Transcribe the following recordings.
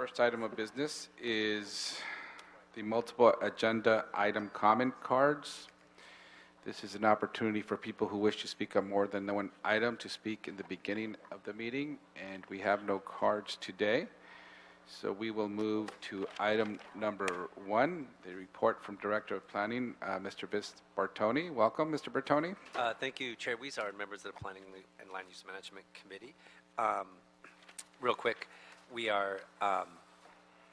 First item of business is the multiple agenda item comment cards. This is an opportunity for people who wish to speak on more than one item to speak in the beginning of the meeting, and we have no cards today. So we will move to item number 1, the report from Director of Planning, Mr. Bartoni. Welcome, Mr. Bartoni. Thank you, Chair Weezer and members of the Planning and Land Use Management Committee. Real quick, we are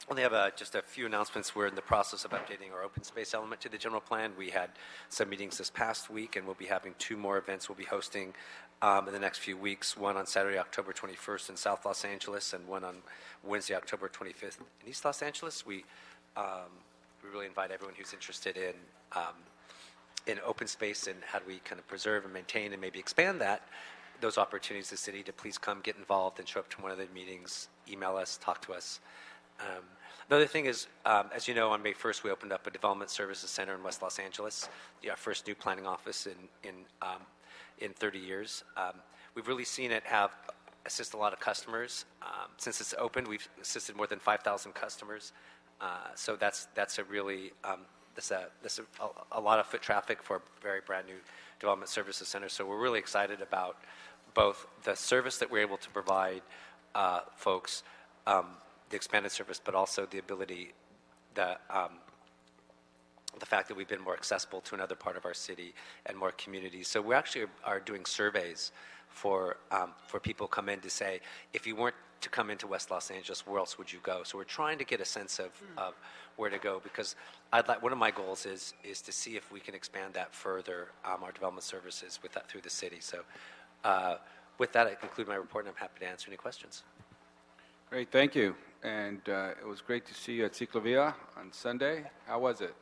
only have just a few announcements. We're in the process of updating our open space element to the general plan. We had some meetings this past week, and we'll be having 2 more events we'll be hosting in the next few weeks, one on Saturday, October 21st in South Los Angeles, and one on Wednesday, October 25th in East Los Angeles. We really invite everyone who's interested in open space and how do we kind of preserve and maintain and maybe expand those opportunities to the city to please come get involved and show up to one of the meetings, email us, talk to us. Another thing is, as you know, on May 1st, we opened up a development services center in West Los Angeles, our first new planning office in 30 years. We've really seen it assist a lot of customers. Since it's opened, we've assisted more than 5,000 customers. So that's a really that's a lot of foot traffic for a very brand new development services center. So we're really excited about both the service that we're able to provide folks, the expanded service, but also the ability, the fact that we've been more accessible to another part of our city and more communities. So we actually are doing surveys for people who come in to say, if you weren't to come into West Los Angeles, where else would you go? So we're trying to get a sense of where to go, because one of my goals is to see if we can expand that further, our development services through the city. So with that, I conclude my report, and I'm happy to answer any questions. Great, thank you. And it was great to see you at Ciclovia on Sunday. How was it?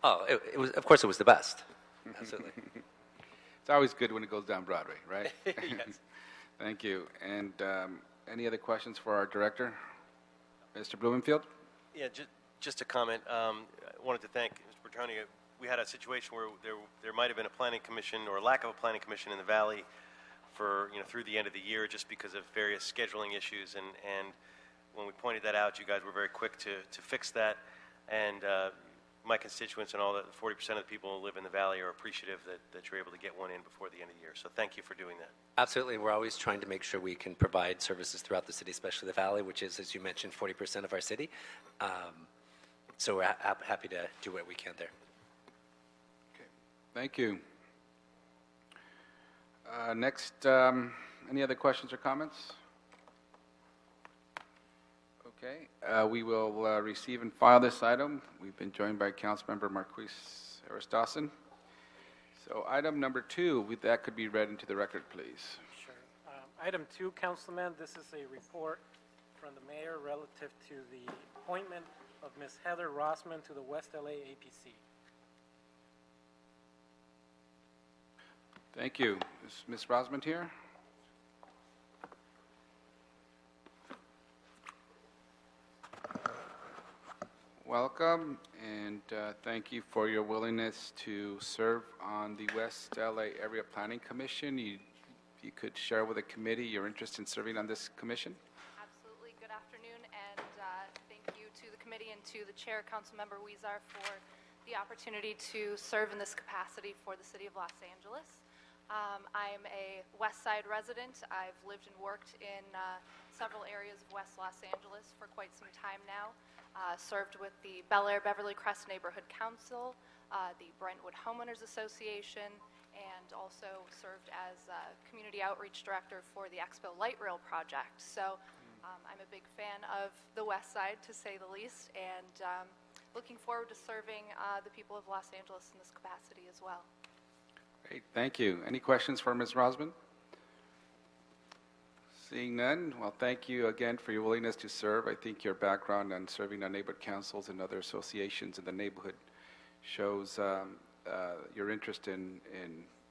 Oh, it was. Of course, it was the best. Absolutely. It's always good when it goes down Broadway, right? Yes. Thank you. And any other questions for our director, Mr. Blumenfield? Yeah, just a comment. I wanted to thank Mr. Bertoni. We had a situation where there might have been a planning commission or lack of a planning commission in the valley for through the end of the year, just because of various scheduling issues. And when we pointed that out, you guys were very quick to fix that. And my constituents and all the 40% of the people who live in the valley are appreciative that you're able to get one in before the end of the year. So thank you for doing that. Absolutely. We're always trying to make sure we can provide services throughout the city, especially the valley, which is, as you mentioned, 40% of our city. So we're happy to do what we can there. Okay. Thank you. Next, any other questions or comments? Okay, we will receive and file this item. We've been joined by Councilmember Marquis Harris-Dawson. So item number 2, that could be read into the record, please. Sure. Item 2, Councilman, this is a report from the mayor relative to the appointment of Ms. Heather Rossman to the West LA APC. Thank you. Is Ms. Rossman here? Welcome, and thank you for your willingness to serve on the West LA Area Planning Commission. You could share with the committee your interest in serving on this commission? Absolutely. Good afternoon, and thank you to the committee and to the chair, Councilmember Weezer, for the opportunity to serve in this capacity for the city of Los Angeles. I'm a West Side resident. I've lived and worked in several areas of West Los Angeles for quite some time now. Served with the Bel Air Beverly Crest Neighborhood Council, the Brentwood Homeowners Association, and also served as Community Outreach Director for the Expo Light Rail Project. So I'm a big fan of the West Side, to say the least, and looking forward to serving the people of Los Angeles in this capacity as well. Great, thank you. Any questions for Ms. Rossman? Seeing none, well, thank you again for your willingness to serve. I think your background on serving on neighborhood councils and other associations in the neighborhood shows your interest in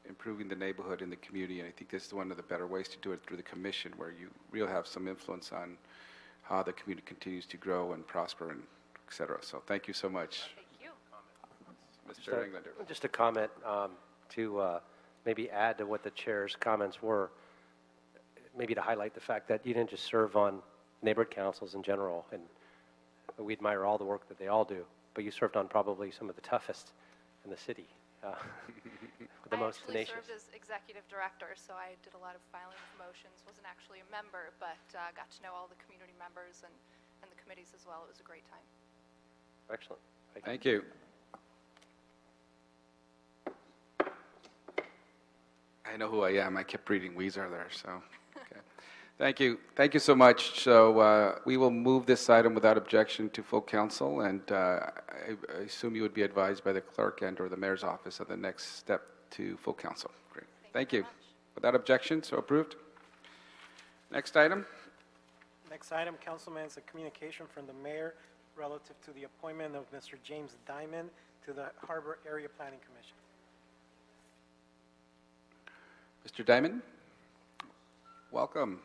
improving the neighborhood and the community, and I think this is one of the better ways to do it, through the commission, where you really have some influence on how the community continues to grow and prosper, and et cetera. So thank you so much. Thank you. Mr. Englander. Just a comment to maybe add to what the chair's comments were, maybe to highlight the fact that you didn't just serve on neighborhood councils in general, and we admire all the work that they all do. But you served on probably some of the toughest in the city, the most I actually tenacious. served as executive director, so I did a lot of filing of motions. Wasn't actually a member, but got to know all the community members and the committees as well. It was a great time. Excellent. Thank you. I know who I am. I kept reading Weezer there, so. Okay. Thank you. Thank you so much. So we will move this item without objection to full council, and I assume you would be advised by the clerk and or the mayor's office of the next step to full council. Great. Thank you. very much. Without objection, so approved. Next item. Next item, Councilman, is a communication from the mayor relative to the appointment of Mr. James Diamond to the Harbor Area Planning Commission. Mr. Diamond, welcome.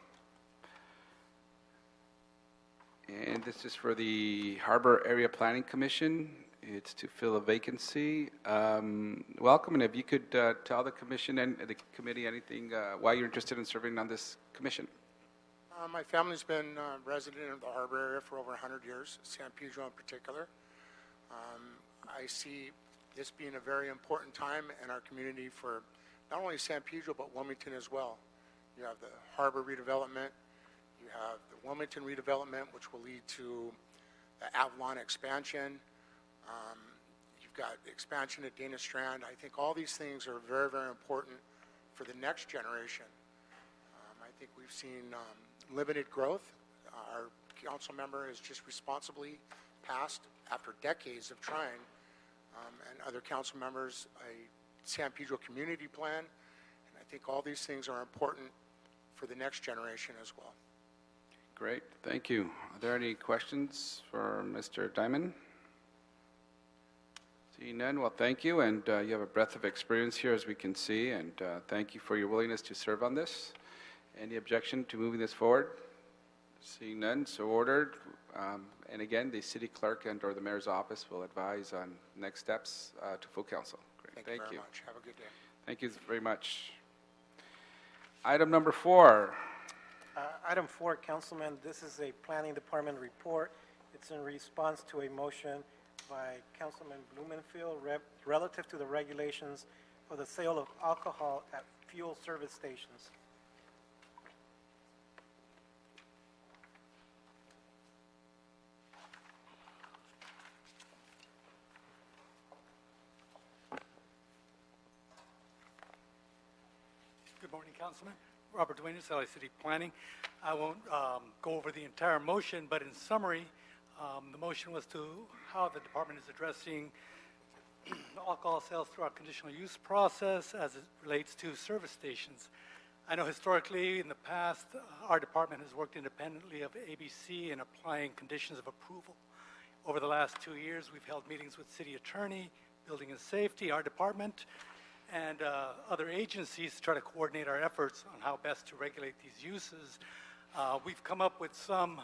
And this is for the Harbor Area Planning Commission. It's to fill a vacancy. Welcome, and if you could tell the commission and the committee anything, why you're interested in serving on this commission. My family's been resident of the harbor area for over 100 years, San Pedro in particular. I see this being a very important time in our community for not only San Pedro, but Wilmington as well. You have the harbor redevelopment, you have the Wilmington redevelopment, which will lead to the Avalon expansion. You've got the expansion at Dana Strand. I think all these things are very, very important for the next generation. I think we've seen limited growth. Our council member has just responsibly passed, after decades of trying, and other council members, a San Pedro community plan, and I think all these things are important for the next generation as well. Great, thank you. Are there any questions for Mr. Diamond? Seeing none, well, thank you, and you have a breadth of experience here, as we can see, and thank you for your willingness to serve on this. Any objection to moving this forward? Seeing none, so ordered. And again, the city clerk and or the mayor's office will advise on next steps to full council. Great. Thank you very much. Have a good day. Thank you very much. Item number 4. Item 4, Councilman, this is a Planning Department report. It's in response to a motion by Councilman Blumenfield relative to the regulations for the sale of alcohol at fuel service stations. Good morning, Councilman. Robert Duenas, LA City Planning. I won't go over the entire motion, but in summary, the motion was to how the department is addressing alcohol sales through our conditional use process as it relates to service stations. I know historically in the past, our department has worked independently of ABC in applying conditions of approval. Over the last 2 years, we've held meetings with city attorney, building and safety, our department, and other agencies to try to coordinate our efforts on how best to regulate these uses. We've come up with some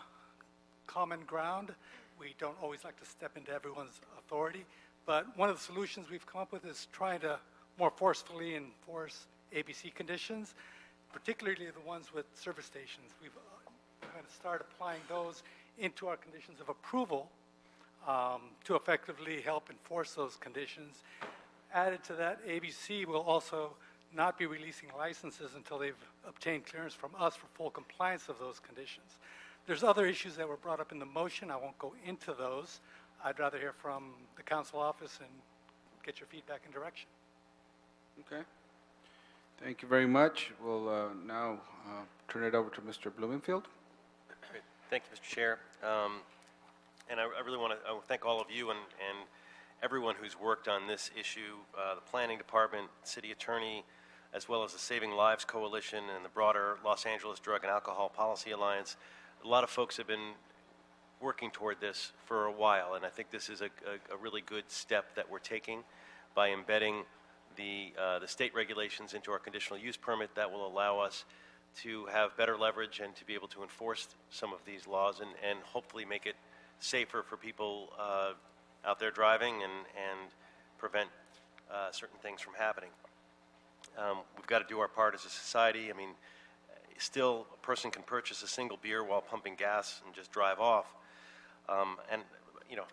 common ground. We don't always like to step into everyone's authority, but one of the solutions we've come up with is trying to more forcefully enforce ABC conditions, particularly the ones with service stations. We've kind of started applying those into our conditions of approval to effectively help enforce those conditions. Added to that, ABC will also not be releasing licenses until they've obtained clearance from us for full compliance of those conditions. There's other issues that were brought up in the motion. I won't go into those. I'd rather hear from the council office and get your feedback and direction. Okay. Thank you very much. We'll now turn it over to Mr. Blumenfield. Great. Thank you, Mr. Chair. And I really want to thank all of you and everyone who's worked on this issue, the planning department, city attorney, as well as the Saving Lives Coalition and the broader Los Angeles Drug and Alcohol Policy Alliance. A lot of folks have been working toward this for a while, and I think this is a really good step that we're taking by embedding the state regulations into our conditional use permit that will allow us to have better leverage and to be able to enforce some of these laws and hopefully make it safer for people out there driving and prevent certain things from happening. We've got to do our part as a society. I mean, still, a person can purchase a single beer while pumping gas and just drive off. And, you know,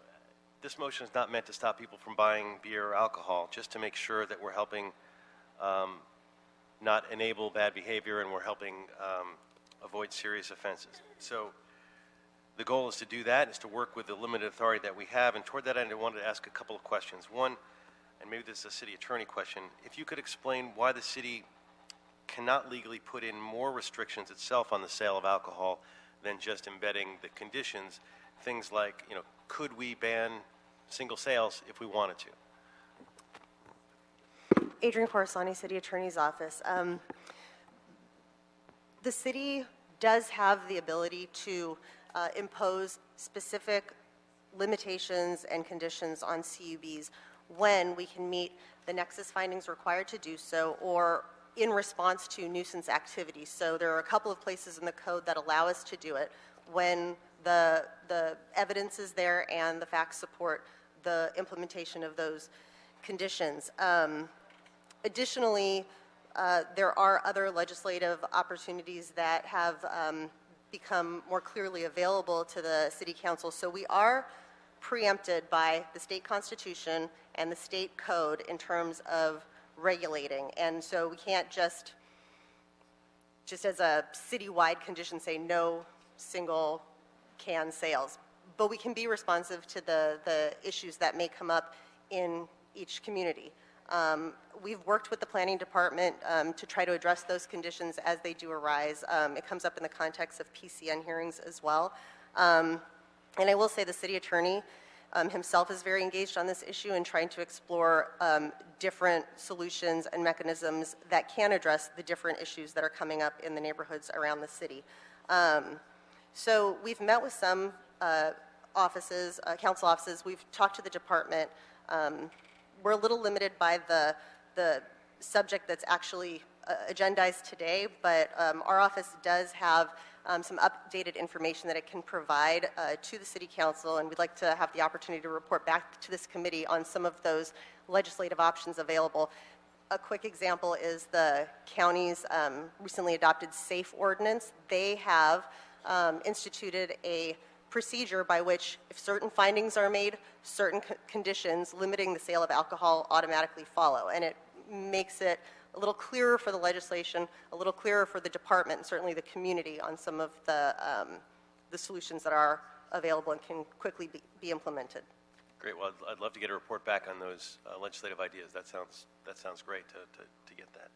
this motion is not meant to stop people from buying beer or alcohol, just to make sure that we're helping not enable bad behavior and we're helping avoid serious offenses. So the goal is to do that, is to work with the limited authority that we have. And toward that end, I wanted to ask a couple of questions. One, and maybe this is a city attorney question, if you could explain why the city cannot legally put in more restrictions itself on the sale of alcohol than just embedding the conditions, things like, you know, could we ban single sales if we wanted to? Adrienne Corsani, City Attorney's Office. The city does have the ability to impose specific limitations and conditions on CUBs when we can meet the nexus findings required to do so, or in response to nuisance activities. So there are a couple of places in the code that allow us to do it when the evidence is there and the facts support the implementation of those conditions. Additionally, there are other legislative opportunities that have become more clearly available to the City Council. So we are preempted by the state constitution and the state code in terms of regulating. And so we can't just as a citywide condition say no single can sales. But we can be responsive to the issues that may come up in each community. We've worked with the planning department to try to address those conditions as they do arise. It comes up in the context of PCN hearings as well. And I will say the city attorney himself is very engaged on this issue and trying to explore different solutions and mechanisms that can address the different issues that are coming up in the neighborhoods around the city. So we've met with some offices, council offices. We've talked to the department. We're a little limited by the subject that's actually agendized today, but our office does have some updated information that it can provide to the City Council, and we'd like to have the opportunity to report back to this committee on some of those legislative options available. A quick example is the county's recently adopted SAFE ordinance. They have instituted a procedure by which if certain findings are made, certain conditions limiting the sale of alcohol automatically follow. And it makes it a little clearer for the legislation, a little clearer for the department, and certainly the community on some of the solutions that are available and can quickly be implemented. Great. Well, I'd love to get a report back on those legislative ideas. That sounds great to get that.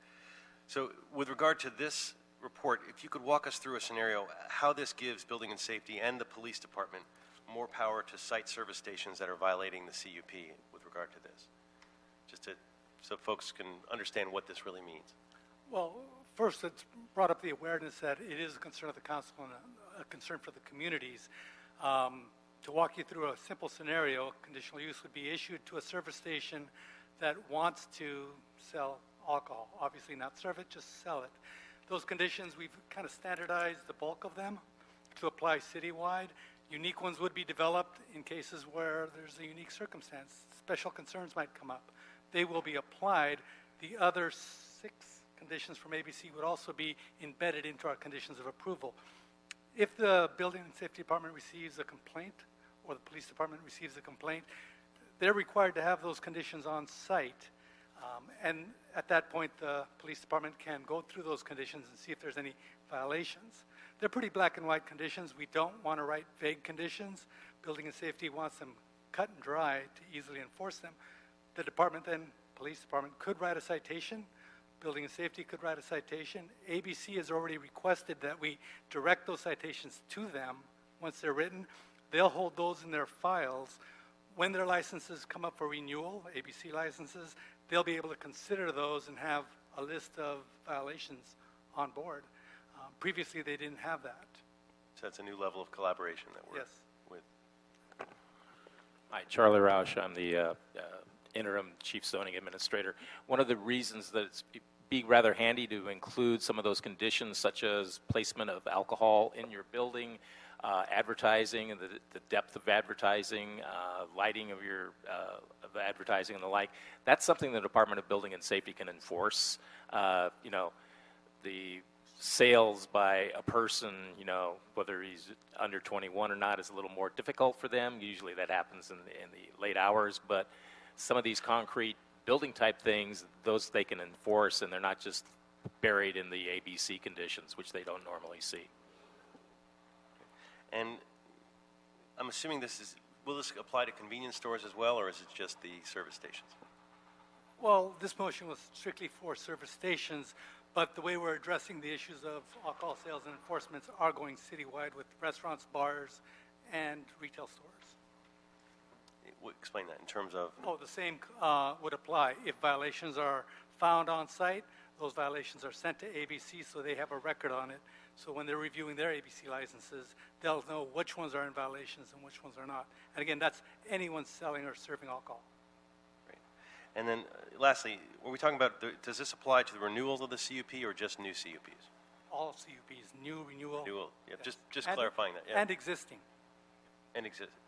So with regard to this report, if you could walk us through a scenario, how this gives building and safety and the police department more power to cite service stations that are violating the CUP with regard to this, so folks can understand what this really means. Well, first, it's brought up the awareness that it is a concern of the council and a concern for the communities. To walk you through a simple scenario, conditional use would be issued to a service station that wants to sell alcohol. Obviously not serve it, just sell it. Those conditions, we've kind of standardized the bulk of them to apply citywide. Unique ones would be developed in cases where there's a unique circumstance. Special concerns might come up. They will be applied. The other 6 conditions from ABC would also be embedded into our conditions of approval. If the Building and Safety Department receives a complaint or the Police Department receives a complaint, they're required to have those conditions on site. And at that point, the Police Department can go through those conditions and see if there's any violations. They're pretty black and white conditions. We don't want to write vague conditions. Building and Safety wants them cut and dry to easily enforce them. The department then, Police Department, could write a citation. Building and Safety could write a citation. ABC has already requested that we direct those citations to them once they're written. They'll hold those in their files. When their licenses come up for renewal, ABC licenses, they'll be able to consider those and have a list of violations on board. Previously, they didn't have that. So that's a new level of collaboration that we're Yes. with. Hi, Charlie Roush. I'm the Interim Chief Zoning Administrator. One of the reasons that it's be rather handy to include some of those conditions, such as placement of alcohol in your building, advertising and the depth of advertising, lighting of your of advertising and the like. That's something the Department of Building and Safety can enforce. The sales by a person, whether he's under 21 or not, is a little more difficult for them. Usually that happens in the late hours, but some of these concrete building type things, those they can enforce, and they're not just buried in the ABC conditions, which they don't normally see. And I'm assuming will this apply to convenience stores as well, or is it just the service stations? Well, this motion was strictly for service stations, but the way we're addressing the issues of alcohol sales and enforcements are going citywide with restaurants, bars, and retail stores. Explain that in terms of... Oh, the same would apply. If violations are found on site, those violations are sent to ABC so they have a record on it. So when they're reviewing their ABC licenses, they'll know which ones are in violations and which ones are not. And again, that's anyone selling or serving alcohol. Great. And then lastly, were we talking about, does this apply to the renewals of the CUP or just new CUPs? All CUPs, new, renewal. Renewal, yeah, Yes. just And- clarifying that. Yeah. And existing. And existing.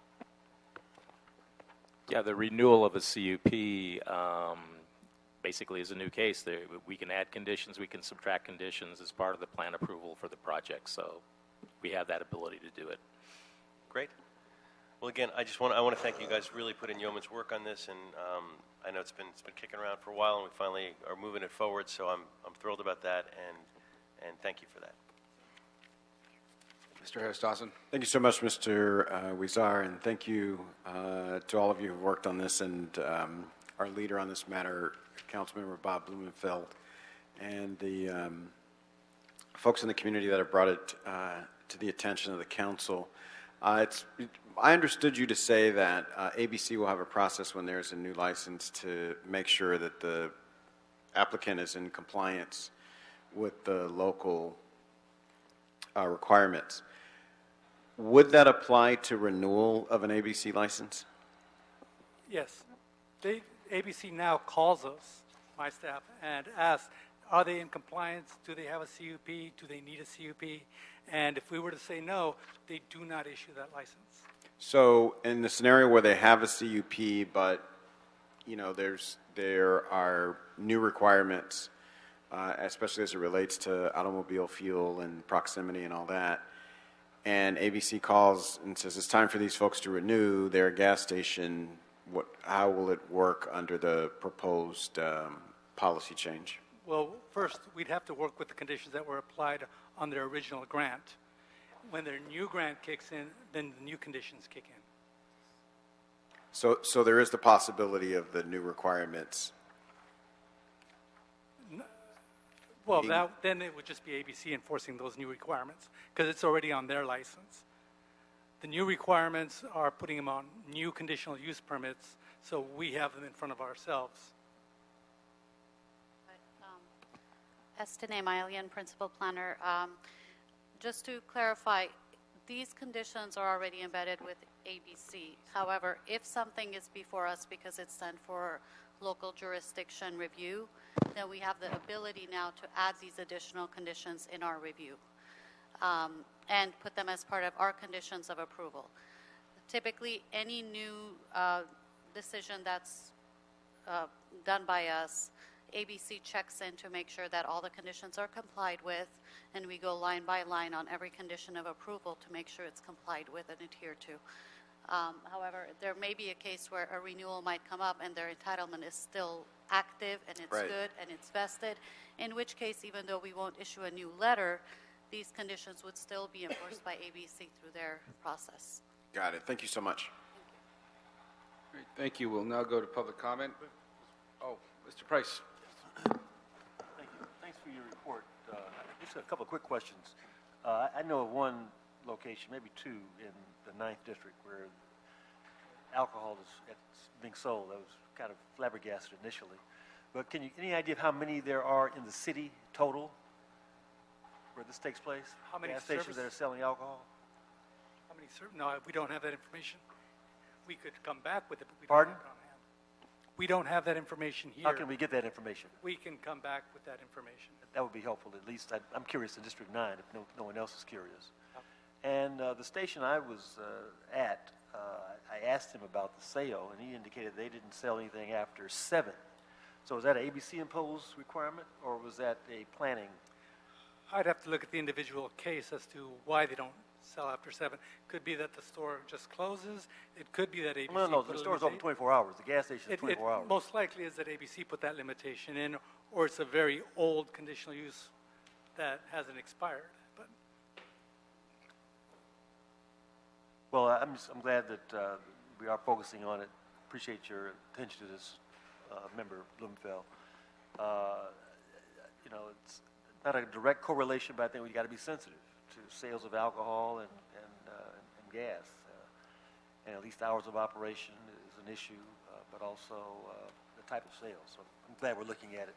Yeah, the renewal of a CUP basically is a new case. We can add conditions, we can subtract conditions as part of the plan approval for the project. So we have that ability to do it. Great. Well, again, I want to thank you guys. Really put in yeoman's work on this, and I know it's been kicking around for a while, and we finally are moving it forward. So I'm thrilled about that, and thank you for that. Mr. Harris-Dawson. Thank you so much, Mr. Huizar, and thank you to all of you who worked on this, and our leader on this matter, Councilmember Bob Blumenfeld, and the folks in the community that have brought it to the attention of the council. I understood you to say that ABC will have a process when there's a new license to make sure that the applicant is in compliance with the local requirements. Would that apply to renewal of an ABC license? Yes. ABC now calls us, my staff, and asks, are they in compliance? Do they have a CUP? Do they need a CUP? And if we were to say no, they do not issue that license. So in the scenario where they have a CUP, but there are new requirements, especially as it relates to automobile fuel and proximity and all that, and ABC calls and says it's time for these folks to renew their gas station, how will it work under the proposed policy change? Well, first, we'd have to work with the conditions that were applied on their original grant. When their new grant kicks in, then the new conditions kick in. So there is the possibility of the new requirements. Well, then it would just be ABC enforcing those new requirements because it's already on their license. The new requirements are putting them on new conditional use permits, so we have them in front of ourselves. Estene Maelian, Principal Planner. Just to clarify, these conditions are already embedded with ABC. However, if something is before us because it's sent for local jurisdiction review, then we have the ability now to add these additional conditions in our review and put them as part of our conditions of approval. Typically, any new decision that's done by us, ABC checks in to make sure that all the conditions are complied with, and we go line by line on every condition of approval to make sure it's complied with and adhered to. However, there may be a case where a renewal might come up and their entitlement is still active and it's good and it's vested, in which case, even though we won't issue a new letter, these conditions would still be enforced by ABC through their process. Got it. Thank you so much. Great, thank you. We'll now go to public comment. Oh, Mr. Price. Thank you. Thanks for your report. Just a couple of quick questions. I know of one location, maybe two, in the 9th District where alcohol is being sold. I was kind of flabbergasted initially. But any idea of how many there are in the city total where this takes place? How many gas stations that are selling alcohol? How many? No, we don't have that information. We could come back with it, but we Pardon? don't have it on hand. We don't have that information here. How can we get that information? We can come back with that information. That would be helpful. At least I'm curious in District 9 if no one else is curious. And the station I was at, I asked him about the sale, and he indicated they didn't sell anything after 7. So was that an ABC imposed requirement, or was that a planning I'd have to look at the individual case as to why they don't sell after 7. Could be that the store just closes. It could be that ABC No, put the a store's open limita- 24 hours. The gas station is It 24 hours. most likely is that ABC put that limitation in, or it's a very old conditional use that hasn't expired. But Well, I'm glad that we are focusing on it. Appreciate your attention to this, member Blumenfeld. You know, it's not a direct correlation, but I think we got to be sensitive to sales of alcohol and gas. And at least hours of operation is an issue, but also the type of sales. So I'm glad we're looking at it.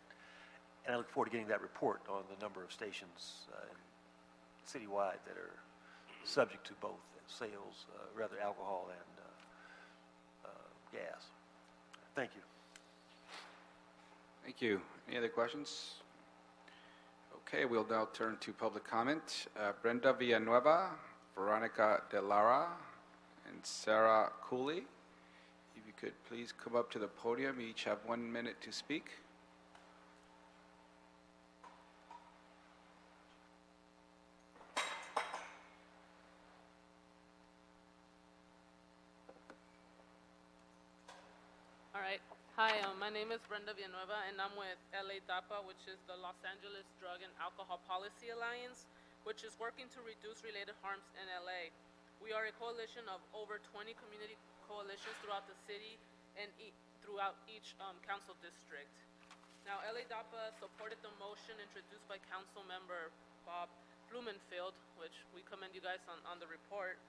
And I look forward to getting that report on the number of stations citywide that are subject to both sales, rather alcohol and gas. Thank you. Thank you. Any other questions? Okay, we'll now turn to public comment. Brenda Villanueva, Veronica De Lara, and Sarah Cooley. If you could please come up to the podium, you each have 1 minute to speak. All right. Hi, my name is Brenda Villanueva, and I'm with LA DAPA, which is the Los Angeles Drug and Alcohol Policy Alliance, which is working to reduce related harms in LA. We are a coalition of over 20 community coalitions throughout the city and throughout each council district. Now, LA DAPA supported the motion introduced by Council Member Bob Blumenfield, which we commend you guys on the report.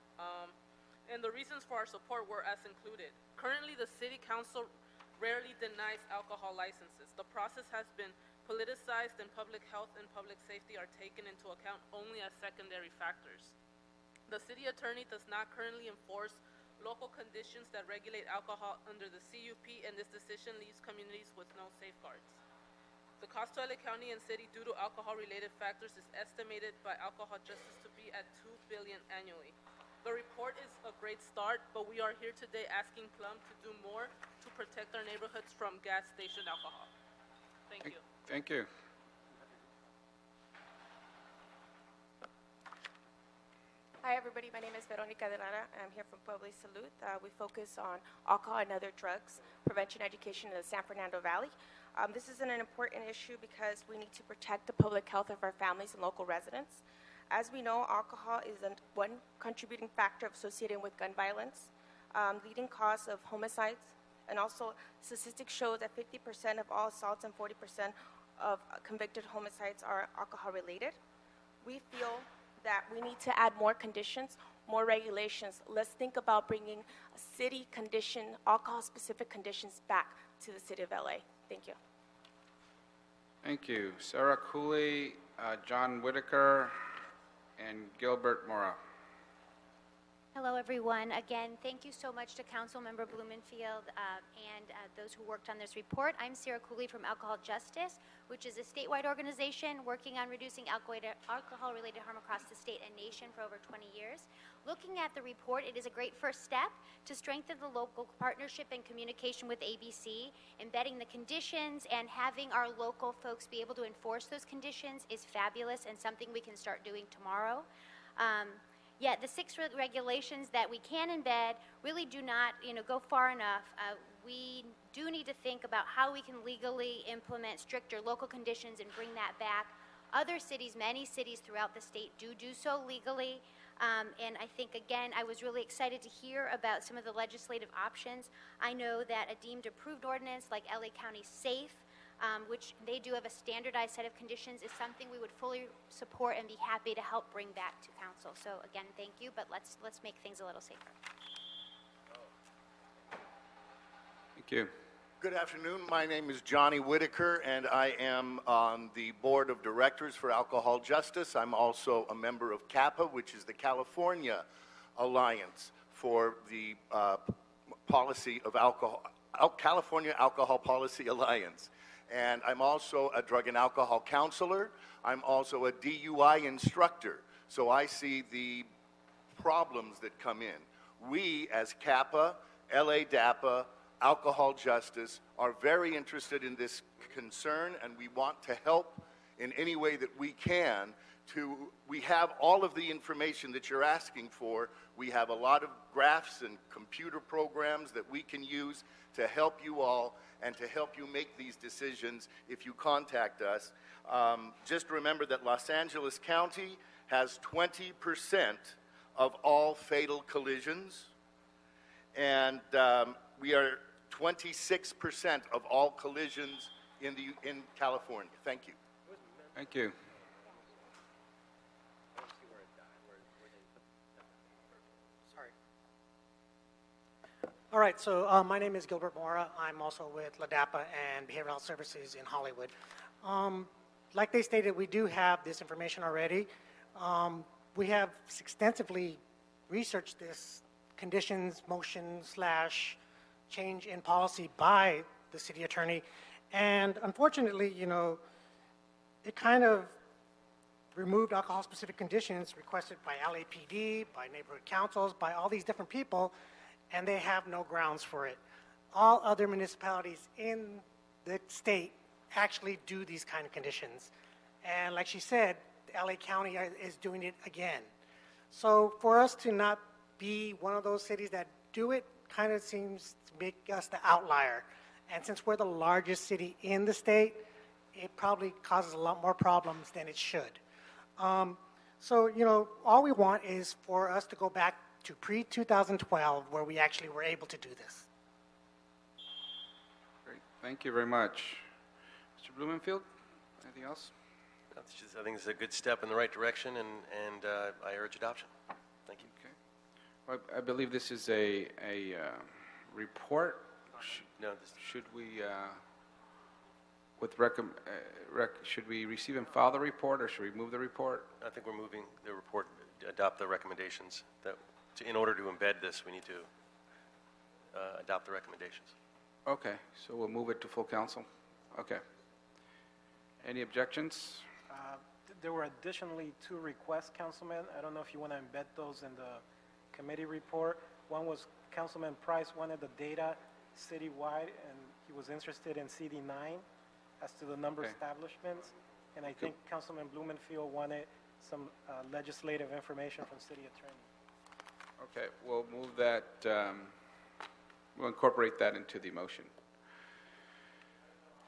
And the reasons for our support were as included. Currently, the City Council rarely denies alcohol licenses. The process has been politicized, and public health and public safety are taken into account only as secondary factors. The City Attorney does not currently enforce local conditions that regulate alcohol under the CUP, and this decision leaves communities with no safeguards. The cost to LA County and City due to alcohol-related factors is estimated by Alcohol Justice to be at $2 billion annually. The report is a great start, but we are here today asking Plum to do more to protect our neighborhoods from gas station alcohol. Thank you. Thank you. Hi, everybody. My name is Veronica De Lara. I'm here from Public Salud. We focus on alcohol and other drugs prevention education in the San Fernando Valley. This is an important issue because we need to protect the public health of our families and local residents. As we know, alcohol is one contributing factor associated with gun violence, leading cause of homicides, and also statistics show that 50% of all assaults and 40% of convicted homicides are alcohol-related. We feel that we need to add more conditions, more regulations. Let's think about bringing city condition, alcohol-specific conditions back to the city of LA. Thank you. Thank you. Sarah Cooley, John Whitaker, and Gilbert Mora. Hello, everyone. Again, thank you so much to Councilmember Blumenfield and those who worked on this report. I'm Sarah Cooley from Alcohol Justice, which is a statewide organization working on reducing alcohol-related harm across the state and nation for over 20 years. Looking at the report, it is a great first step to strengthen the local partnership and communication with ABC. Embedding the conditions and having our local folks be able to enforce those conditions is fabulous and something we can start doing tomorrow. Yet the 6 regulations that we can embed really do not, go far enough. We do need to think about how we can legally implement stricter local conditions and bring that back. Other cities, many cities throughout the state do so legally. And I think, again, I was really excited to hear about some of the legislative options. I know that a deemed approved ordinance like LA County Safe, which they do have a standardized set of conditions, is something we would fully support and be happy to help bring back to council. So again, thank you, but let's make things a little safer. Thank you. Good afternoon. My name is Johnny Whitaker, and I am on the board of directors for Alcohol Justice. I'm also a member of CAPA, which is the California Alliance for the policy of alcohol, California Alcohol Policy Alliance. And I'm also a drug and alcohol counselor. I'm also a DUI instructor. So I see the problems that come in. We, as CAPA, LA DAPA, Alcohol Justice, are very interested in this concern, and we want to help in any way that we can we have all of the information that you're asking for. We have a lot of graphs and computer programs that we can use to help you all and to help you make these decisions if you contact us. Just remember that Los Angeles County has 20% of all fatal collisions, and we are 26% of all collisions in California. Thank you. Thank you. All right, so my name is Gilbert Mora. I'm also with LADAPA and Behavioral Health Services in Hollywood. Like they stated, we do have this information already. We have extensively researched this conditions, motion / change in policy by the city attorney. And unfortunately, you know, it kind of removed alcohol-specific conditions requested by LAPD, by neighborhood councils, by all these different people, and they have no grounds for it. All other municipalities in the state actually do these kind of conditions. And like she said, LA County is doing it again. So for us to not be one of those cities that do it kind of seems to make us the outlier. And since we're the largest city in the state, it probably causes a lot more problems than it should. So, you know, all we want is for us to go back to pre-2012 where we actually were able to do this. Great. Thank you very much. Mr. Blumenfield, anything else? I think it's a good step in the right direction, and I urge adoption. Thank you. Okay. Well, I believe this is a report. No, should we should we receive and file the report, or should we move the report? I think we're moving the report, adopt the recommendations. In order to embed this, we need to adopt the recommendations. Okay, so we'll move it to full council. Okay. Any objections? There were additionally 2 requests, Councilman. I don't know if you want to embed those in the committee report. One was Councilman Price wanted the data citywide, and he was interested in CD9 as to the number of establishments. And I think Councilman Blumenfield wanted some legislative information from city attorney. Okay, we'll move that, we'll incorporate that into the motion.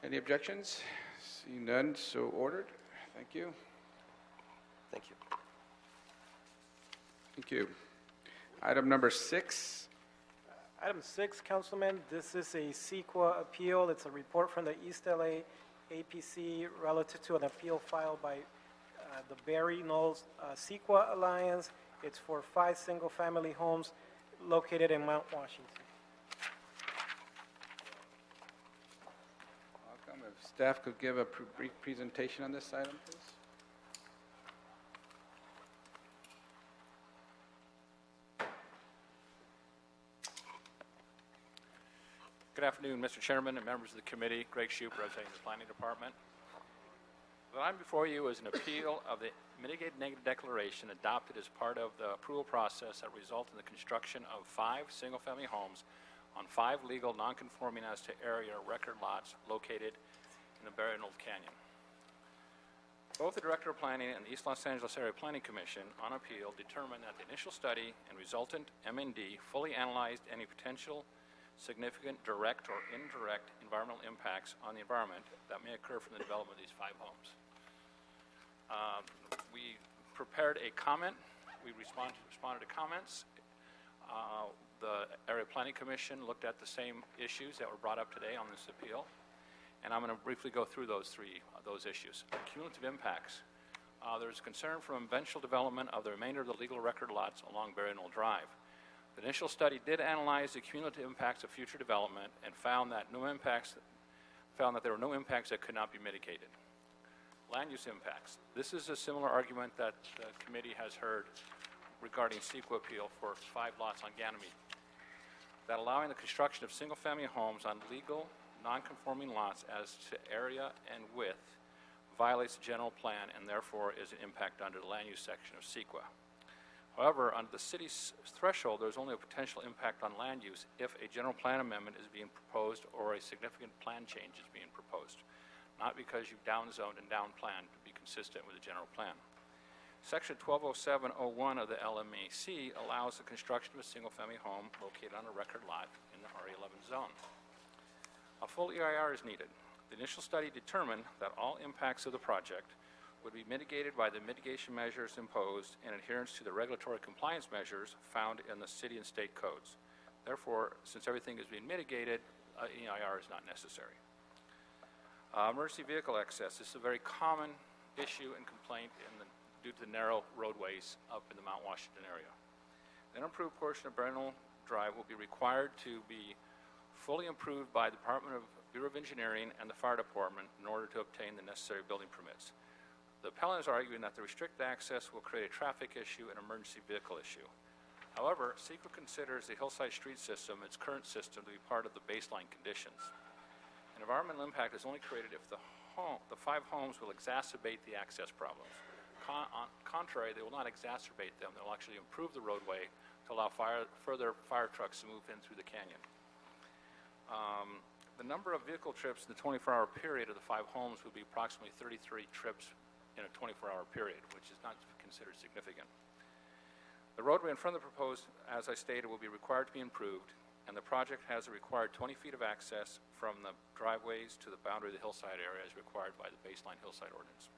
Any objections? Seeing none, so ordered. Thank you. Thank you. Thank you. Item number 6. Item 6, Councilman, this is a CEQA appeal. It's a report from the East LA APC relative to an appeal filed by the Barry Knolls CEQA Alliance. It's for 5 single-family homes located in Mount Washington. Welcome. If staff could give a brief presentation on this item, please. Good afternoon, Mr. Chairman and members of the committee. Greg Shoup, representing the Planning Department. What I'm before you is an appeal of the mitigated negative declaration adopted as part of the approval process that resulted in the construction of 5 single-family homes on 5 legal non-conforming as to area record lots located in the Barry Knolls Canyon. Both the Director of Planning and the East Los Angeles Area Planning Commission on appeal determined that the initial study and resultant M&D fully analyzed any potential significant direct or indirect environmental impacts on the environment that may occur from the development of these 5 homes. We prepared a comment. We responded to comments. The Area Planning Commission looked at the same issues that were brought up today on this appeal, and I'm going to briefly go through those issues. Cumulative impacts. There's concern from eventual development of the remainder of the legal record lots along Barry Knoll Drive. The initial study did analyze the cumulative impacts of future development and found that there were no impacts that could not be mitigated. Land use impacts. This is a similar argument that the committee has heard regarding CEQA appeal for 5 lots on Ganymede. That allowing the construction of single-family homes on legal, non-conforming lots as to area and width violates the general plan and therefore is an impact under the land use section of CEQA. However, under the city's threshold, there's only a potential impact on land use if a general plan amendment is being proposed or a significant plan change is being proposed, not because you've downzoned and downplanned to be consistent with the general plan. Section 120701 of the LMAC allows the construction of a single-family home located on a record lot in the RE11 zone. A full EIR is needed. The initial study determined that all impacts of the project would be mitigated by the mitigation measures imposed in adherence to the regulatory compliance measures found in the city and state codes. Therefore, since everything is being mitigated, EIR is not necessary. Emergency vehicle access. This is a very common issue and complaint due to the narrow roadways up in the Mount Washington area. The unimproved portion of Bernal Drive will be required to be fully improved by the Bureau of Engineering and the Fire Department in order to obtain the necessary building permits. The appellant is arguing that the restricted access will create a traffic issue and emergency vehicle issue. However, CEQA considers the hillside street system, its current system, to be part of the baseline conditions. An environmental impact is only created if the 5 homes will exacerbate the access problems. On contrary, they will not exacerbate them. They will actually improve the roadway to allow further fire trucks to move in through the canyon. The number of vehicle trips in the 24-hour period of the 5 homes would be approximately 33 trips in a 24-hour period, which is not considered significant. The roadway in front of the proposed, as I stated, will be required to be improved, and the project has a required 20 feet of access from the driveways to the boundary of the hillside area as required by the baseline hillside ordinance.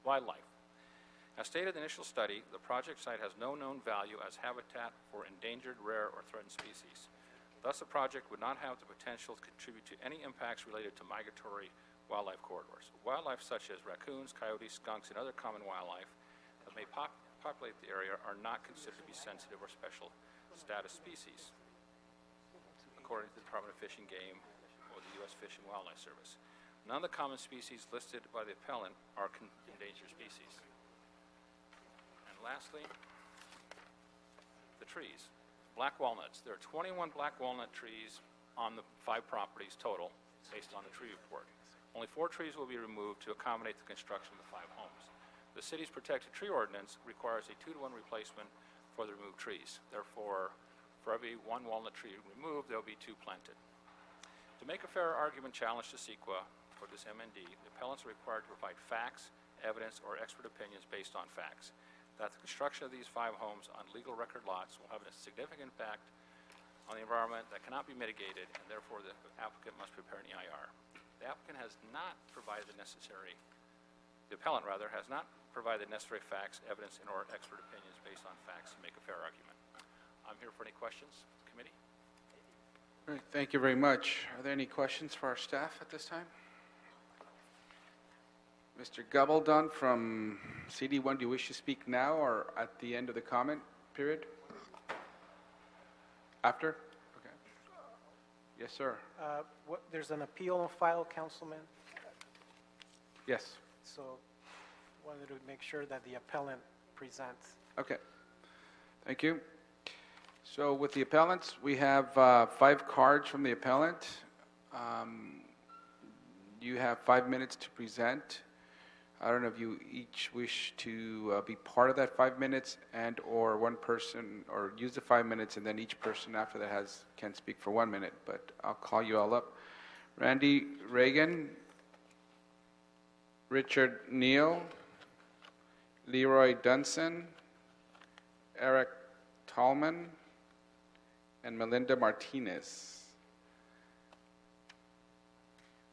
Wildlife. As stated in the initial study, the project site has no known value as habitat for endangered, rare, or threatened species. Thus, the project would not have the potential to contribute to any impacts related to migratory wildlife corridors. Wildlife such as raccoons, coyotes, skunks, and other common wildlife that may populate the area are not considered to be sensitive or special status species, according to the Department of Fish and Game or the U.S. Fish and Wildlife Service. None of the common species listed by the appellant are endangered species. And lastly, the trees. Black walnuts. There are 21 black walnut trees on the 5 properties total, based on the tree report. Only 4 trees will be removed to accommodate the construction of the 5 homes. The city's protected tree ordinance requires a 2-to-1 replacement for the removed trees. Therefore, for every 1 walnut tree removed, there will be 2 planted. To make a fair argument challenge to CEQA for this MND, the appellants are required to provide facts, evidence, or expert opinions based on facts. That the construction of these 5 homes on legal record lots will have a significant impact on the environment that cannot be mitigated, and therefore the applicant must prepare an EIR. The applicant has not provided the appellant has not provided the necessary facts, evidence, and or expert opinions based on facts to make a fair argument. I'm here for any questions, committee. All right, thank you very much. Are there any questions for our staff at this time? Mr. Gabaldon from CD1, do you wish to speak now or at the end of the comment period? After? Okay. Yes, sir. There's an appeal on file, Councilman, Yes. so wanted to make sure that the appellant presents. Okay. Thank you. So with the appellants, we have 5 cards from the appellant. You have 5 minutes to present. I don't know if you each wish to be part of that 5 minutes and or one person, or use the 5 minutes and then each person after that can speak for 1 minute, but I'll call you all up. Randy Reagan, Richard Neal, Leroy Dunson, Eric Tallman, and Melinda Martinez.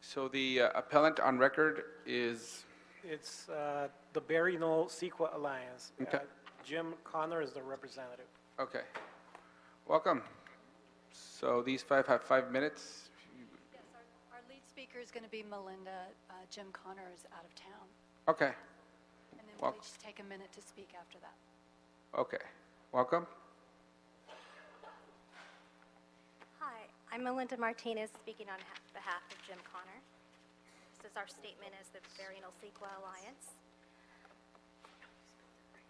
So the appellant on record is... It's the Barry Knoll CEQA Alliance. Okay. Jim Connor is the representative. Okay. Welcome. So these 5 have 5 minutes. Yes, our lead speaker is going to be Melinda. Jim Connor is out of town. Okay. And then we'll each take a minute to speak after that. Okay. Welcome. Hi, I'm Melinda Martinez speaking on behalf of Jim Connor. This is our statement as the Barry Knoll CEQA Alliance.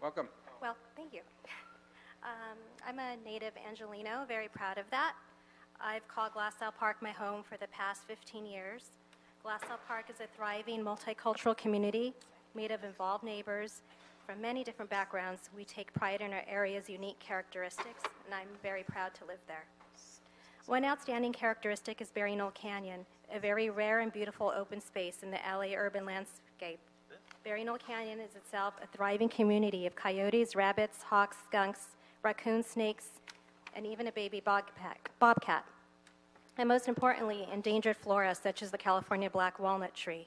Welcome. Well, thank you. I'm a native Angelino, very proud of that. I've called Glassell Park my home for the past 15 years. Glassell Park is a thriving multicultural community made of involved neighbors from many different backgrounds. We take pride in our area's unique characteristics, and I'm very proud to live there. One outstanding characteristic is Barry Knoll Canyon, a very rare and beautiful open space in the LA urban landscape. Berry Knoll Canyon is itself a thriving community of coyotes, rabbits, hawks, skunks, raccoons, snakes, and even a baby bobcat. And most importantly, endangered flora such as the California black walnut tree.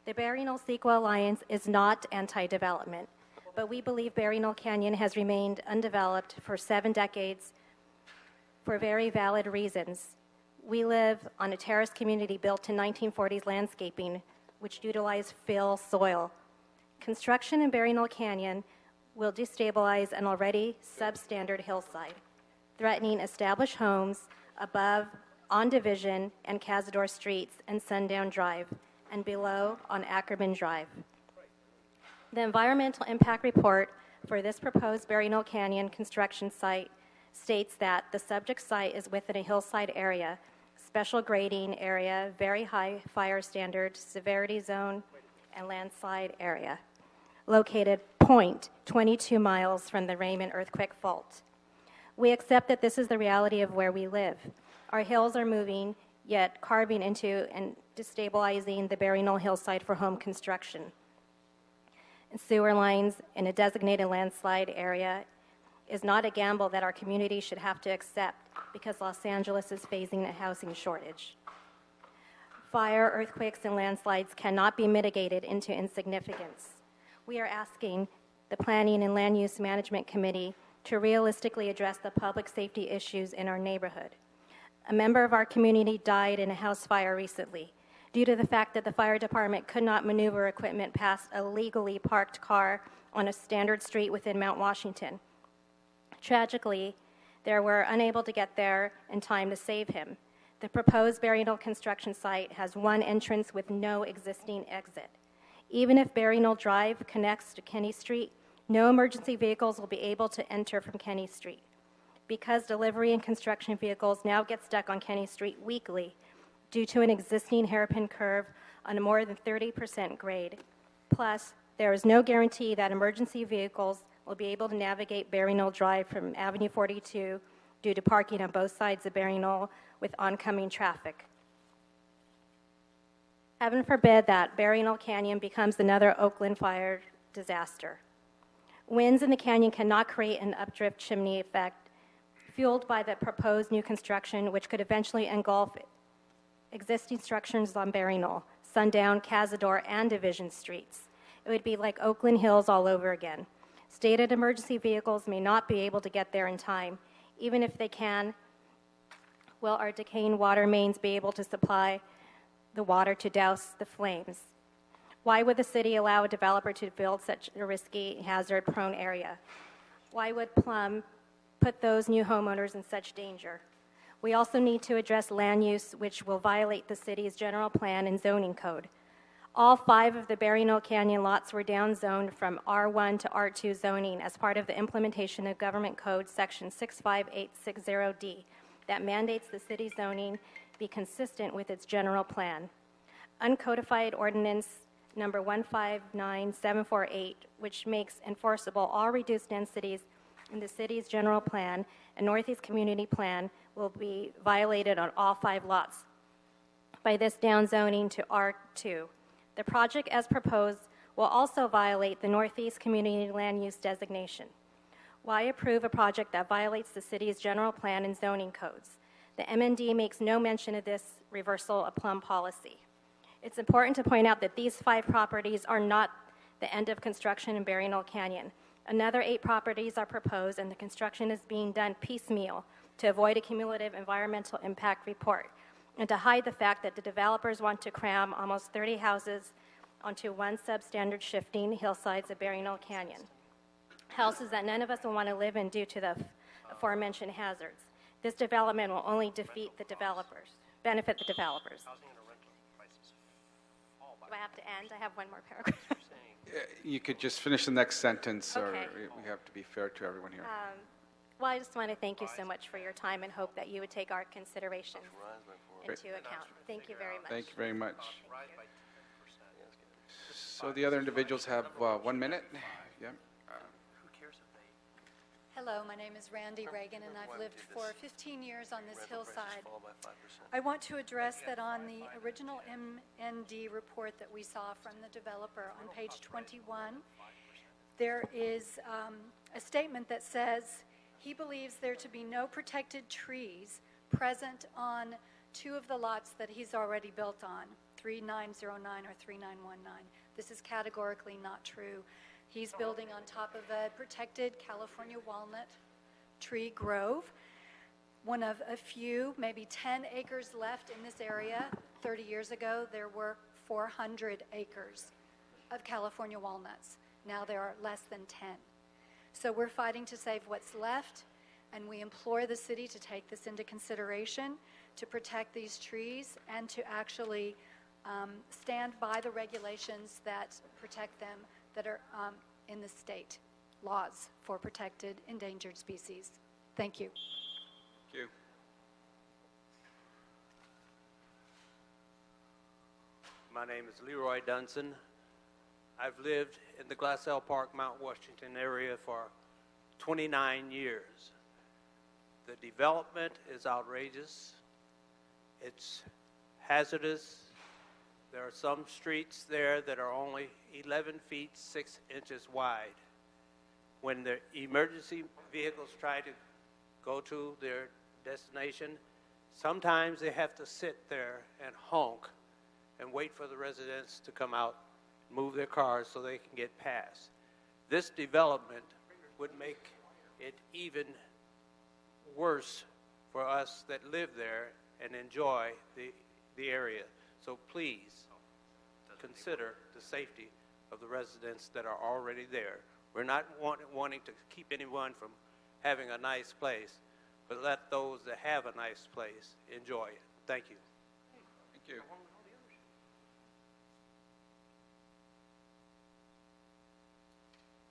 The Berry Knoll CEQA Alliance is not anti-development, but we believe Berry Knoll Canyon has remained undeveloped for 7 decades for very valid reasons. We live on a terrace community built in 1940s landscaping, which utilized fill soil. Construction in Berry Knoll Canyon will destabilize an already substandard hillside, threatening established homes above on Division and Cazador Streets and Sundown Drive, and below on Ackerman Drive. The environmental impact report for this proposed Berry Knoll Canyon construction site states that the subject site is within a hillside area, special grading area, very high fire standard, severity zone, and landslide area, located 0.22 miles from the Raymond earthquake fault. We accept that this is the reality of where we live. Our hills are moving, yet carving into and destabilizing the Berry Knoll hillside for home construction. And sewer lines in a designated landslide area is not a gamble that our community should have to accept because Los Angeles is facing a housing shortage. Fire, earthquakes, and landslides cannot be mitigated into insignificance. We are asking the Planning and Land Use Management Committee to realistically address the public safety issues in our neighborhood. A member of our community died in a house fire recently due to the fact that the fire department could not maneuver equipment past a legally parked car on a standard street within Mount Washington. Tragically, they were unable to get there in time to save him. The proposed Berry Knoll construction site has one entrance with no existing exit. Even if Berry Knoll Drive connects to Kenny Street, no emergency vehicles will be able to enter from Kenny Street. Because delivery and construction vehicles now get stuck on Kenny Street weekly due to an existing hairpin curve on a more than 30% grade. Plus, there is no guarantee that emergency vehicles will be able to navigate Berry Knoll Drive from Avenue 42 due to parking on both sides of Berry Knoll with oncoming traffic. Heaven forbid that Berry Knoll Canyon becomes another Oakland fire disaster. Winds in the canyon cannot create an updrift chimney effect fueled by the proposed new construction, which could eventually engulf existing structures on Berry Knoll, Sundown, Cazador, and Division Streets. It would be like Oakland Hills all over again. Stated emergency vehicles may not be able to get there in time. Even if they can, will our decaying water mains be able to supply the water to douse the flames? Why would the city allow a developer to build such a risky, hazard-prone area? Why would Plum put those new homeowners in such danger? We also need to address land use, which will violate the city's general plan and zoning code. All 5 of the Berry Knoll Canyon lots were downzoned from R1 to R2 zoning as part of the implementation of Government Code Section 65860D that mandates the city zoning be consistent with its general plan. Uncodified Ordinance number 159748, which makes enforceable all reduced densities in the city's general plan and Northeast Community Plan, will be violated on all 5 lots by this downzoning to R2. The project as proposed will also violate the Northeast Community Land Use designation. Why approve a project that violates the city's general plan and zoning codes? The MND makes no mention of this reversal of Plum policy. It's important to point out that these 5 properties are not the end of construction in Berry Knoll Canyon. Another 8 properties are proposed, and the construction is being done piecemeal to avoid a cumulative environmental impact report and to hide the fact that the developers want to cram almost 30 houses onto one substandard shifting hillsides of Berry Knoll Canyon, houses that none of us will want to live in due to the aforementioned hazards. This development will only benefit the developers. Do I have to end? I have one more paragraph. You could just finish the next sentence, Okay. or we have to be fair to everyone here. Well, I just want to thank you so much for your time and hope that you would take our considerations into account. Thank you very much. Thank you very much. So the other individuals have 1 minute. Yeah. Hello, my name is Randy Reagan, and I've lived for 15 years on this hillside. I want to address that on the original MND report that we saw from the developer on page 21, there is a statement that says he believes there to be no protected trees present on 2 of the lots that he's already built on, 3909 or 3919. This is categorically not true. He's building on top of a protected California walnut tree grove, one of a few, maybe 10 acres left in this area. 30 years ago, there were 400 acres of California walnuts. Now there are less than 10. So we're fighting to save what's left, and we implore the city to take this into consideration, to protect these trees, and to actually stand by the regulations that protect them, that are in the state laws for protected endangered species. Thank you. Thank you. My name is Leroy Dunson. I've lived in the Glassell Park, Mount Washington area for 29 years. The development is outrageous. It's hazardous. There are some streets there that are only 11 feet 6 inches wide. When the emergency vehicles try to go to their destination, sometimes they have to sit there and honk and wait for the residents to come out, move their cars so they can get past. This development would make it even worse for us that live there and enjoy the area. So please consider the safety of the residents that are already there. We're not wanting to keep anyone from having a nice place, but let those that have a nice place enjoy it. Thank you. Thank you.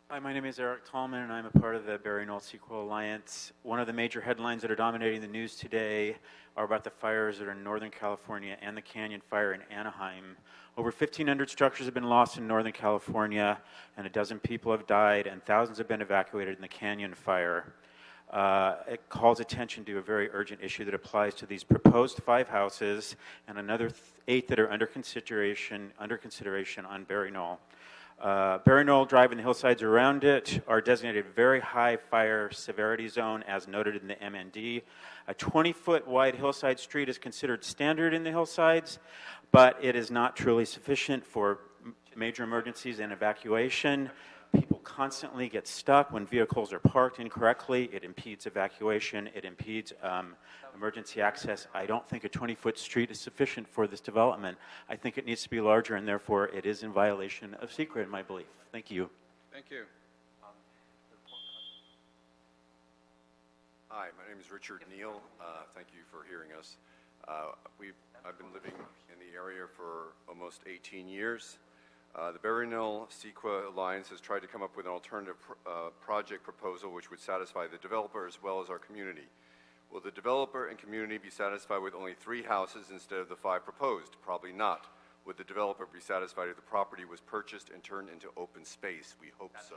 Hi, my name is Eric Tallman, and I'm a part of the Barry Knoll Sequel Alliance. One of the major headlines that are dominating the news today are about the fires that are in Northern California and the Canyon Fire in Anaheim. Over 1,500 structures have been lost in Northern California, and 12 people have died, and thousands have been evacuated in the Canyon Fire. It calls attention to a very urgent issue that applies to these proposed 5 houses and another 8 that are under consideration on Barry Knoll. Barry Knoll Drive and the hillsides around it are designated very high fire severity zone as noted in the MND. A 20-foot wide hillside street is considered standard in the hillsides, but it is not truly sufficient for major emergencies and evacuation. People constantly get stuck when vehicles are parked incorrectly. It impedes evacuation. It impedes emergency access. I don't think a 20-foot street is sufficient for this development. I think it needs to be larger, and therefore it is in violation of secret, in my belief. Thank you. Thank you. Hi, my name is Richard Neal. Thank you for hearing us. I've been living in the area for almost 18 years. The Barry Knoll CEQA Alliance has tried to come up with an alternative project proposal which would satisfy the developer as well as our community. Will the developer and community be satisfied with only 3 houses instead of the 5 proposed? Probably not. Would the developer be satisfied if the property was purchased and turned into open space? We hope so.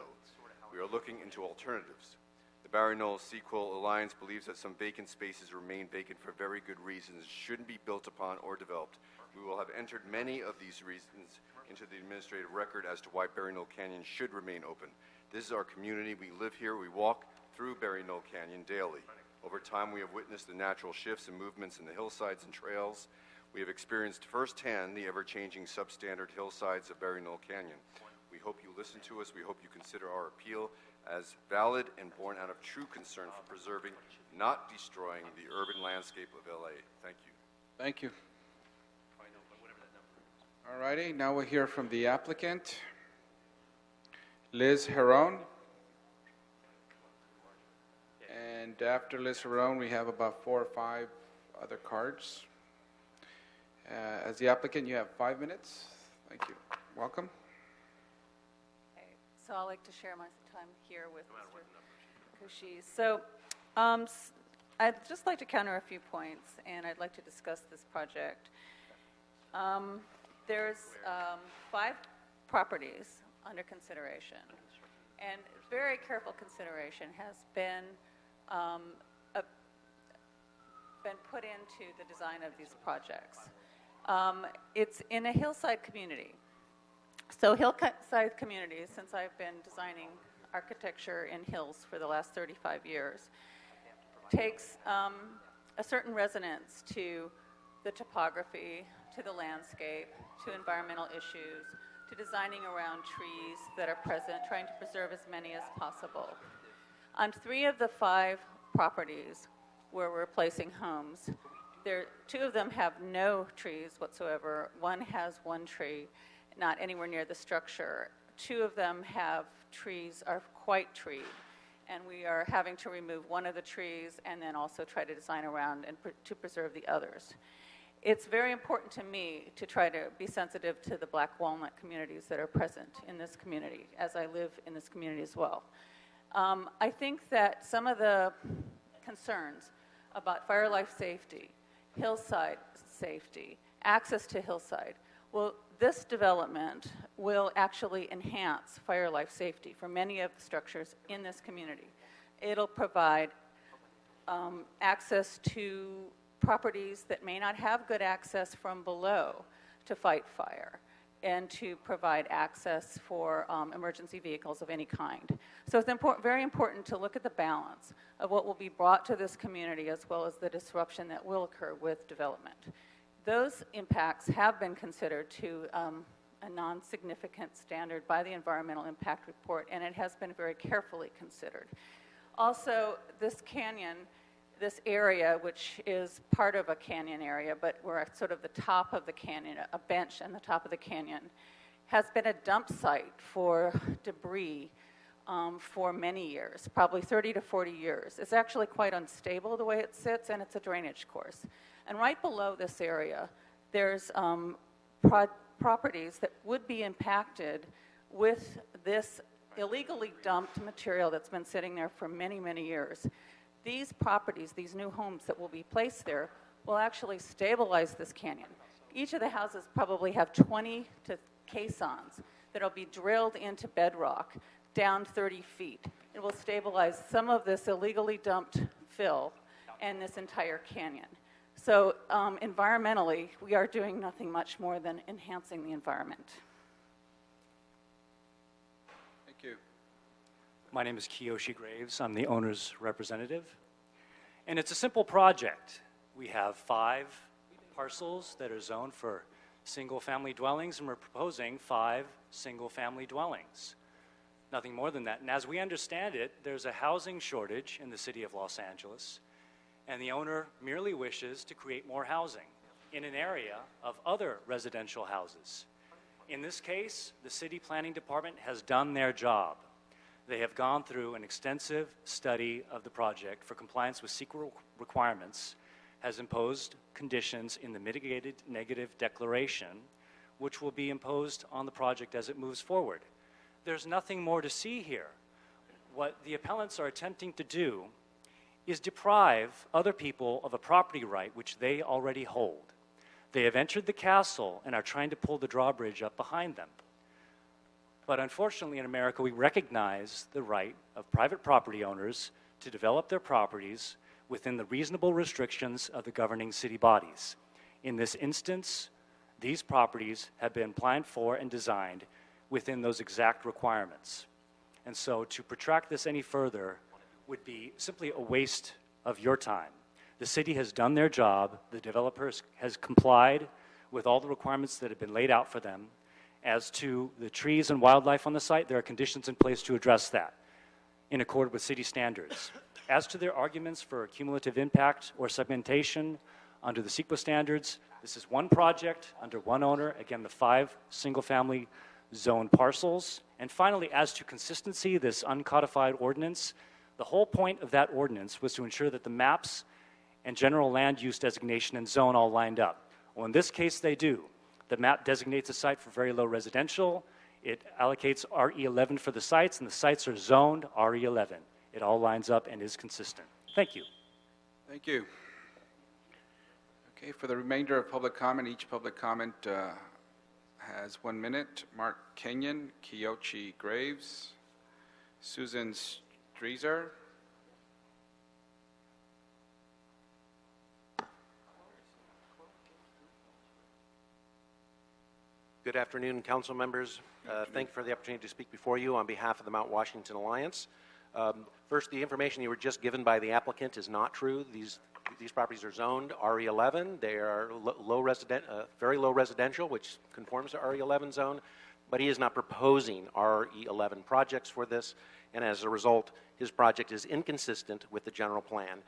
We are looking into alternatives. The Barry Knoll Sequel Alliance believes that some vacant spaces remain vacant for very good reasons, shouldn't be built upon or developed. We will have entered many of these reasons into the administrative record as to why Barry Knoll Canyon should remain open. This is our community. We live here. We walk through Barry Knoll Canyon daily. Over time, we have witnessed the natural shifts and movements in the hillsides and trails. We have experienced firsthand the ever-changing substandard hillsides of Barry Knoll Canyon. We hope you listen to us. We hope you consider our appeal as valid and born out of true concern for preserving, not destroying, the urban landscape of LA. Thank you. Thank you. All righty, now we'll hear from the applicant, Liz Heron. And after Liz Heron, we have about 4 or 5 other cards. As the applicant, you have 5 minutes. Thank you. Welcome. Okay, so I'd like to share my time here with Mr. Kushi. So I'd just like to counter a few points, and I'd like to discuss this project. There's 5 properties under consideration. And very careful consideration has been put into the design of these projects. It's in a hillside community. So hillside communities, since I've been designing architecture in hills for the last 35 years, takes a certain resonance to the topography, to the landscape, to environmental issues, to designing around trees that are present, trying to preserve as many as possible. On 3 of the 5 properties where we're placing homes, 2 of them have no trees whatsoever. 1 has 1 tree, not anywhere near the structure. 2 of them have trees, are quite treed, and we are having to remove 1 of the trees and then also try to design around and to preserve the others. It's very important to me to try to be sensitive to the black walnut communities that are present in this community, as I live in this community as well. I think that some of the concerns about fire life safety, hillside safety, access to hillside, well, this development will actually enhance fire life safety for many of the structures in this community. It'll provide access to properties that may not have good access from below to fight fire, and to provide access for emergency vehicles of any kind. So it's very important to look at the balance of what will be brought to this community as well as the disruption that will occur with development. Those impacts have been considered to a non-significant standard by the Environmental Impact Report, and it has been very carefully considered. Also, this canyon, this area, which is part of a canyon area, but we're at sort of the top of the canyon, a bench on the top of the canyon, has been a dump site for debris for many years, probably 30 to 40 years. It's actually quite unstable the way it sits, and it's a drainage course. And right below this area, there's properties that would be impacted with this illegally dumped material that's been sitting there for many, many years. These properties, these new homes that will be placed there, will actually stabilize this canyon. Each of the houses probably have 20 caissons that will be drilled into bedrock down 30 feet. It will stabilize some of this illegally dumped fill and this entire canyon. So environmentally, we are doing nothing much more than enhancing the environment. Thank you. My name is Kiyoshi Graves. I'm the owner's representative. And it's a simple project. We have 5 parcels that are zoned for single-family dwellings, and we're proposing 5 single-family dwellings. Nothing more than that. And as we understand it, there's a housing shortage in the city of Los Angeles, and the owner merely wishes to create more housing in an area of other residential houses. In this case, the city planning department has done their job. They have gone through an extensive study of the project for compliance with secret requirements, has imposed conditions in the mitigated negative declaration, which will be imposed on the project as it moves forward. There's nothing more to see here. What the appellants are attempting to do is deprive other people of a property right which they already hold. They have entered the castle and are trying to pull the drawbridge up behind them. But unfortunately in America, we recognize the right of private property owners to develop their properties within the reasonable restrictions of the governing city bodies. In this instance, these properties have been planned for and designed within those exact requirements. And so to protract this any further would be simply a waste of your time. The city has done their job. The developer has complied with all the requirements that have been laid out for them. As to the trees and wildlife on the site, there are conditions in place to address that in accord with city standards. As to their arguments for cumulative impact or segmentation under the CEQA standards, this is one project under one owner, again, the 5 single-family zone parcels. And finally, as to consistency, this uncodified ordinance, the whole point of that ordinance was to ensure that the maps and general land use designation and zone all lined up. Well, in this case, they do. The map designates a site for very low residential. It allocates RE11 for the sites, and the sites are zoned RE11. It all lines up and is consistent. Thank you. Thank you. Okay, for the remainder of public comment, each public comment has 1 minute. Mark Kenyon, Kiyoshi Graves, Susan Streezer. Good afternoon, council members. Thank you for the opportunity to speak before you on behalf of the Mount Washington Alliance. First, the information you were just given by the applicant is not true. These properties are zoned RE11. They are very low residential, which conforms to RE11 zone, but he is not proposing RE11 projects for this, and as a result, his project is inconsistent with the general plan.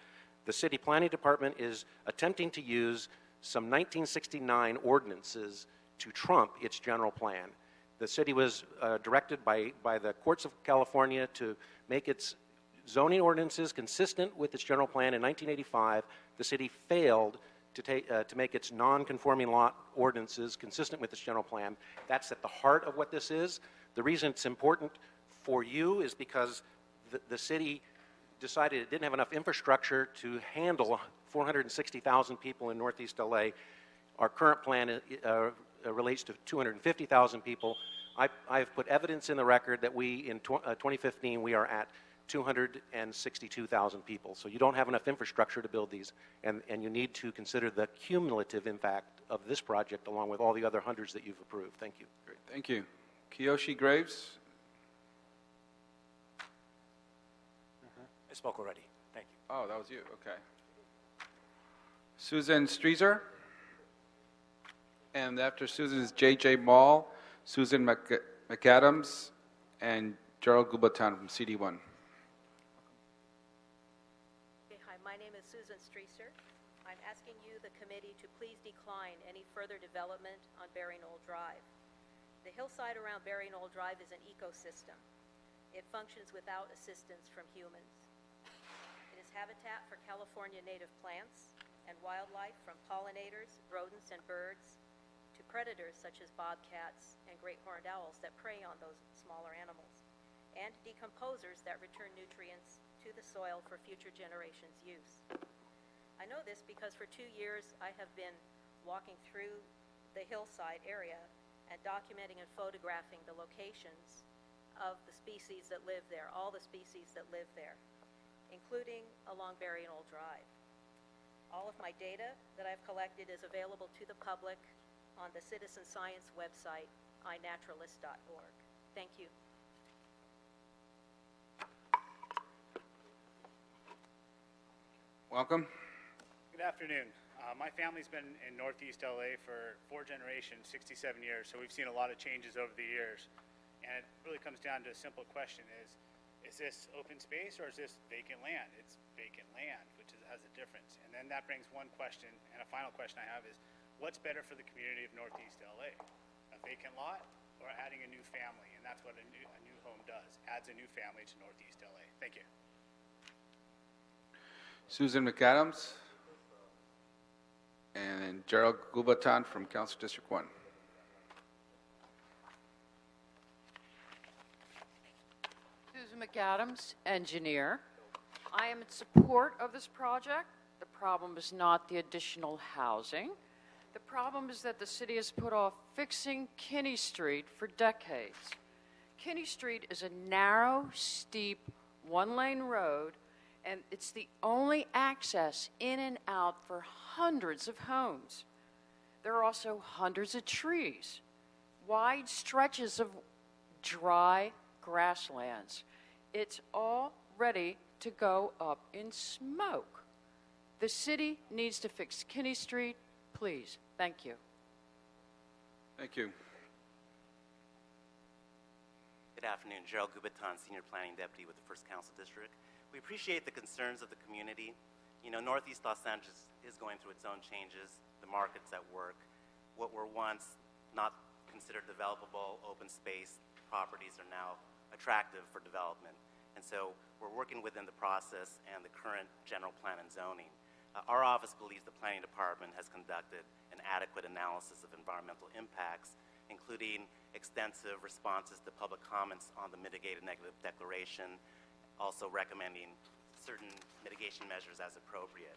The city planning department is attempting to use some 1969 ordinances to trump its general plan. The city was directed by the courts of California to make its zoning ordinances consistent with its general plan in 1985. The city failed to make its non-conforming lot ordinances consistent with its general plan. That's at the heart of what this is. The reason it's important for you is because the city decided it didn't have enough infrastructure to handle 460,000 people in Northeast LA. Our current plan relates to 250,000 people. I've put evidence in the record that in 2015, we are at 262,000 people. So you don't have enough infrastructure to build these, and you need to consider the cumulative impact of this project along with all the other hundreds that you've approved. Thank you. Great, thank you. Kiyoshi Graves. I spoke already. Thank you. Oh, that was you. Okay. Susan Streezer. And after Susan is J.J. Mall, Susan McAdams, and Gerald Gubatan from CD1. Okay, hi, my name is Susan Streezer. I'm asking you, the committee, to please decline any further development on Berry Knoll Drive. The hillside around Berry Knoll Drive is an ecosystem. It functions without assistance from humans. It is habitat for California native plants and wildlife, from pollinators, rodents, and birds, to predators such as bobcats and great horned owls that prey on those smaller animals, and decomposers that return nutrients to the soil for future generations' use. I know this because for 2 years I have been walking through the hillside area and documenting and photographing the locations of the species that live there, all the species that live there, including along Berry Knoll Drive. All of my data that I've collected is available to the public on the citizen science website, inaturalist.org. Thank you. Welcome. Good afternoon. My family's been in Northeast LA for 4 generations, 67 years, so we've seen a lot of changes over the years. And it really comes down to a simple question: is this open space or is this vacant land? It's vacant land, which has a difference. And then that brings one question, and a final question I have is, what's better for the community of Northeast LA? A vacant lot or adding a new family? And that's what a new home does, adds a new family to Northeast LA. Thank you. Susan McAdams. And then Gerald Gubatan from Council District 1. Susan McAdams, engineer. I am in support of this project. The problem is not the additional housing. The problem is that the city has put off fixing Kinney Street for decades. Kinney Street is a narrow, steep, one-lane road, and it's the only access in and out for hundreds of homes. There are also hundreds of trees, wide stretches of dry grasslands. It's all ready to go up in smoke. The city needs to fix Kinney Street, please. Thank you. Thank you. Good afternoon. Gerald Gubatan, Senior Planning Deputy with the 1st Council District. We appreciate the concerns of the community. You know, Northeast Los Angeles is going through its own changes. The market's at work. What were once not considered developable open space properties are now attractive for development. And so we're working within the process and the current general plan and zoning. Our office believes the Planning Department has conducted an adequate analysis of environmental impacts, including extensive responses to public comments on the mitigated negative declaration, also recommending certain mitigation measures as appropriate.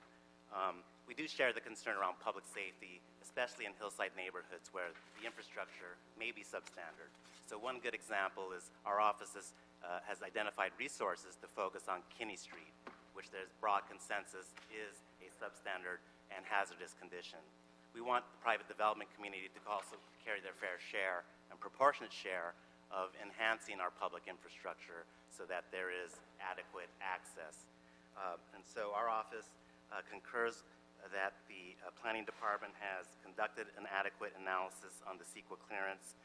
We do share the concern around public safety, especially in hillside neighborhoods where the infrastructure may be substandard. So one good example is our office has has identified resources to focus on Kinney Street, which there's broad consensus is a substandard and hazardous condition. We want the private development community to also carry their fair share and proportionate share of enhancing our public infrastructure so that there is adequate access. And so our office concurs that the planning department has conducted an adequate analysis on the CEQA clearance.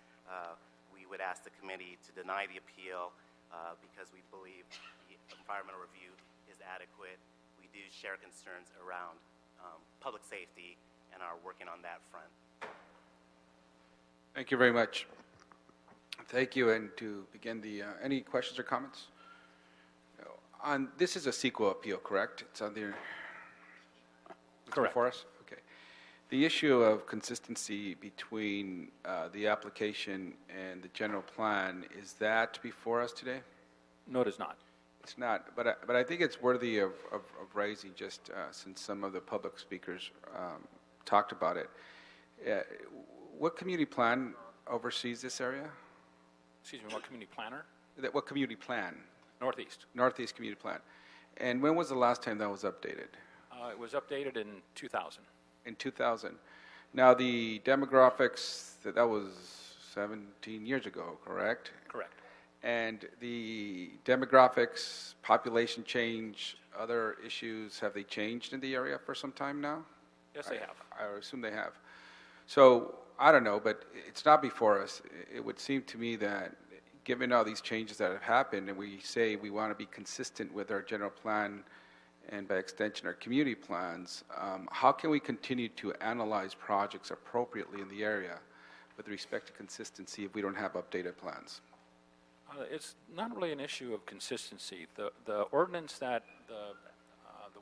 We would ask the committee to deny the appeal because we believe the environmental review is adequate. We do share concerns around public safety and are working on that front. Thank you very much. Thank you. And to begin the, any questions or comments? This is a CEQA appeal, correct? It's on the... Correct. For us? Okay. The issue of consistency between the application and the general plan, is that before us today? No, it is not. It's not, but I think it's worthy of raising just since some of the public speakers talked about it. What community plan oversees this area? Excuse me, what community planner? What community plan? Northeast. Northeast Community Plan. And when was the last time that was updated? It was updated in 2000. In 2000. Now, the demographics, that was 17 years ago, correct? Correct. And the demographics, population change, other issues, have they changed in the area for some time now? Yes, they have. I assume they have. So, I don't know, but it's not before us. It would seem to me that given all these changes that have happened, and we say we want to be consistent with our general plan and by extension our community plans, how can we continue to analyze projects appropriately in the area with respect to consistency if we don't have updated plans? It's not really an issue of consistency. The ordinance that the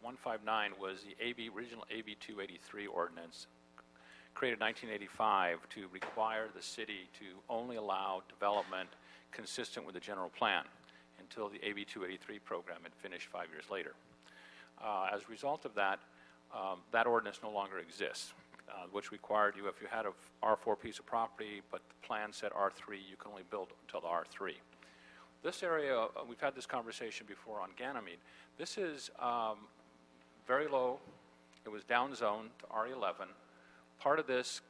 159 was the original AB 283 ordinance created in 1985 to require the city to only allow development consistent with the general plan until the AB 283 program had finished 5 years later. As a result of that, that ordinance no longer exists, which required you, if you had a R4 piece of property, but the plan said R3, you can only build until the R3. This area, we've had this conversation before on Ganymede. This is very low. It was downzoned to R11. Part of this,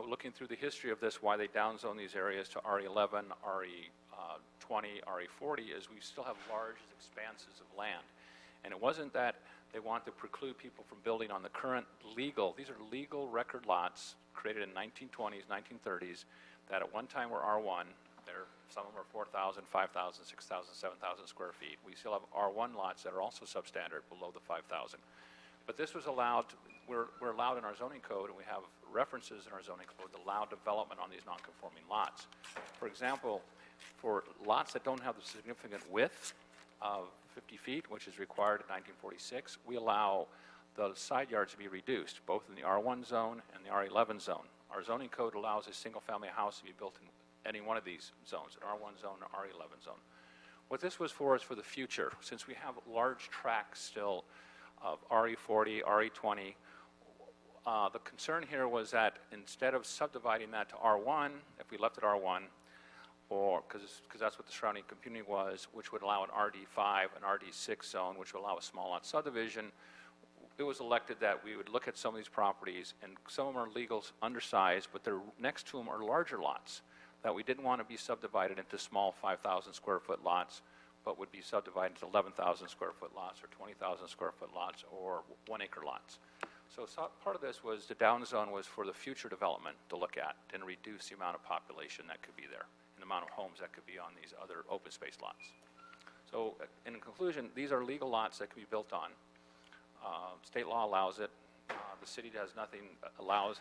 looking through the history of this, why they downzone these areas to RE11, RE20, RE40, is we still have large expanses of land. And it wasn't that they want to preclude people from building on the current legal, these are legal record lots created in 1920s, 1930s, that at one time were R1. Some of them are 4,000, 5,000, 6,000, 7,000 square feet. We still have R1 lots that are also substandard below the 5,000. But this was allowed, we're allowed in our zoning code, and we have references in our zoning code to allow development on these non-conforming lots. For example, for lots that don't have the significant width of 50 feet, which is required in 1946, we allow the side yards to be reduced, both in the R1 zone and the R11 zone. Our zoning code allows a single-family house to be built in any one of these zones, an R1 zone or R11 zone. What this was for is for the future, since we have large tracts still of RE40, RE20. The concern here was that instead of subdividing that to R1, if we left it R1, or because that's what the surrounding community was, which would allow an RD5, an RD6 zone, which would allow a small lot subdivision, it was elected that we would look at some of these properties, and some of them are legal undersized, but they're next to them are larger lots that we didn't want to be subdivided into small 5,000 square foot lots, but would be subdivided into 11,000 square foot lots or 20,000 square foot lots or 1 acre lots. So part of this was the downzone was for the future development to look at and reduce the amount of population that could be there and the amount of homes that could be on these other open space lots. So in conclusion, these are legal lots that can be built on. State law allows it. The city has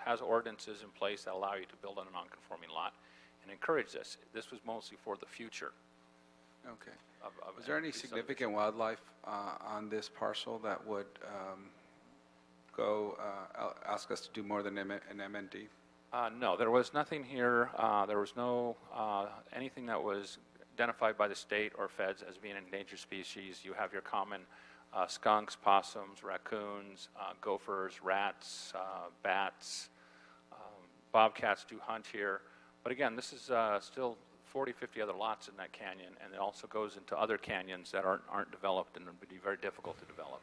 has ordinances in place that allow you to build on a non-conforming lot and encourage this. This was mostly for the future. Okay. Was there any significant wildlife on this parcel that would ask us to do more than an MND? No, there was nothing here. There was no anything that was identified by the state or feds as being an endangered species. You have your common skunks, possums, raccoons, gophers, rats, bats. Bobcats do hunt here. But again, this is still 40, 50 other lots in that canyon, and it also goes into other canyons that aren't developed and would be very difficult to develop.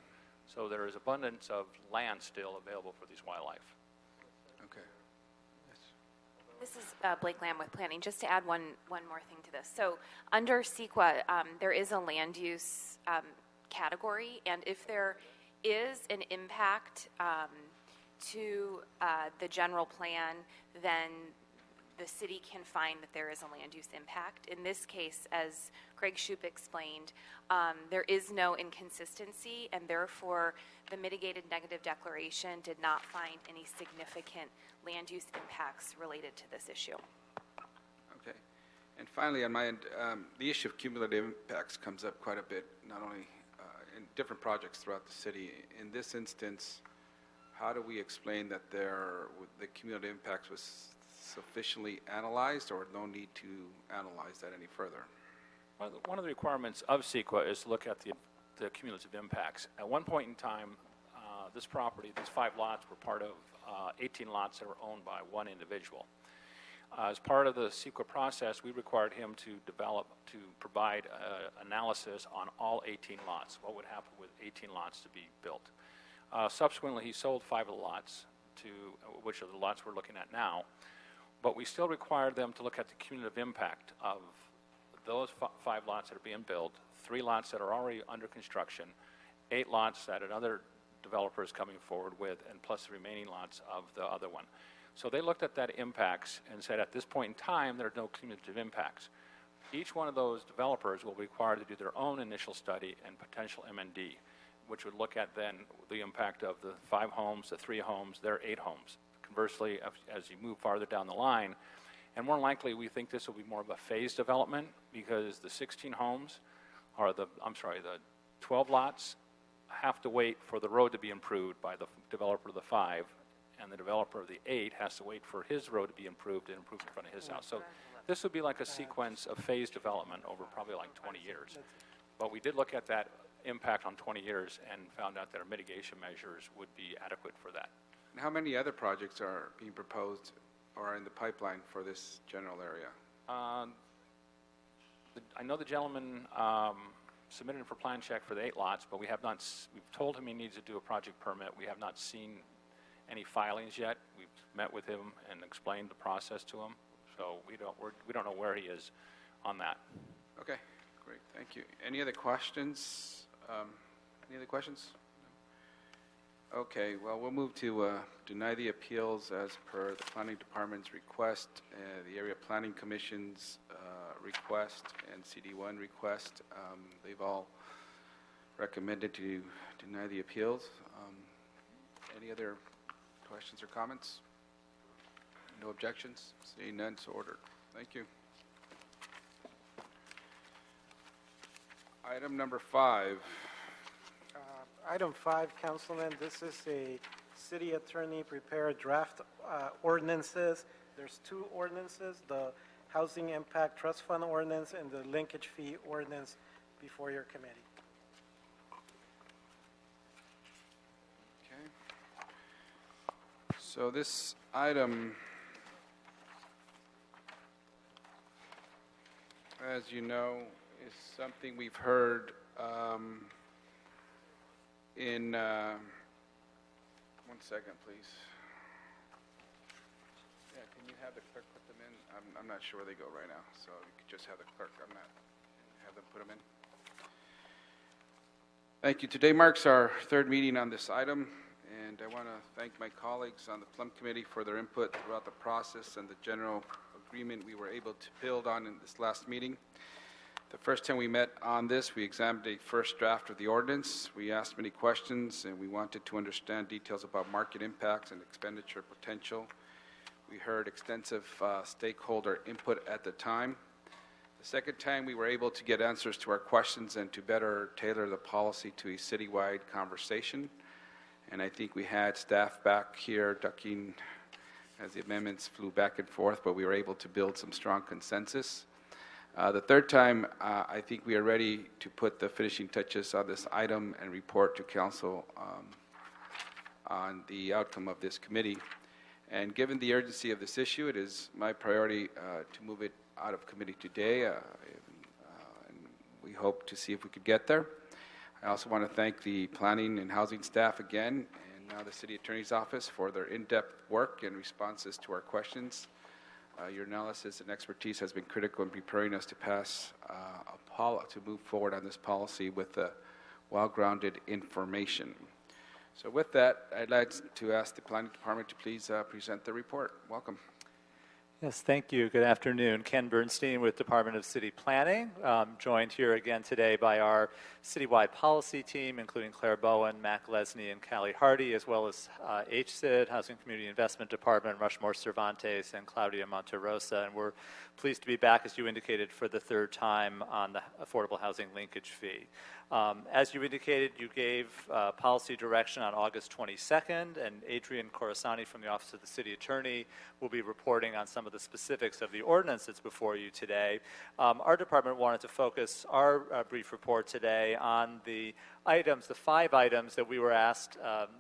So there is abundance of land still available for these wildlife. Okay. This is Blake Lamb with Planning. Just to add one more thing to this. So under CEQA, there is a land use category, and if there is an impact to the general plan, then the city can find that there is a land use impact. In this case, as Greg Shoup explained, there is no inconsistency, and therefore the mitigated negative declaration did not find any significant land use impacts related to this issue. Okay. And finally, on my end, the issue of cumulative impacts comes up quite a bit, not only in different projects throughout the city. In this instance, how do we explain that the cumulative impacts was sufficiently analyzed, or no need to analyze that any further? One of the requirements of CEQA is to look at the cumulative impacts. At one point in time, this property, these 5 lots, were part of 18 lots that were owned by one individual. As part of the CEQA process, we required him to provide analysis on all 18 lots, what would happen with 18 lots to be built. Subsequently, he sold 5 of the lots, which are the lots we're looking at now, but we still required them to look at the cumulative impact of those 5 lots that are being built, 3 lots that are already under construction, 8 lots that another developer is coming forward with, and plus the remaining lots of the other one. So they looked at that impacts and said at this point in time there are no cumulative impacts. Each one of those developers will be required to do their own initial study and potential MND, which would look at then the impact of the 5 homes, the 3 homes, their 8 homes. Conversely, as you move farther down the line, and more likely we think this will be more of a phased development, because the 16 homes, or the 12 lots, have to wait for the road to be improved by the developer of the 5, and the developer of the 8 has to wait for his road to be improved and improved in front of his house. So this would be like a sequence of phased development over probably like 20 years. But we did look at that impact on 20 years and found out that our mitigation measures would be adequate for that. And how many other projects are being proposed or are in the pipeline for this general area? I know the gentleman submitted for plan check for the 8 lots, but we've told him he needs to do a project permit. We have not seen any filings yet. We've met with him and explained the process to him, so we don't know where he is on that. Okay, great, thank you. Any other questions? Any other questions? No? Okay, well, we'll move to deny the appeals as per the Planning Department's request, the Area Planning Commission's request, and CD1 request. They've all recommended to deny the appeals. Any other questions or comments? No objections? Seeing none, so ordered. Thank you. Item number 5. Item 5, Councilman, this is a city attorney prepare draft ordinances. There's 2 ordinances, the Housing Impact Trust Fund ordinance and the linkage fee ordinance before your committee. Okay. So this item, as you know, is something we've heard in, 1 second, please. Yeah, can you have the clerk put them in? I'm not sure where they go right now, so you could just have the clerk have them put them in. Thank you. Today marks our 3rd meeting on this item, and I want to thank my colleagues on the Plum Committee for their input throughout the process and the general agreement we were able to build on in this last meeting. The first time we met on this, we examined a first draft of the ordinance. We asked many questions, and we wanted to understand details about market impacts and expenditure potential. We heard extensive stakeholder input at the time. The second time, we were able to get answers to our questions and to better tailor the policy to a citywide conversation. And I think we had staff back here ducking as the amendments flew back and forth, but we were able to build some strong consensus. The third time, I think we are ready to put the finishing touches on this item and report to council on the outcome of this committee. And given the urgency of this issue, it is my priority to move it out of committee today, and we hope to see if we could get there. I also want to thank the planning and housing staff again, and now the city attorney's office for their in-depth work and responses to our questions. Your analysis and expertise has been critical in preparing us to pass to move forward on this policy with well-grounded information. So with that, I'd like to ask the planning department to please present the report. Welcome. Yes, thank you. Good afternoon. Ken Bernstein with Department of City Planning, joined here again today by our citywide policy team, including Claire Bowen, Mac Lesney, and Callie Hardy, as well as HCID, Housing Community Investment Department, Rushmore Cervantes, and Claudia Monterosa. And we're pleased to be back, as you indicated, for the third time on the affordable housing linkage fee. As you indicated, you gave policy direction on August 22nd, and Adrian Corasani from the Office of the City Attorney will be reporting on some of the specifics of the ordinance that's before you today. Our department wanted to focus our brief report today on the items, the 5 items that we were asked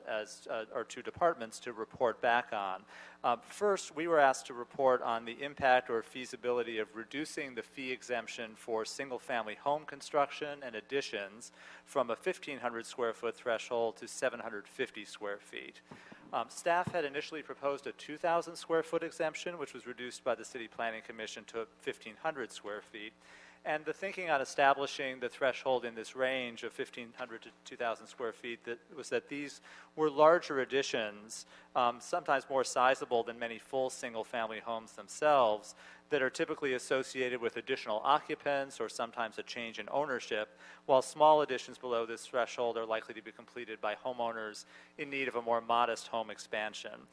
as our 2 departments to report back on. First, we were asked to report on the impact or feasibility of reducing the fee exemption for single-family home construction and additions from a 1,500 square foot threshold to 750 square feet. Staff had initially proposed a 2,000 square foot exemption, which was reduced by the City Planning Commission to 1,500 square feet. And the thinking on establishing the threshold in this range of 1,500 to 2,000 square feet was that these were larger additions, sometimes more sizable than many full single-family homes themselves, that are typically associated with additional occupants or sometimes a change in ownership, while small additions below this threshold are likely to be completed by homeowners in need of a more modest home expansion.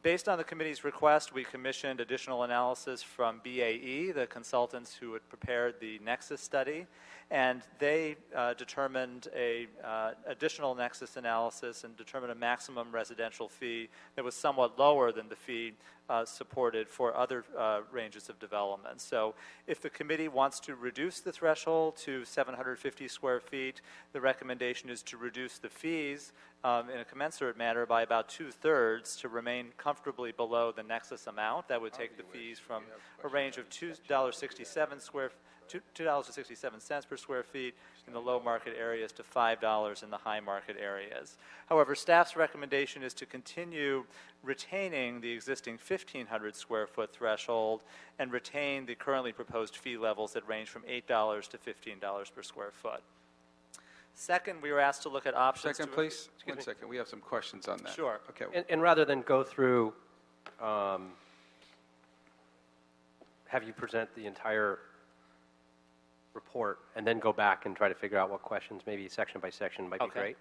Based on the committee's request, we commissioned additional analysis from BAE, the consultants who had prepared the Nexus study, and they determined a additional Nexus analysis and determined a maximum residential fee that was somewhat lower than the fee supported for other ranges of development. So if the committee wants to reduce the threshold to 750 square feet, the recommendation is to reduce the fees in a commensurate manner by about 2/3 to remain comfortably below the Nexus amount. That would take the fees from a range of $2.67 per square feet in the low market areas to $5 in the high market areas. However, staff's recommendation is to continue retaining the existing 1,500 square foot threshold and retain the currently proposed fee levels that range from $8 to $15 per square foot. Second, we were asked to look at options. Second, please. One second. We have some questions on that. Sure. Okay. And rather than go through, have you present the entire report and then go back and try to figure out what questions, maybe section by section, might be great.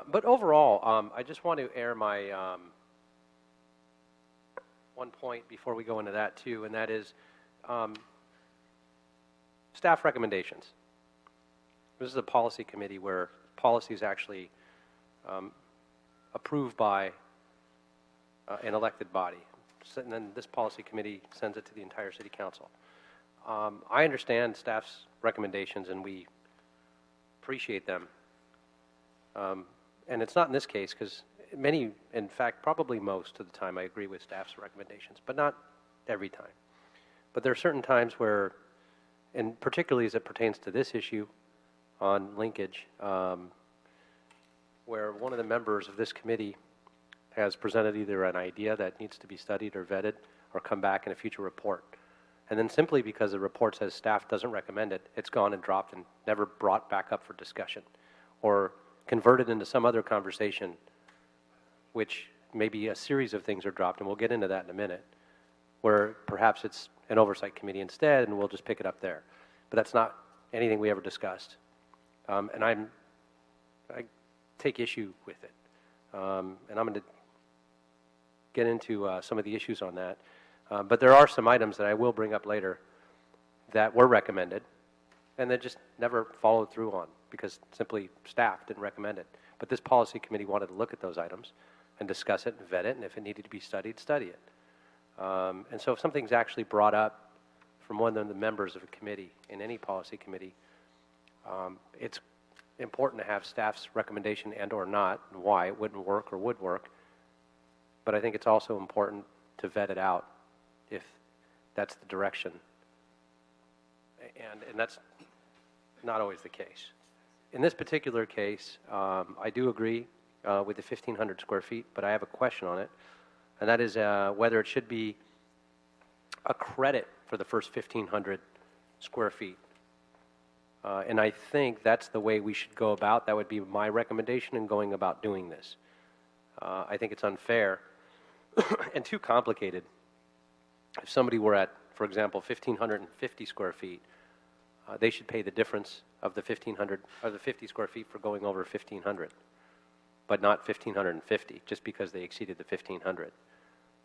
But overall, I just want to air my one point before we go into that too, and that is staff recommendations. This is a policy committee where policy is actually approved by an elected body. And then this policy committee sends it to the entire city council. I understand staff's recommendations and we appreciate them. And it's not in this case because many, in fact, probably most of the time I agree with staff's recommendations, but not every time. But there are certain times where, and particularly as it pertains to this issue on linkage, where one of the members of this committee has presented either an idea that needs to be studied or vetted or come back in a future report. And then simply because the report says staff doesn't recommend it, it's gone and dropped and never brought back up for discussion or converted into some other conversation, which maybe a series of things are dropped, and we'll get into that in a minute, where perhaps it's an oversight committee instead and we'll just pick it up there. But that's not anything we ever discussed. And I take issue with it. And I'm going to get into some of the issues on that. But there are some items that I will bring up later that were recommended and that just never followed through on because simply staff didn't recommend it. But this policy committee wanted to look at those items and discuss it and vet it, and if it needed to be studied, study it. And so if something's actually brought up from one of the members of a committee in any policy committee, it's important to have staff's recommendation and or not, and why it wouldn't work or would work. But I think it's also important to vet it out if that's the direction and that's not always the case. In this particular case, I do agree with the 1,500 square feet, but I have a question on it, and that is whether it should be a credit for the first 1,500 square feet. And I think that's the way we should go about. That would be my recommendation in going about doing this. I think it's unfair and too complicated. If somebody were at, for example, 1,550 square feet, they should pay the difference of the 1,500 or the 50 square feet for going over 1,500, but not 1,550 just because they exceeded the 1,500.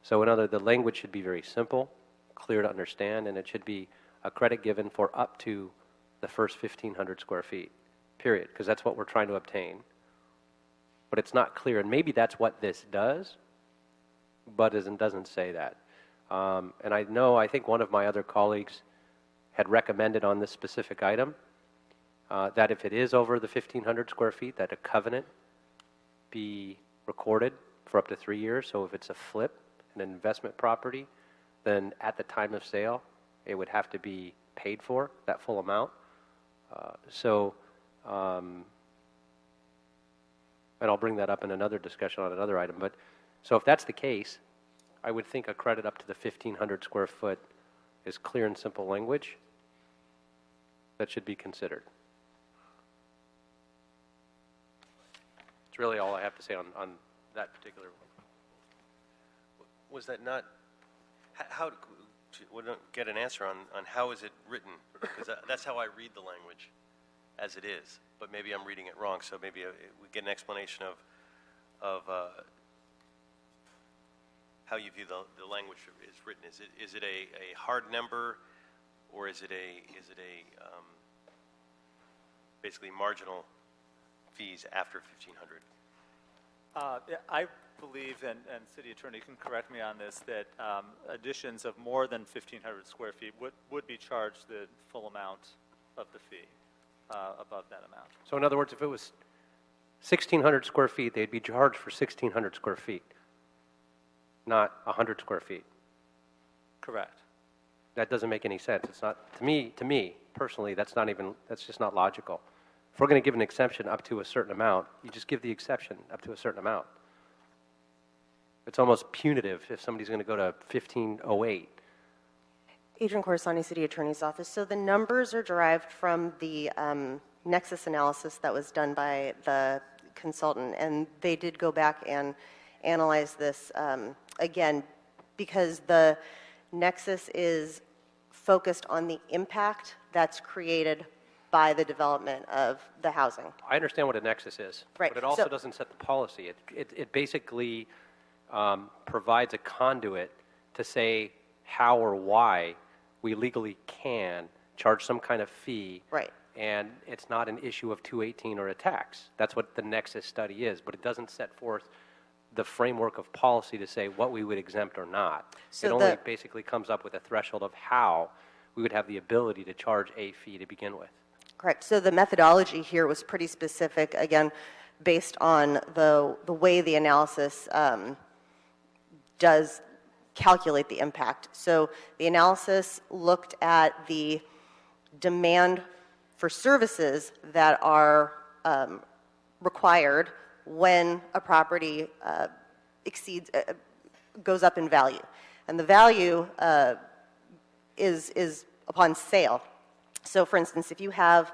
So the language should be very simple, clear to understand, and it should be a credit given for up to the first 1,500 square feet, period, because that's what we're trying to obtain. But it's not clear, and maybe that's what this does, but it doesn't say that. And I think one of my other colleagues had recommended on this specific item that if it is over the 1,500 square feet, that a covenant be recorded for up to 3 years. So if it's a flip, an investment property, then at the time of sale, it would have to be paid for, that full amount. And I'll bring that up in another discussion on another item. But so if that's the case, I would think a credit up to the 1,500 square foot is clear and simple language that should be considered. It's really all I have to say on that particular one. Was that not, how, we don't get an answer on how is it written, because that's how I read the language as it is, but maybe I'm reading it wrong, so maybe we get an explanation of how you view the language is written. Is it a hard number, or is it basically marginal fees after 1,500? I believe, and City Attorney can correct me on this, that additions of more than 1,500 square feet would be charged the full amount of the fee above that amount. So in other words, if it was 1,600 square feet, they'd be charged for 1,600 square feet, not 100 square feet. Correct. That doesn't make any sense. It's not, to me personally, that's just not logical. If we're going to give an exception up to a certain amount, you just give the exception up to a certain amount. It's almost punitive if somebody's going to go to 1,508. Adrian Corsani, City Attorney's Office. So the numbers are derived from the nexus analysis that was done by the consultant, and they did go back and analyze this again, because the nexus is focused on the impact that's created by the development of the housing. I understand what a nexus is, right. But it also doesn't set the policy. It basically provides a conduit to say how or why we legally can charge some kind of fee. Right. And it's not an issue of 218 or a tax. That's what the nexus study is, but it doesn't set forth the framework of policy to say what we would exempt or not. So it only basically comes up with a threshold of how we would have the ability to charge a fee to begin with. Correct. So the methodology here was pretty specific, again, based on the way the analysis does calculate the impact. So the analysis looked at the demand for services that are required when a property goes up in value. And the value is upon sale. So for instance, if you have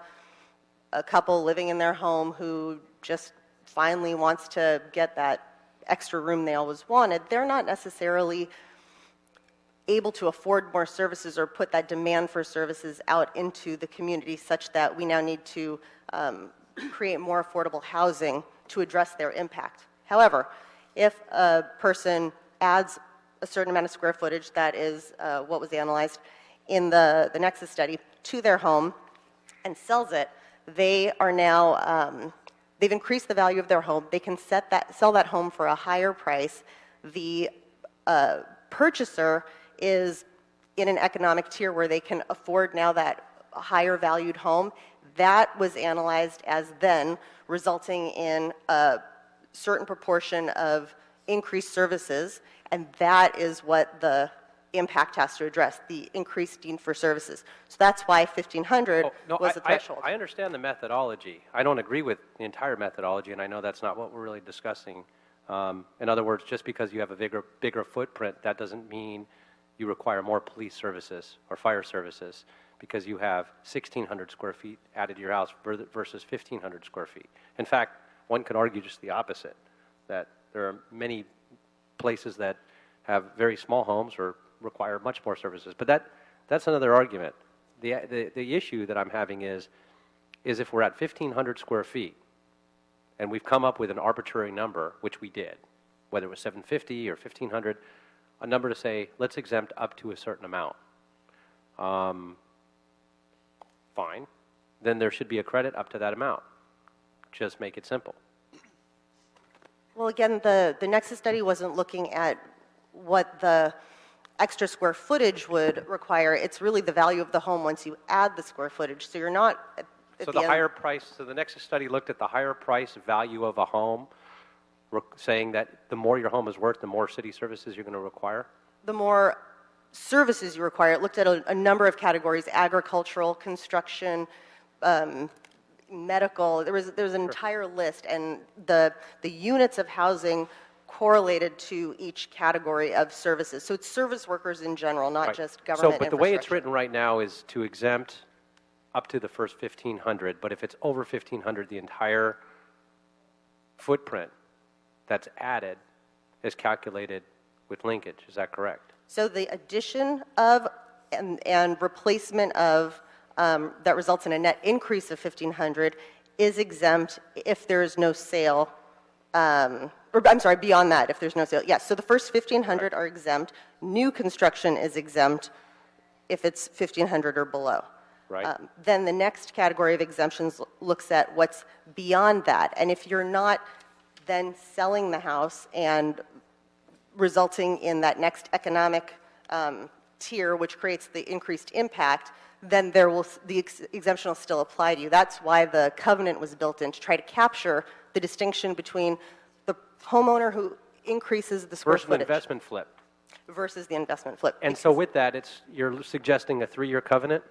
a couple living in their home who just finally wants to get that extra room they always wanted, they're not necessarily able to afford more services or put that demand for services out into the community such that we now need to create more affordable housing to address their impact. However, if a person adds a certain amount of square footage, that is what was analyzed in the Nexus study, to their home and sells it, they are now, they've increased the value of their home. They can sell that home for a higher price. The purchaser is in an economic tier where they can afford now that higher valued home. That was analyzed as then resulting in a certain proportion of increased services, and that is what the impact has to address, the increased need for services. So that's why 1,500 was the threshold. I understand the methodology. I don't agree with the entire methodology, and I know that's not what we're really discussing. In other words, just because you have a bigger footprint, that doesn't mean you require more police services or fire services because you have 1,600 square feet added to your house versus 1,500 square feet. In fact, one could argue just the opposite, that there are many places that have very small homes or require much more services. But that's another argument. The issue that I'm having is if we're at 1,500 square feet and we've come up with an arbitrary number, which we did, whether it was 750 or 1,500, a number to say, let's exempt up to a certain amount. Fine. Then there should be a credit up to that amount. Just make it simple. Well, again, the Nexus study wasn't looking at what the extra square footage would require. It's really the value of the home once you add the square footage. So you're not at So the the end. higher price, so the Nexus study looked at the higher price value of a home, saying that the more your home is worth, the more city services you're going to require? The more services you require. It looked at a number of categories: agricultural, construction, medical. There was an entire list, and the units of housing correlated to each category of services. So it's service workers in general, not Right. just government. But the way it's infrastructure. written right now is to exempt up to the first 1,500, but if it's over 1,500, the entire footprint that's added is calculated with linkage. Is that correct? So the addition of and replacement of that results in a net increase of 1,500 is exempt if there is no sale. Or, I'm sorry, beyond that, if there's no sale. Yes, so the first 1,500 are exempt. New construction is exempt if it's 1,500 or below. Right. Then the next category of exemptions looks at what's beyond that. And if you're not then selling the house and resulting in that next economic tier, which creates the increased impact, then the exemption will still apply to you. That's why the covenant was built in, to try to capture the distinction between the homeowner who increases the square Versus an footage investment flip. versus the investment flip. And so with that, you're suggesting a 3-year covenant?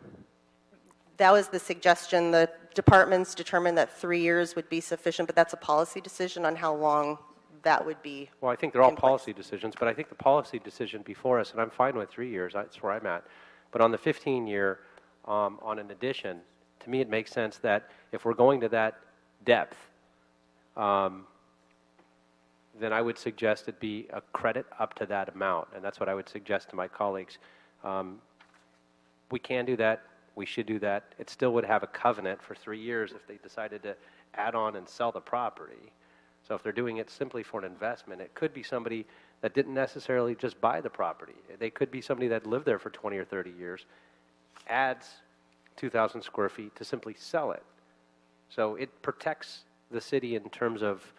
That was the suggestion. The departments determined that 3 years would be sufficient, but that's a policy decision on how long that would be. Well, I think they're all policy decisions, but I think the policy decision before us, and I'm fine with 3 years, that's where I'm at. But on the 15-year, on an addition, to me it makes sense that if we're going to that depth, then I would suggest it be a credit up to that amount, and that's what I would suggest to my colleagues. We can do that. We should do that. It still would have a covenant for 3 years if they decided to add on and sell the property. So if they're doing it simply for an investment, it could be somebody that didn't necessarily just buy the property. They could be somebody that lived there for 20 or 30 years, adds 2,000 square feet to simply sell it. So it protects the city in terms of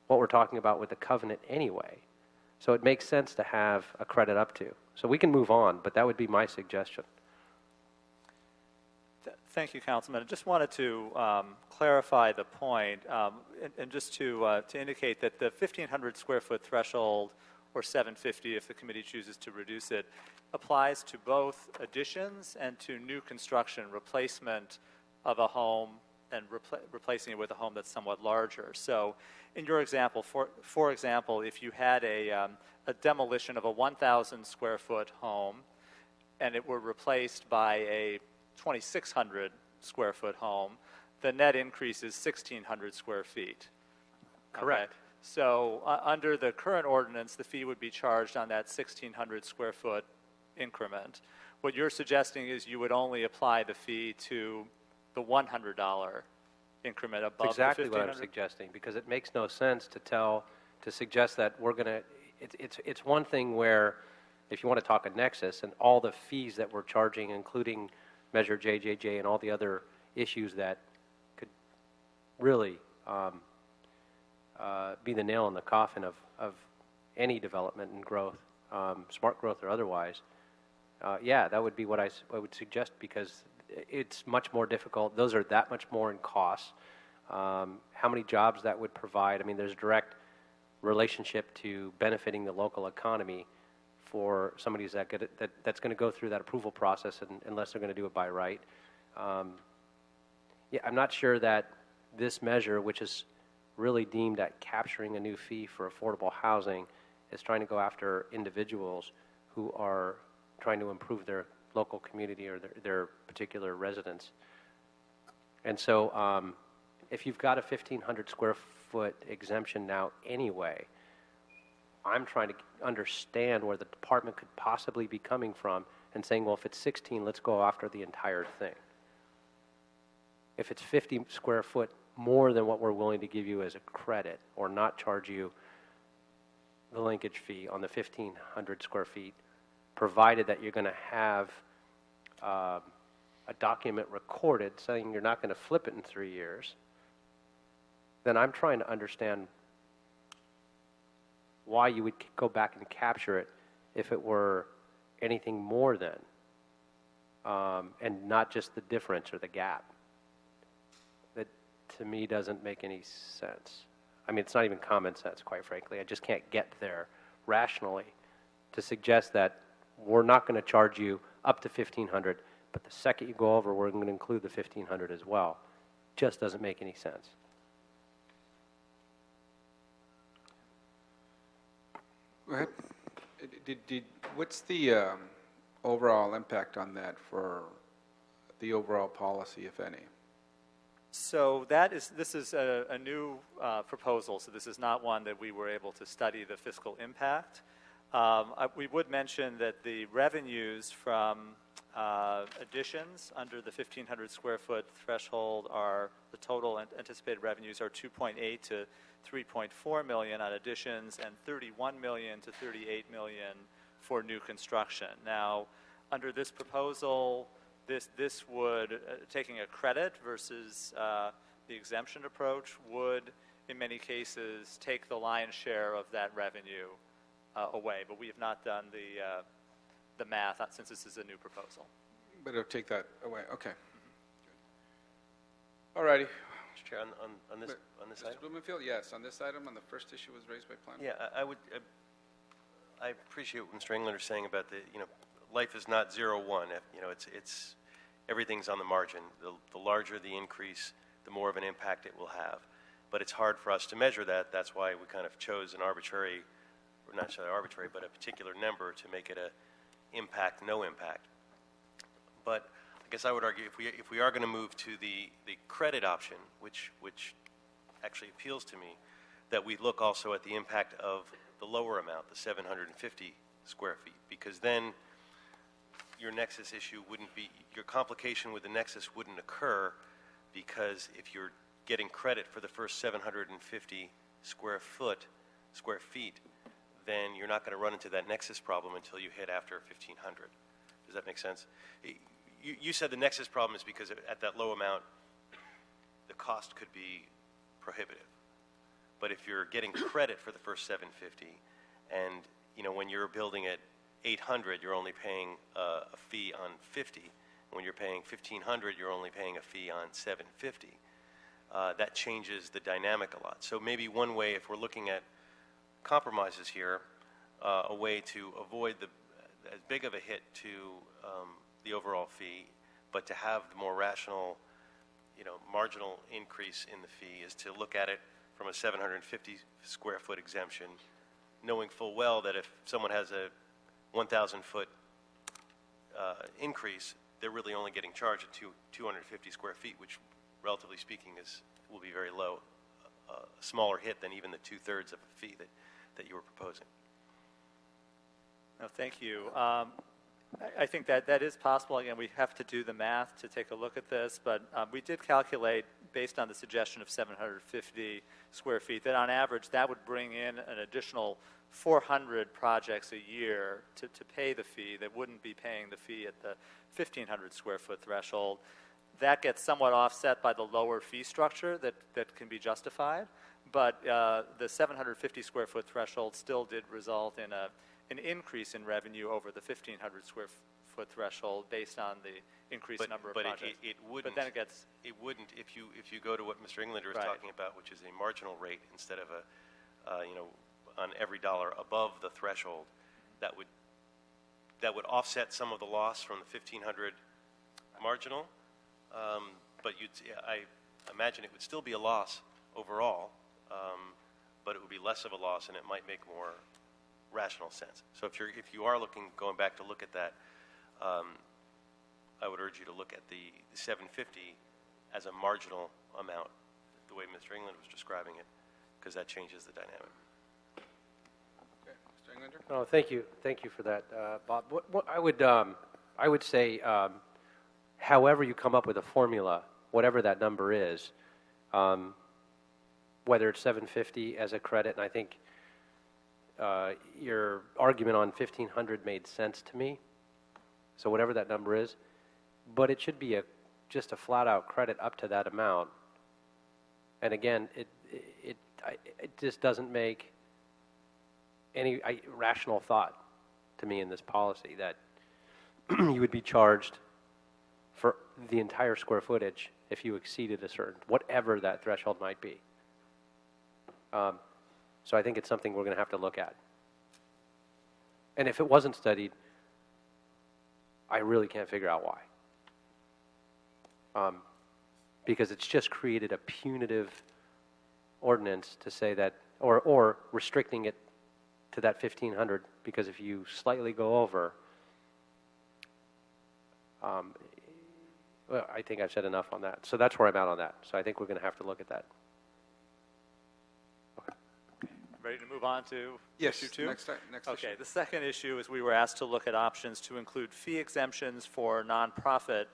what we're talking about with the covenant anyway. So it makes sense to have a credit up to. So we can move on, but that would be my suggestion. Thank you, Councilman. I just wanted to clarify the point, and just to indicate that the 1,500 square foot threshold, or 750 if the committee chooses to reduce it, applies to both additions and to new construction, replacement of a home and replacing it with a home that's somewhat larger. So in your example, for example, if you had a demolition of a 1,000 square foot home and it were replaced by a 2,600 square foot home, the net increase is 1,600 square feet. Correct. Okay? So under the current ordinance, the fee would be charged on that 1,600 square foot increment. What you're suggesting is you would only apply the fee to the $100 increment above That's exactly the what I'm 1,500? suggesting, because it makes no sense to suggest that we're going to, it's one thing where if you want to talk a nexus and all the fees that we're charging, including Measure JJJ and all the other issues that could really be the nail in the coffin of any development and growth, smart growth or otherwise, yeah, that would be what I would suggest, because it's much more difficult. Those are that much more in cost. How many jobs that would provide. I mean, there's a direct relationship to benefiting the local economy for somebody that's going to go through that approval process unless they're going to do it by right. Yeah, I'm not sure that this measure, which is really deemed at capturing a new fee for affordable housing, is trying to go after individuals who are trying to improve their local community or their particular residence. And so if you've got a 1,500 square foot exemption now anyway, I'm trying to understand where the department could possibly be coming from and saying, well, if it's 16, let's go after the entire thing. If it's 50 square foot more than what we're willing to give you as a credit or not charge you the linkage fee on the 1,500 square feet, provided that you're going to have a document recorded saying you're not going to flip it in 3 years, then I'm trying to understand why you would go back and capture it if it were anything more than, and not just the difference or the gap. That, to me, doesn't make any sense. I mean, it's not even common sense, quite frankly. I just can't get there rationally to suggest that we're not going to charge you up to 1,500, but the second you go over, we're going to include the 1,500 as well. Just doesn't make any sense. Go ahead. What's the overall impact on that for the overall policy, if any? So this is a new proposal, so this is not one that we were able to study the fiscal impact. We would mention that the revenues from additions under the 1,500 square foot threshold are, the total anticipated revenues are 2.8 to 3.4 million on additions and 31 million to 38 million for new construction. Now, under this proposal, this would, taking a credit versus the exemption approach, would in many cases take the lion's share of that revenue away. But we have not done the math since this is a new proposal. But it'll take that away. Okay. All righty. Mr. Chair, on this Mr. item? Blumenfield, yes. On this item, on the first issue was raised by planning. Yeah, I appreciate what Mr. Englander is saying about life is not 0-1. It's everything's on the margin. The larger the increase, the more of an impact it will have. But it's hard for us to measure that. That's why we kind of chose an arbitrary, or not necessarily arbitrary, but a particular number to make it a impact, no impact. But I guess I would argue if we are going to move to the credit option, which actually appeals to me, that we look also at the impact of the lower amount, the 750 square feet, because then your nexus issue wouldn't be, your complication with the nexus wouldn't occur, because if you're getting credit for the first 750 square feet, then you're not going to run into that nexus problem until you hit after 1,500. Does that make sense? You said the nexus problem is because at that low amount, the cost could be prohibitive. But if you're getting credit for the first 750, and when you're building at 800, you're only paying a fee on 50. When you're paying 1,500, you're only paying a fee on 750. That changes the dynamic a lot. So maybe one way, if we're looking at compromises here, a way to avoid as big of a hit to the overall fee, but to have the more rational, marginal increase in the fee, is to look at it from a 750 square foot exemption, knowing full well that if someone has a 1,000 foot increase, they're really only getting charged at 250 square feet, which, relatively speaking, will be very low, a smaller hit than even the 2/3 of a fee that you were proposing. No, thank you. I think that is possible. Again, we have to do the math to take a look at this, but we did calculate, based on the suggestion of 750 square feet, that on average that would bring in an additional 400 projects a year to pay the fee that wouldn't be paying the fee at the 1,500 square foot threshold. That gets somewhat offset by the lower fee structure that can be justified, but the 750 square foot threshold still did result in an increase in revenue over the 1,500 square foot threshold based on the increased number of projects. But it wouldn't. But then it gets. It wouldn't if you go to what Mr. Englander is talking about, which is a marginal rate instead of on every dollar above the threshold. That would that would offset some of the loss from the 1,500 marginal. But I imagine it would still be a loss overall, but it would be less of a loss, and it might make more rational sense. So if you are going back to look at that, I would urge you to look at the 750 as a marginal amount, the way Mr. England was describing it, because that changes the dynamic. Okay, Mr. Englander? Oh, thank you for that, Bob. What I would say, however you come up with a formula, whatever that number is, whether it's 750 as a credit, and I think your argument on 1,500 made sense to me. So whatever that number is, but it should be just a flat-out credit up to that amount. And again, it just doesn't make any rational thought to me in this policy that you would be charged for the entire square footage if you exceeded a certain, whatever that threshold might be. So I think it's something we're going to have to look at. And if it wasn't studied, I really can't figure out why. Because it's just created a punitive ordinance to say that, or restricting it to that 1,500, because if you slightly go over, well, I think I've said enough on that. So that's where I'm at on that. So I think we're going to have to look at that. Ready to move on to Yes, issue 2? next Okay, issue. the second issue is we were asked to look at options to include fee exemptions for nonprofit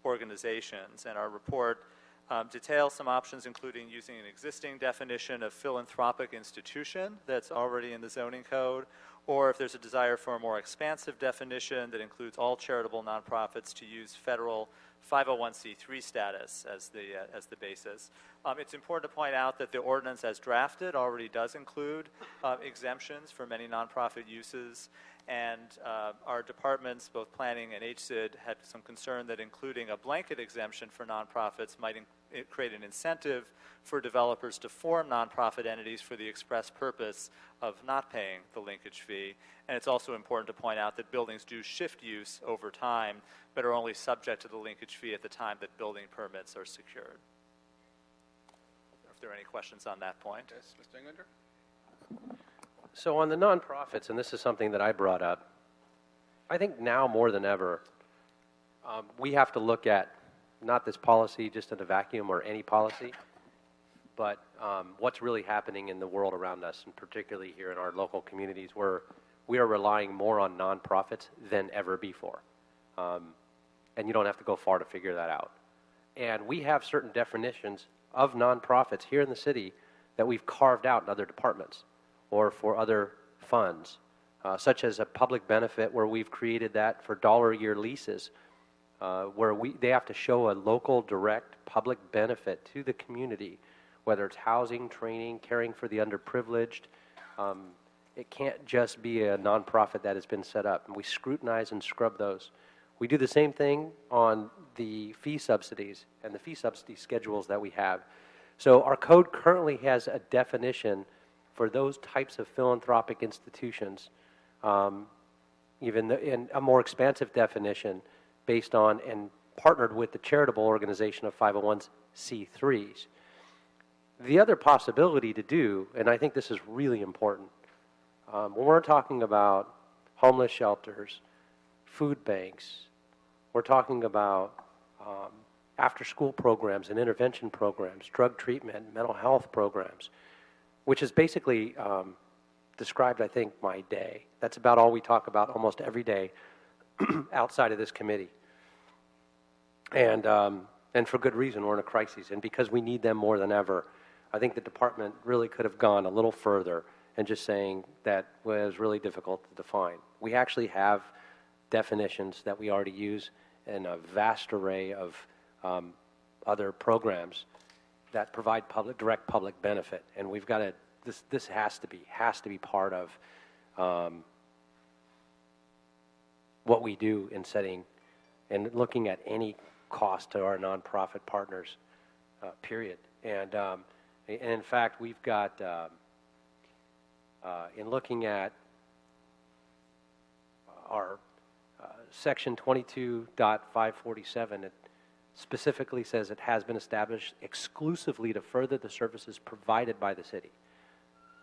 organizations, and our report details some options, including using an existing definition of philanthropic institution that's already in the zoning code, or if there's a desire for a more expansive definition that includes all charitable nonprofits, to use federal 501c3 status as the basis. It's important to point out that the ordinance as drafted already does include exemptions for many nonprofit uses, and our departments, both planning and HCID, had some concern that including a blanket exemption for nonprofits might create an incentive for developers to form nonprofit entities for the express purpose of not paying the linkage fee. And it's also important to point out that buildings do shift use over time, but are only subject to the linkage fee at the time that building permits are secured. If there are any questions on that point. Yes, Mr. Englander? So on the nonprofits, and this is something that I brought up, I think now more than ever, we have to look at not this policy just in a vacuum or any policy, but what's really happening in the world around us, and particularly here in our local communities, where we are relying more on nonprofits than ever before. And you don't have to go far to figure that out. And we have certain definitions of nonprofits here in the city that we've carved out in other departments or for other funds, such as a public benefit, where we've created that for dollar-a-year leases, where they have to show a local direct public benefit to the community, whether it's housing, training, caring for the underprivileged. It can't just be a nonprofit that has been set up, and we scrutinize and scrub those. We do the same thing on the fee subsidies and the fee subsidy schedules that we have. So our code currently has a definition for those types of philanthropic institutions, even in a more expansive definition based on and partnered with the charitable organization of 501c3s. The other possibility to do, and I think this is really important, when we're talking about homeless shelters, food banks, we're talking about after-school programs and intervention programs, drug treatment, mental health programs, which is basically described, I think, my day. That's about all we talk about almost every day outside of this committee. And for good reason, we're in a crisis. And because we need them more than ever, I think the department really could have gone a little further and just saying that was really difficult to define. We actually have definitions that we already use in a vast array of other programs that provide direct public benefit, and we've got to. This has to be part of what we do in setting and looking at any cost to our nonprofit partners. Period. And in fact, we've got in looking at our section 22.547, it specifically says it has been established exclusively to further the services provided by the city.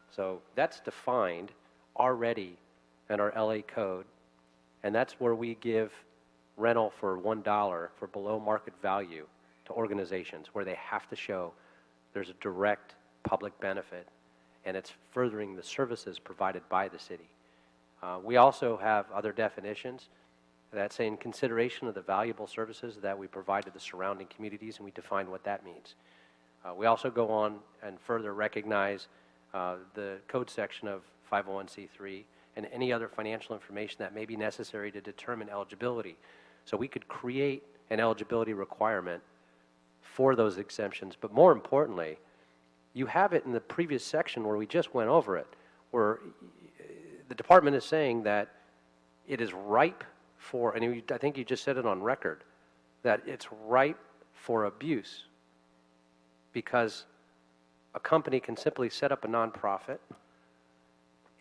So that's defined already in our LA code, and that's where we give rental for $1 for below market value to organizations where they have to show there's a direct public benefit and it's furthering the services provided by the city. We also have other definitions that say in consideration of the valuable services that we provide to the surrounding communities, and we define what that means. We also go on and further recognize the code section of 501c3 and any other financial information that may be necessary to determine eligibility. So we could create an eligibility requirement for those exemptions, but more importantly, you have it in the previous section where we just went over it, where the department is saying that it is ripe for, and I think you just said it on record, that it's ripe for abuse because a company can simply set up a nonprofit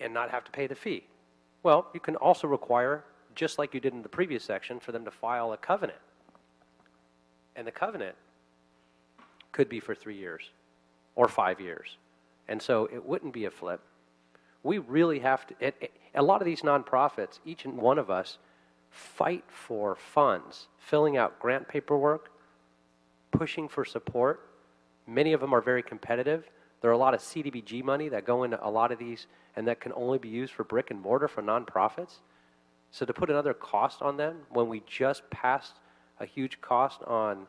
and not have to pay the fee. Well, you can also require, just like you did in the previous section, for them to file a covenant. And the covenant could be for 3 years or 5 years. And so it wouldn't be a flip. We really have to, a lot of these nonprofits, each and one of us, fight for funds, filling out grant paperwork, pushing for support. Many of them are very competitive. There are a lot of CDBG money that go into a lot of these and that can only be used for brick and mortar for nonprofits. So to put another cost on them when we just passed a huge cost on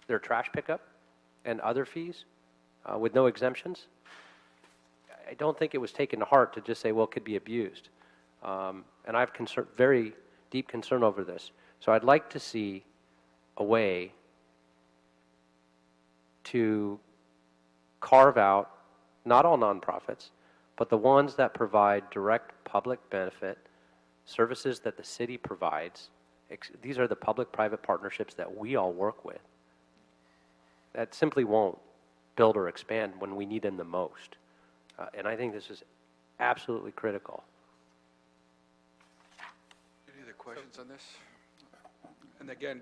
their trash pickup and other fees with no exemptions, I don't think it was taken to heart to just say, well, it could be abused. And I have very deep concern over this. So I'd like to see a way to carve out not all nonprofits, but the ones that provide direct public benefit services that the city provides. These are the public-private partnerships that we all work with. That simply won't build or expand when we need them the most. And I think this is absolutely critical. Any other questions on this? And again,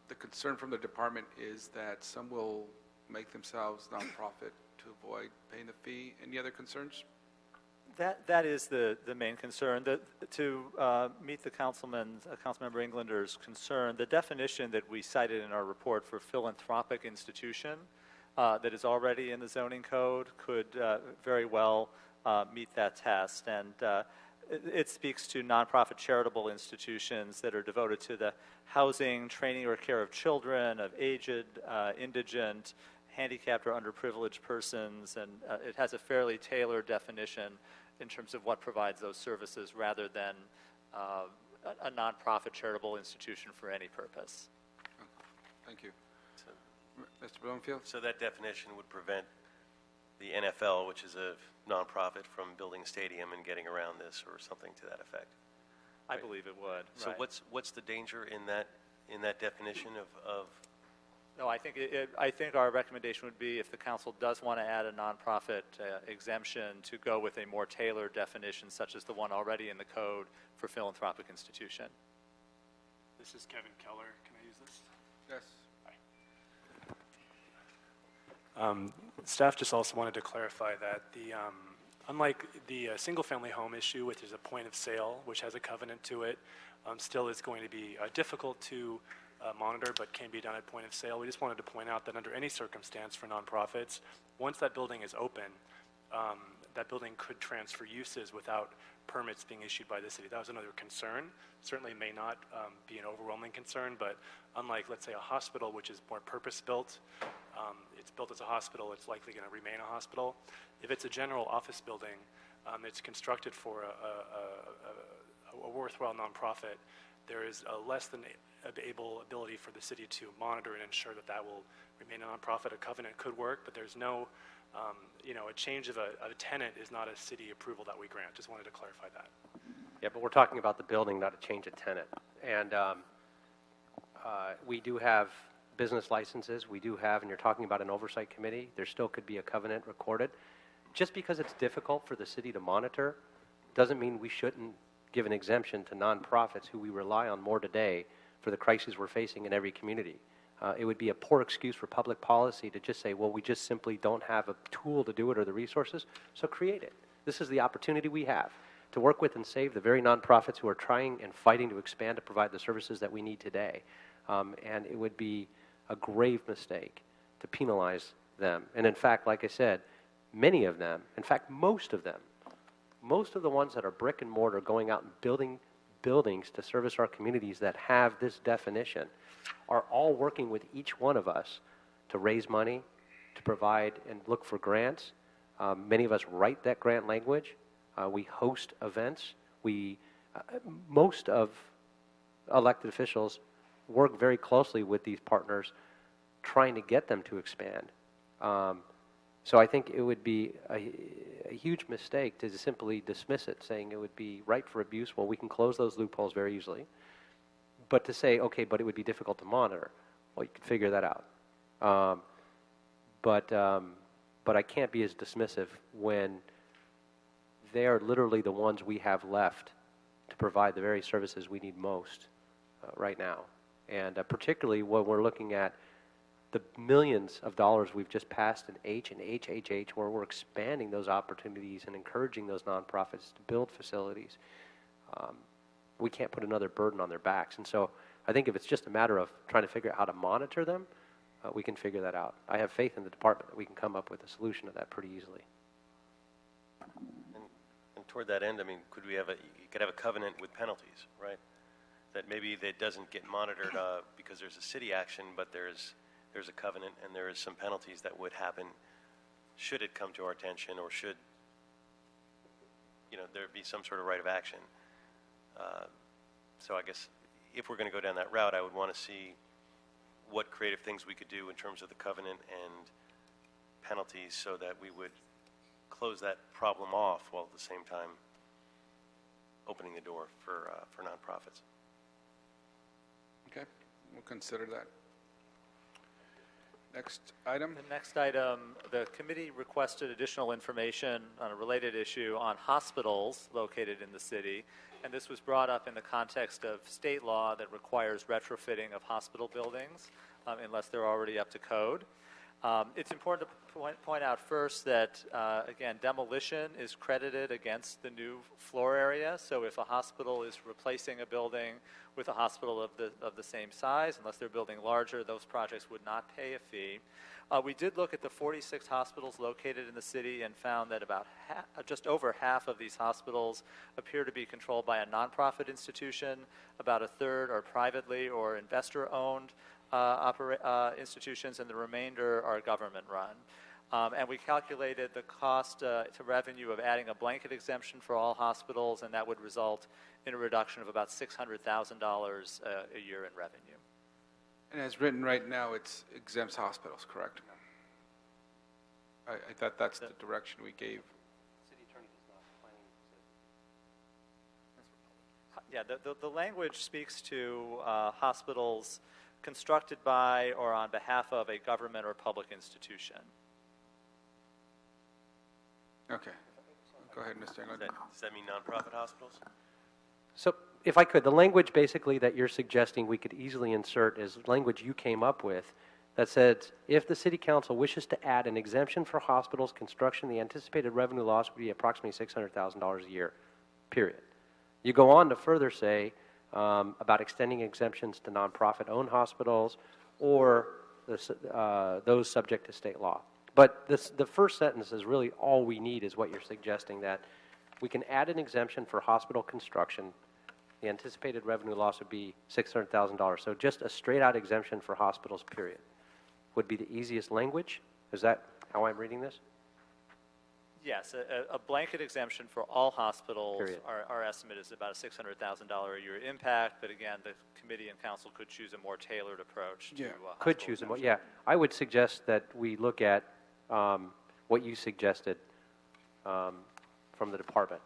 the concern from the department is that some will make themselves nonprofit to avoid paying the fee. Any other concerns? That is the main concern. To meet the Councilmember Englander's concern, the definition that we cited in our report for philanthropic institution that is already in the zoning code could very well meet that test. And it speaks to nonprofit charitable institutions that are devoted to the housing, training, or care of children, of aged, indigent, handicapped, or underprivileged persons. And it has a fairly tailored definition in terms of what provides those services rather than a nonprofit charitable institution for any purpose. Thank you. Mr. Bloomfield? So that definition would prevent the NFL, which is a nonprofit, from building a stadium and getting around this or something to that effect? I believe it would. So right. what's the danger in that definition of No, I think our recommendation would be if the council does want to add a nonprofit exemption to go with a more tailored definition such as the one already in the code for philanthropic institution. This is Kevin Keller. Can I use this? Yes. Staff just also wanted to clarify that unlike the single-family home issue, which is a point of sale, which has a covenant to it, still is going to be difficult to monitor, but can be done at point of sale. We just wanted to point out that under any circumstance for nonprofits, once that building is open, that building could transfer uses without permits being issued by the city. That was another concern. Certainly may not be an overwhelming concern, but unlike, let's say, a hospital, which is more purpose-built, it's built as a hospital, it's likely going to remain a hospital. If it's a general office building, it's constructed for a worthwhile nonprofit, there is a less than ability for the city to monitor and ensure that that will remain a nonprofit. A covenant could work, but there's no, a change of a tenant is not a city approval that we grant. Just wanted to clarify that. Yeah, but we're talking about the building, not a change of tenant. And we do have business licenses. We do have, and you're talking about an oversight committee, there still could be a covenant recorded. Just because it's difficult for the city to monitor doesn't mean we shouldn't give an exemption to nonprofits who we rely on more today for the crises we're facing in every community. It would be a poor excuse for public policy to just say, well, we just simply don't have a tool to do it or the resources, so create it. This is the opportunity we have to work with and save the very nonprofits who are trying and fighting to expand to provide the services that we need today. And it would be a grave mistake to penalize them. And in fact, like I said, many of them, in fact, most of them, most of the ones that are brick and mortar going out and building buildings to service our communities that have this definition are all working with each one of us to raise money, to provide and look for grants. Many of us write that grant language. We host events. Most of elected officials work very closely with these partners trying to get them to expand. So I think it would be a huge mistake to simply dismiss it, saying it would be ripe for abuse. Well, we can close those loopholes very easily. But to say, okay, but it would be difficult to monitor, well, you can figure that out. But I can't be as dismissive when they are literally the ones we have left to provide the very services we need most right now. And particularly when we're looking at the millions of dollars we've just passed in H and HHH, where we're expanding those opportunities and encouraging those nonprofits to build facilities. We can't put another burden on their backs. And so I think if it's just a matter of trying to figure out how to monitor them, we can figure that out. I have faith in the department that we can come up with a solution to that pretty easily. And toward that end, I mean, you could have a covenant with penalties, right? That maybe that doesn't get monitored because there's a city action, but there's a covenant and there is some penalties that would happen should it come to our attention, or should, there be some sort of right of action. So I guess if we're going to go down that route, I would want to see what creative things we could do in terms of the covenant and penalties so that we would close that problem off while at the same time opening the door for nonprofits. Okay, we'll consider that. Next item. The next item, the committee requested additional information on a related issue on hospitals located in the city, and this was brought up in the context of state law that requires retrofitting of hospital buildings unless they're already up to code. It's important to point out first that, again, demolition is credited against the new floor area. So if a hospital is replacing a building with a hospital of the same size, unless they're building larger, those projects would not pay a fee. We did look at the 46 hospitals located in the city and found that about just over half of these hospitals appear to be controlled by a nonprofit institution. About a third are privately or investor-owned institutions, and the remainder are government-run. And we calculated the cost to revenue of adding a blanket exemption for all hospitals, and that would result in a reduction of about $600,000 a year in revenue. And as written right now, it exempts hospitals, correct? I thought that's the direction we gave. City attorney is not planning. Yeah, the language speaks to hospitals constructed by or on behalf of a government or public institution. Okay. Go ahead, Mr. England. Does that mean nonprofit hospitals? So if I could, the language basically that you're suggesting we could easily insert is language you came up with that says, if the city council wishes to add an exemption for hospitals construction, the anticipated revenue loss would be approximately $600,000 a year, period. You go on to further say about extending exemptions to nonprofit-owned hospitals or those subject to state law. But the first sentence is really all we need is what you're suggesting, that we can add an exemption for hospital construction. The anticipated revenue loss would be $600,000. So just a straight-out exemption for hospitals, period, would be the easiest language. Is that how I'm reading this? Yes, a blanket exemption for all hospitals. Period. Our estimate is about a $600,000 a year impact, but again, the committee and council could choose a more tailored approach to Could choose a more, yeah. I would suggest that we look at what you suggested from the department.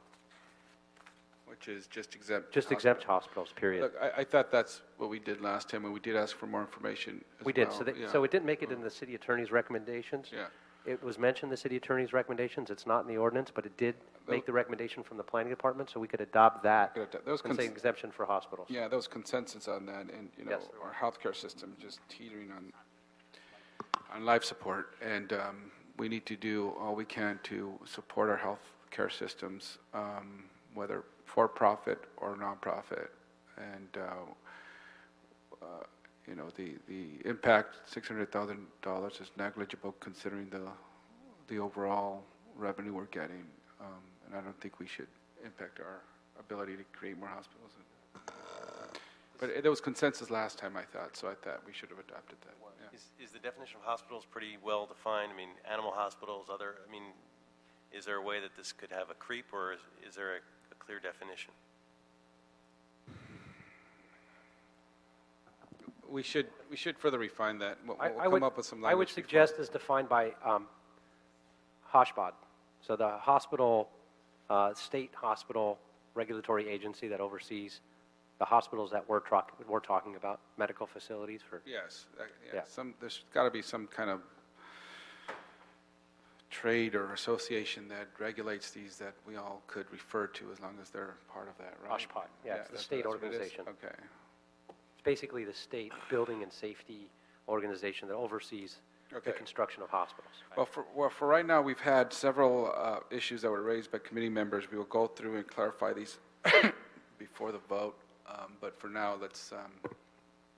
Which is just exempt. Just exempt hospitals, period. Look, I thought that's what we did last time, and we did ask for more information as We did. well. So it didn't make it in the city attorney's recommendations. Yeah. it was mentioned, the city attorney's recommendations. It's not in the ordinance, but it did make the recommendation from the planning department, so we could adopt that and say exemption for hospitals. Yeah, there was consensus on that, and, you know, Yes. our healthcare system just teetering on life support, and we need to do all we can to support our healthcare systems, whether for-profit or nonprofit, and you know, the impact, $600,000 is negligible considering the overall revenue we're getting, and I don't think we should impact our ability to create more hospitals. But there was consensus last time, I thought, so I thought we should have adopted that. Yeah. Is the definition of hospitals pretty well defined? I mean, animal hospitals, I mean, is there a way that this could have a creep, or is there a clear definition? We should further refine that. We'll I come up with some language. I would suggest as defined by HOSPOD, so the hospital, state hospital regulatory agency that oversees the hospitals that we're talking about, medical facilities for. Yes, Yeah. There's got to be some kind of trade or association that regulates these that we all could refer to as long as they're part of that, right? HOSPOD, yeah, it's the that's state what it is? organization. Okay. It's basically the state building and safety organization that oversees the construction of hospitals. Well, for right now, we've had several issues that were raised by committee members. We will go through and clarify these before the vote. But for now, let's,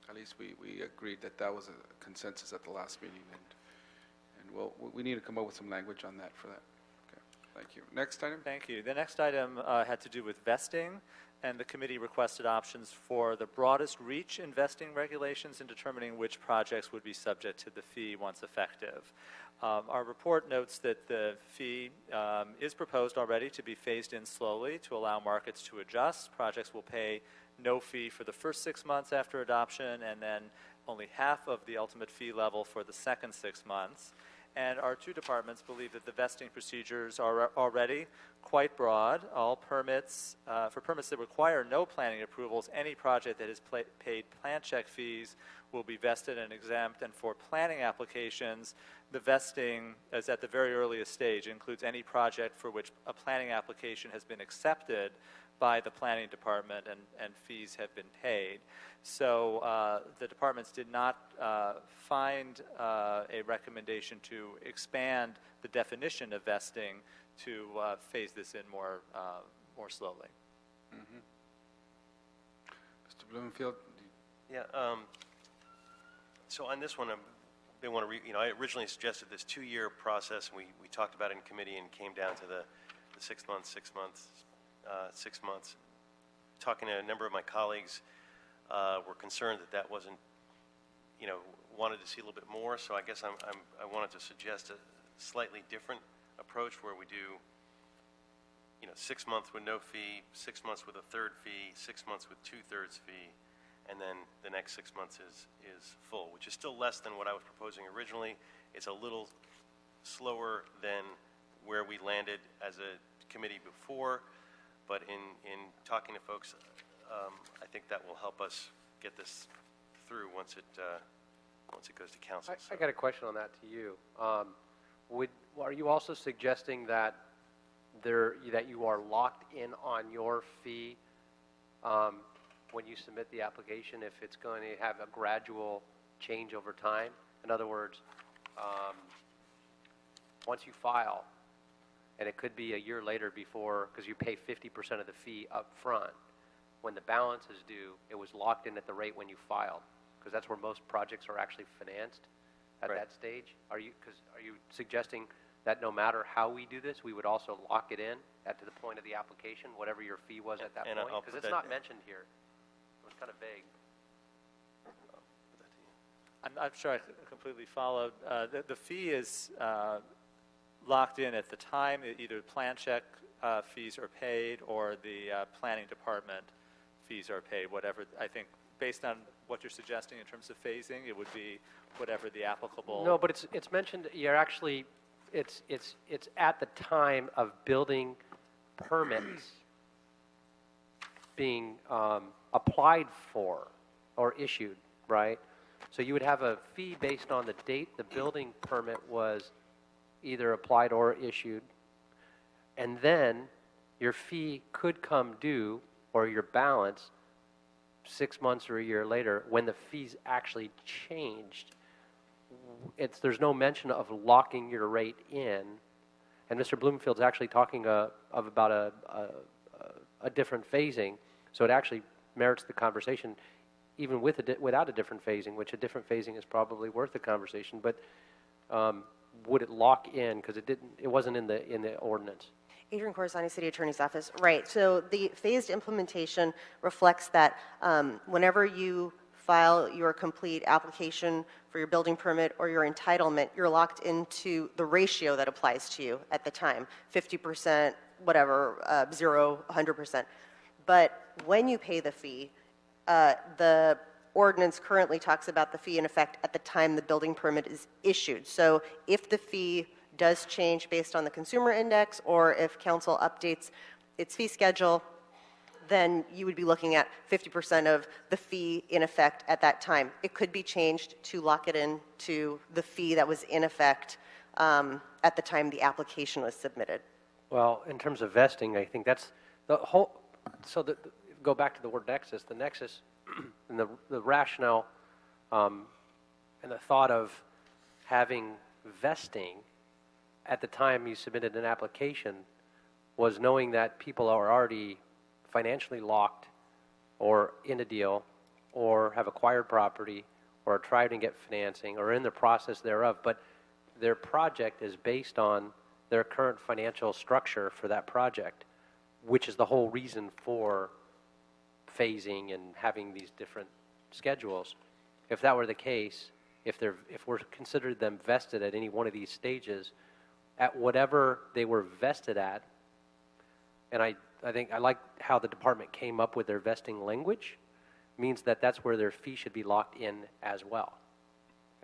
at least we agreed that was a consensus at the last meeting, and we need to come up with some language on that for that. Okay, thank you. Next item? Thank you. The next item had to do with vesting, and the committee requested options for the broadest reach in vesting regulations in determining which projects would be subject to the fee once effective. Our report notes that the fee is proposed already to be phased in slowly to allow markets to adjust. Projects will pay no fee for the first 6 months after adoption, and then only half of the ultimate fee level for the second 6 months. And our two departments believe that the vesting procedures are already quite broad. All permits, for permits that require no planning approvals, any project that has paid plan check fees will be vested and exempt. And for planning applications, the vesting is at the very earliest stage. It includes any project for which a planning application has been accepted by the planning department and fees have been paid. So the departments did not find a recommendation to expand the definition of vesting to phase this in more slowly. Mm-hmm. Mr. Blumenfield? Yeah. So on this one, they want to I originally suggested this 2-year process, and we talked about it in committee and came down to the 6 months, 6 months. 6 months. Talking to a number of my colleagues, were concerned that wasn't, wanted to see a little bit more. So I guess I wanted to suggest a slightly different approach where we do, 6 months with no fee, 6 months with a third fee, 6 months with 2/3 fee, and then the next 6 months is full, which is still less than what I was proposing originally. It's a little slower than where we landed as a committee before. But in talking to folks, I think that will help us get this through once it goes to council. I got a question on that to you. Are you also suggesting that you are locked in on your fee when you submit the application if it's going to have a gradual change over time? In other words, once you file, and it could be a year later before, because you pay 50% of the fee up front. When the balance is due, it was locked in at the rate when you filed, because that's where most projects are actually financed at that stage. Are you suggesting that no matter how we do this, we would also lock it in to the point of the application, whatever your fee was at that point? Because it's not mentioned here. It was kind of vague. I'm not sure I completely followed. The fee is locked in at the time either plan check fees are paid or the planning department fees are paid, whatever. I think based on what you're suggesting in terms of phasing, it would be whatever the applicable. No, but it's mentioned, you're actually, it's at the time of building permits being applied for or issued, right? So you would have a fee based on the date the building permit was either applied or issued, and then your fee could come due, or your balance, 6 months or a year later, when the fees actually changed. There's no mention of locking your rate in, and Mr. Bloomfield's actually talking about a different phasing, so it actually merits the conversation, even without a different phasing, which a different phasing is probably worth the conversation. But would it lock in, because it wasn't in the ordinance? Adrian Corsani, City Attorney's Office. Right. So the phased implementation reflects that whenever you file your complete application for your building permit or your entitlement, you're locked into the ratio that applies to you at the time, 50%, whatever, 0, 100%. But when you pay the fee, the ordinance currently talks about the fee in effect at the time the building permit is issued. So if the fee does change based on the consumer index, or if council updates its fee schedule, then you would be looking at 50% of the fee in effect at that time. It could be changed to lock it in to the fee that was in effect at the time the application was submitted. Well, in terms of vesting, I think that's the whole, go back to the word nexus, the nexus and the rationale and the thought of having vesting at the time you submitted an application was knowing that people are already financially locked or in a deal or have acquired property or are trying to get financing or in the process thereof, but their project is based on their current financial structure for that project, which is the whole reason for phasing and having these different schedules. If that were the case, if we're considered them vested at any one of these stages, at whatever they were vested at, and I think I like how the department came up with their vesting language, means that that's where their fee should be locked in as well.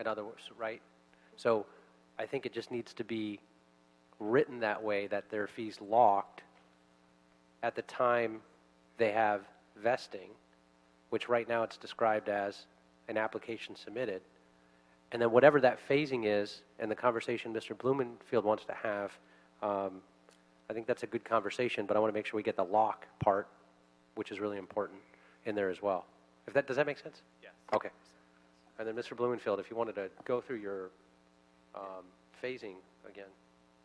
In other words, right? So I think it just needs to be written that way, that their fee's locked at the time they have vesting, which right now it's described as an application submitted. And then whatever that phasing is, and the conversation Mr. Blumenfield wants to have, I think that's a good conversation, but I want to make sure we get the lock part, which is really important, in there as well. Does that make sense? Yes. Okay. And then Mr. Blumenfield, if you wanted to go through your phasing again.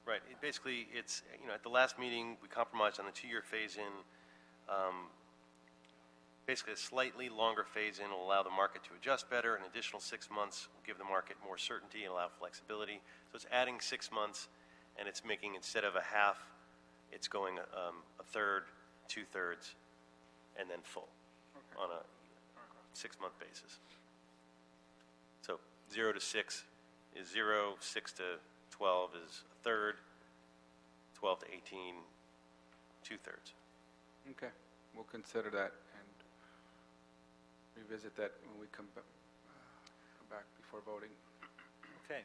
Right. Basically, it's, at the last meeting, we compromised on the 2-year phase-in. Basically, a slightly longer phase-in will allow the market to adjust better. An additional 6 months will give the market more certainty and allow flexibility. So it's adding 6 months, and it's making, instead of a half, it's going a third, 2/3, and then full on a 6-month basis. So 0 to 6 is 0, 6 to 12 is a third, 12 to 18, 2/3. Okay, we'll consider that and revisit that when we come back before voting. Okay,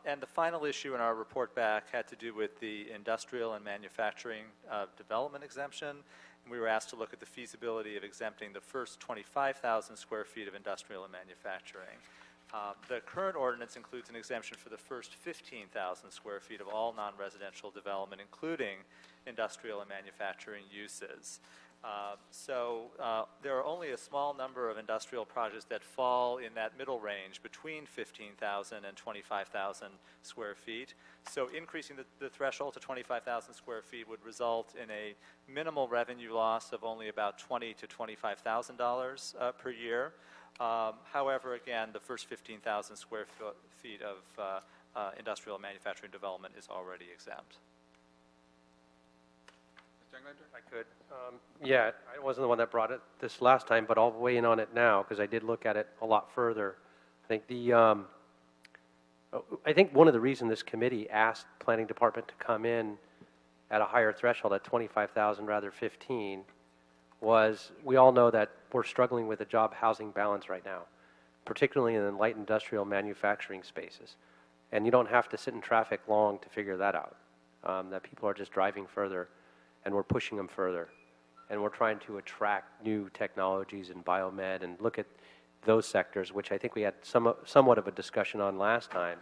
and the final issue in our report back had to do with the industrial and manufacturing development exemption. And we were asked to look at the feasibility of exempting the first 25,000 square feet of industrial and manufacturing. The current ordinance includes an exemption for the first 15,000 square feet of all non-residential development, including industrial and manufacturing uses. There are only a small number of industrial projects that fall in that middle range between 15,000 and 25,000 square feet. So increasing the threshold to 25,000 square feet would result in a minimal revenue loss of only about $20,000 to $25,000 per year. However, again, the first 15,000 square feet of industrial and manufacturing development is already exempt. If I could. Yeah, I wasn't the one that brought it this last time, but I'll weigh in on it now because I did look at it a lot further. I think one of the reasons this committee asked Planning Department to come in at a higher threshold at 25,000 rather 15 was we all know that we're struggling with a job housing balance right now, particularly in the light industrial manufacturing spaces. And you don't have to sit in traffic long to figure that out, that people are just driving further and we're pushing them further. And we're trying to attract new technologies in biomed and look at those sectors, which I think we had somewhat of a discussion on last time.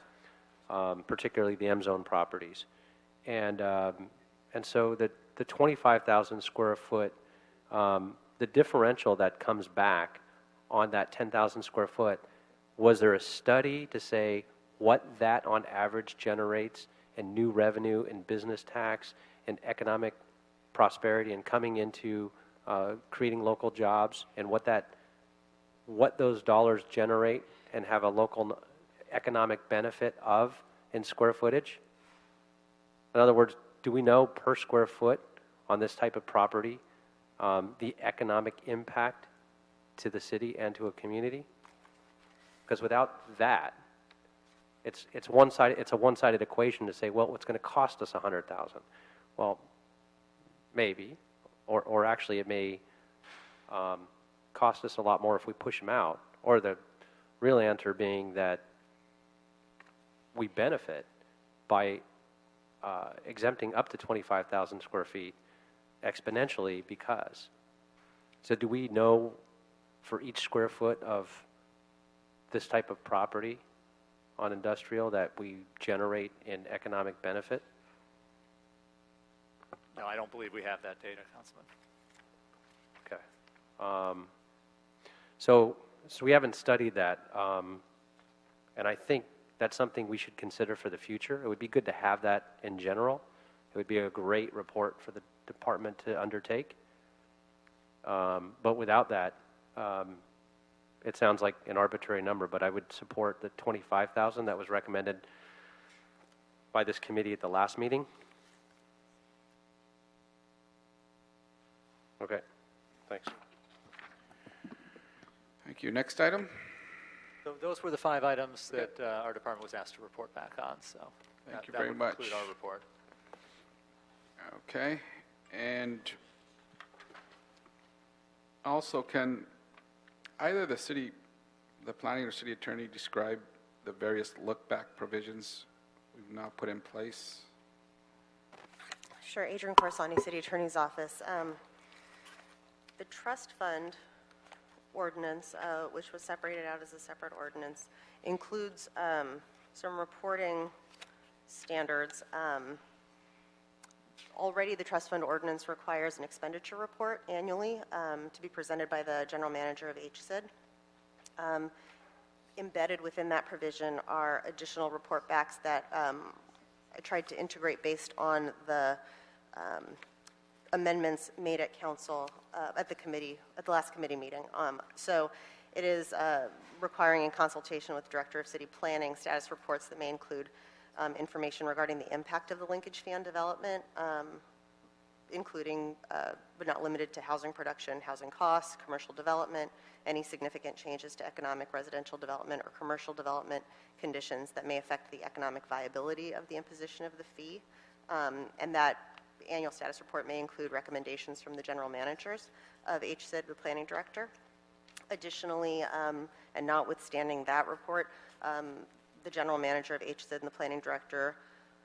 particularly the M-zone properties. And so the 25,000 square foot, the differential that comes back on that 10,000 square foot, was there a study to say what that on average generates in new revenue and business tax and economic prosperity and coming into creating local jobs, and what those dollars generate and have a local economic benefit of in square footage? In other words, do we know per square foot on this type of property the economic impact to the city and to a community? Because without that, it's a one-sided equation to say, well, it's going to cost us $100,000. Well, maybe, or actually it may cost us a lot more if we push them out. Or the real answer being that we benefit by exempting up to 25,000 square feet exponentially because. So do we know for each square foot of this type of property on industrial that we generate in economic benefit? No, I don't believe we have that data, Councilman. Okay. So we haven't studied that, and I think that's something we should consider for the future. It would be good to have that in general. It would be a great report for the department to undertake. But without that, it sounds like an arbitrary number, but I would support the 25,000 that was recommended by this committee at the last meeting. Okay, thanks. Thank you. Next item. So those were the 5 items that our department was asked to report back on. So Thank you that very would much. conclude our report. Okay. And also, can either the planning or city attorney describe the various look-back provisions we've now put in place? Sure, Adrian Corsani, City Attorney's Office. The trust fund ordinance, which was separated out as a separate ordinance, includes some reporting standards. Already, the trust fund ordinance requires an expenditure report annually to be presented by the general manager of HCID. Embedded within that provision are additional report backs that I tried to integrate based on the amendments made at council at the last committee meeting. So it is requiring, in consultation with the director of city planning, status reports that may include information regarding the impact of the linkage fee on development, including but not limited to housing production, housing costs, commercial development, any significant changes to economic residential development or commercial development conditions that may affect the economic viability of the imposition of the fee. And that annual status report may include recommendations from the general managers of HCID, the planning director. Additionally, and notwithstanding that report, the general manager of HCID and the planning director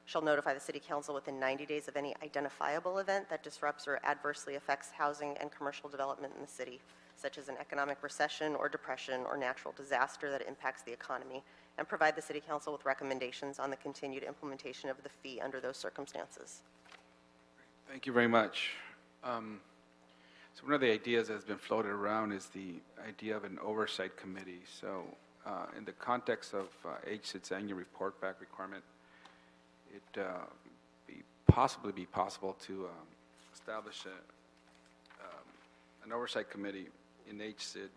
shall notify the city council within 90 days of any identifiable event that disrupts or adversely affects housing and commercial development in the city, such as an economic recession or depression or natural disaster that impacts the economy, and provide the city council with recommendations on the continued implementation of the fee under those circumstances. Thank you very much. So one of the ideas that has been floated around is the idea of an oversight committee. So in the context of HCID's annual report back requirement, it possibly be possible to establish an oversight committee in HCID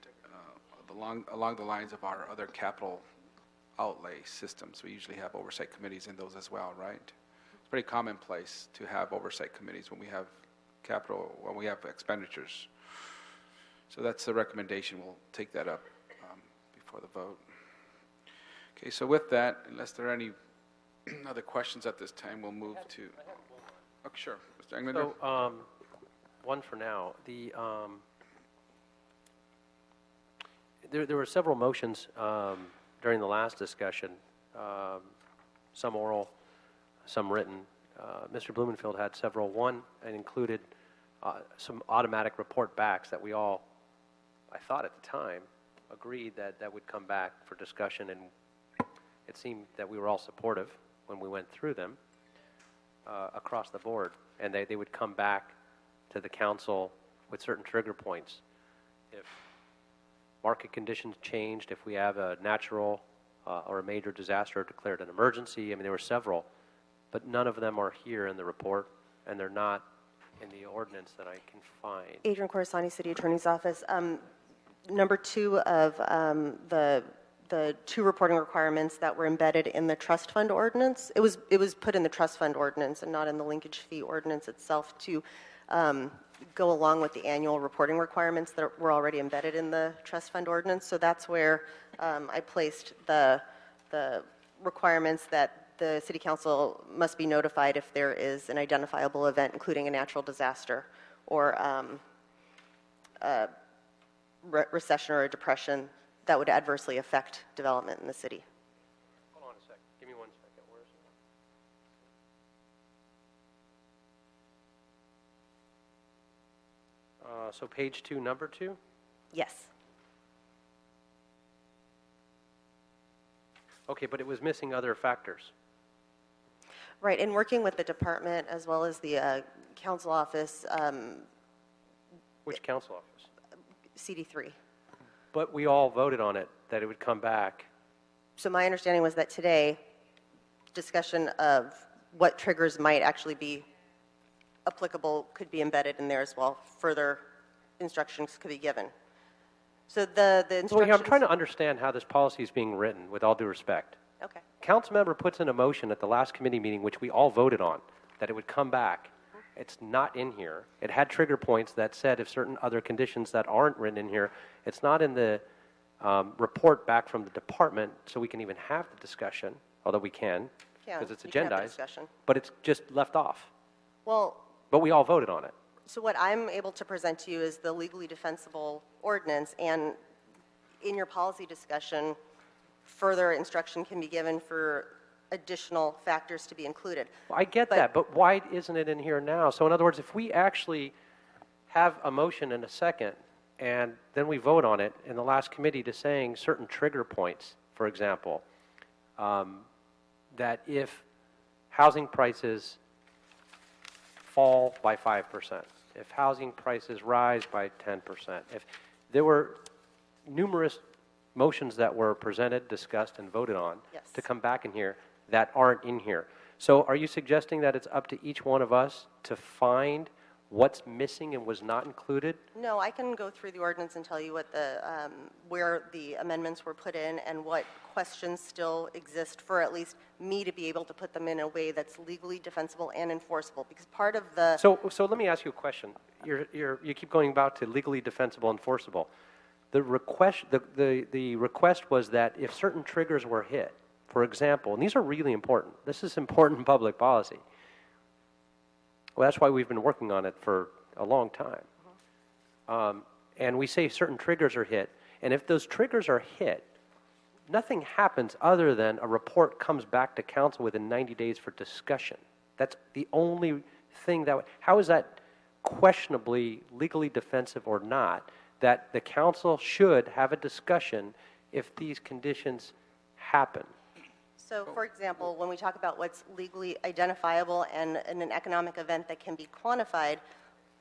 along the lines of our other capital outlay systems. We usually have oversight committees in those as well, right? It's pretty commonplace to have oversight committees when we have expenditures. So that's the recommendation. We'll take that up before the vote. Okay, so with that, unless there are any other questions at this time, we'll move to... Oh, sure. Mr. Englander? So, one for now. There were several motions during the last discussion, some oral, some written. Mr. Blumenfield had several. One, and included some automatic report backs that we all, I thought at the time, agreed that would come back for discussion, and it seemed that we were all supportive when we went through them across the board, and they would come back to the council with certain trigger points. If market conditions changed, if we have a natural or a major disaster declared an emergency, I mean, there were several, but none of them are here in the report, and they're not in the ordinance that I can find. Adrian Corsani, City Attorney's Office. Number 2 of the 2 reporting requirements that were embedded in the trust fund ordinance. It was put in the trust fund ordinance and not in the linkage fee ordinance itself to go along with the annual reporting requirements that were already embedded in the trust fund ordinance. So that's where I placed the requirements that the City Council must be notified if there is an identifiable event, including a natural disaster or a recession or a depression that would adversely affect development in the city. Hold on a second. Give me 1 second. Where is it? So page 2, number 2? Yes. Okay, but it was missing other factors. Right, in working with the department as well as the council office. Which council office? CD3. But we all voted on it, that it would come back. So my understanding was that today, discussion of what triggers might actually be applicable could be embedded in there as well. Further instructions could be given. So the instructions... Well, I'm trying to understand how this policy is being written, with all due respect. Okay. Council member puts in a motion at the last committee meeting, which we all voted on, that it would come back. It's not in here. It had trigger points that said if certain other conditions that aren't written in here, it's not in the report back from the department, so we can even have the discussion, although we can, because it's agendized, but it's just left off. Well... But we all voted on it. So what I'm able to present to you is the legally defensible ordinance, and in your policy discussion, further instruction can be given for additional factors to be included. Well, I get that, but why isn't it in here now? So in other words, if we actually have a motion and a second, and then we vote on it in the last committee to saying certain trigger points, for example, that if housing prices fall by 5%, if housing prices rise by 10%, if there were numerous motions that were presented, discussed, and voted on to come back in here that aren't in here. So are you suggesting that it's up to each one of us to find what's missing and was not included? No, I can go through the ordinance and tell you what where the amendments were put in and what questions still exist for at least me to be able to put them in a way that's legally defensible and enforceable. Because part of the... So let me ask you a question. You keep going back to legally defensible, enforceable. The request was that if certain triggers were hit, for example, and these are really important. This is important public policy. Well, that's why we've been working on it for a long time. And we say certain triggers are hit, and if those triggers are hit, nothing happens other than a report comes back to council within 90 days for discussion. That's the only thing that... How is that questionably legally defensive or not, that the council should have a discussion if these conditions happen? So, for example, when we talk about what's legally identifiable and an economic event that can be quantified,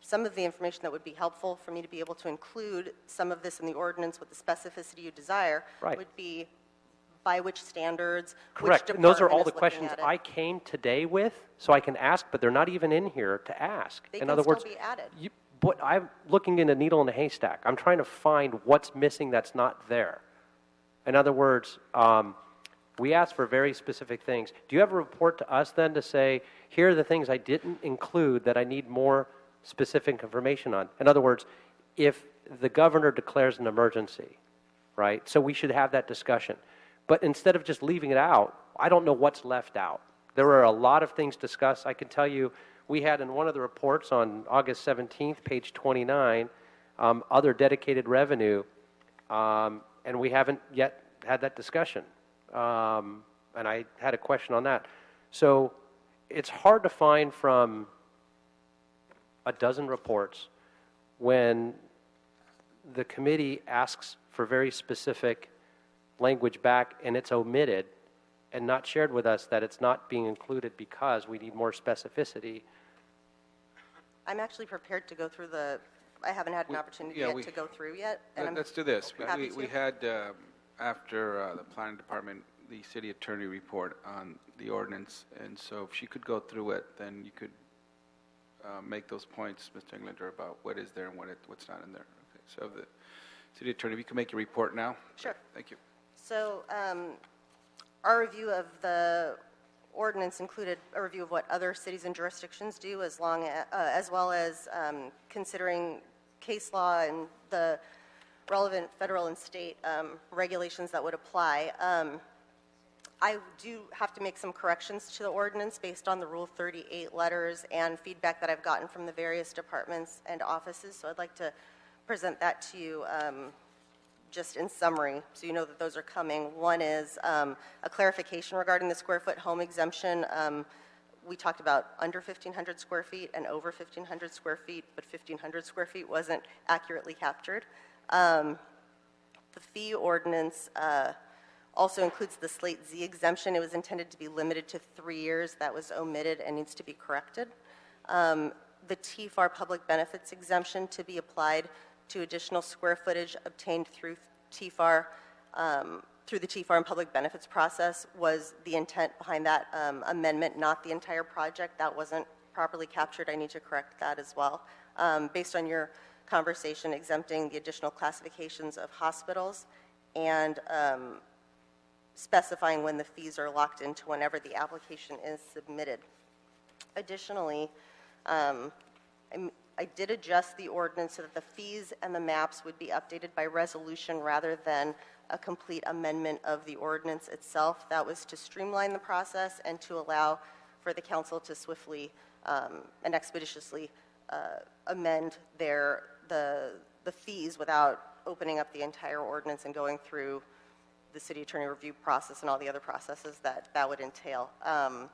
some of the information that would be helpful for me to be able to include some of this in the ordinance with the specificity you desire would be by which standards, correct. Which and those are all the department is questions looking at I came today with, so I can ask, but they're not even in here to ask. They in can other still words, be added. But I'm looking in a needle in a haystack. I'm trying to find what's missing that's not there. In other words, we asked for very specific things. Do you have a report to us then to say, here are the things I didn't include that I need more specific information on? In other words, if the governor declares an emergency, right? So we should have that discussion. But instead of just leaving it out, I don't know what's left out. There were a lot of things discussed. I can tell you, we had in one of the reports on August 17th, page 29, other dedicated revenue, and we haven't yet had that discussion. And I had a question on that. So it's hard to find from a dozen reports when the committee asks for very specific language back and it's omitted, and not shared with us that it's not being included because we need more specificity. I'm actually prepared to go through I haven't had an opportunity yet to go through yet. And Let's do this. happy We to. had, after the planning department, the city attorney report on the ordinance, and so if she could go through it, then you could make those points, Mr. Englander, about what is there and what's not in there. Okay, so the city attorney, if you can make your report now. Sure. Thank you. So our review of the ordinance included a review of what other cities and jurisdictions do, as well as considering case law and the relevant federal and state regulations that would apply. I do have to make some corrections to the ordinance based on the Rule 38 letters and feedback that I've gotten from the various departments and offices, so I'd like to present that to you just in summary, so you know that those are coming. One is a clarification regarding the square foot home exemption. We talked about under 1,500 square feet and over 1,500 square feet, but 1,500 square feet wasn't accurately captured. The fee ordinance also includes the Slate Z exemption. It was intended to be limited to 3 years. That was omitted and needs to be corrected. The TFAR public benefits exemption to be applied to additional square footage obtained through TFAR, through the TFAR and public benefits process was the intent behind that amendment, not the entire project. That wasn't properly captured. I need to correct that as well. Based on your conversation, exempting the additional classifications of hospitals and specifying when the fees are locked into whenever the application is submitted. Additionally, I did adjust the ordinance so that the fees and the maps would be updated by resolution rather than a complete amendment of the ordinance itself. That was to streamline the process and to allow for the council to swiftly and expeditiously amend the fees without opening up the entire ordinance and going through the city attorney review process and all the other processes that would entail. I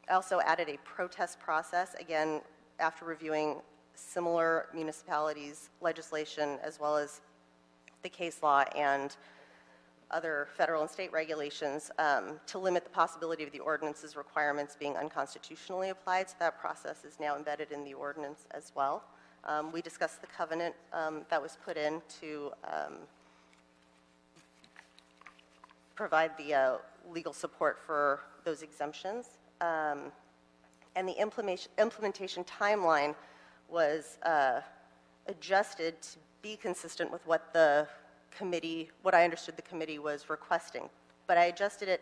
also added a protest process, again, after reviewing similar municipalities' legislation as well as the case law and other federal and state regulations to limit the possibility of the ordinance's requirements being unconstitutionally applied. So that process is now embedded in the ordinance as well. We discussed the covenant that was put in to provide the legal support for those exemptions. And the implementation timeline was adjusted to be consistent with what I understood the committee was requesting. But I adjusted it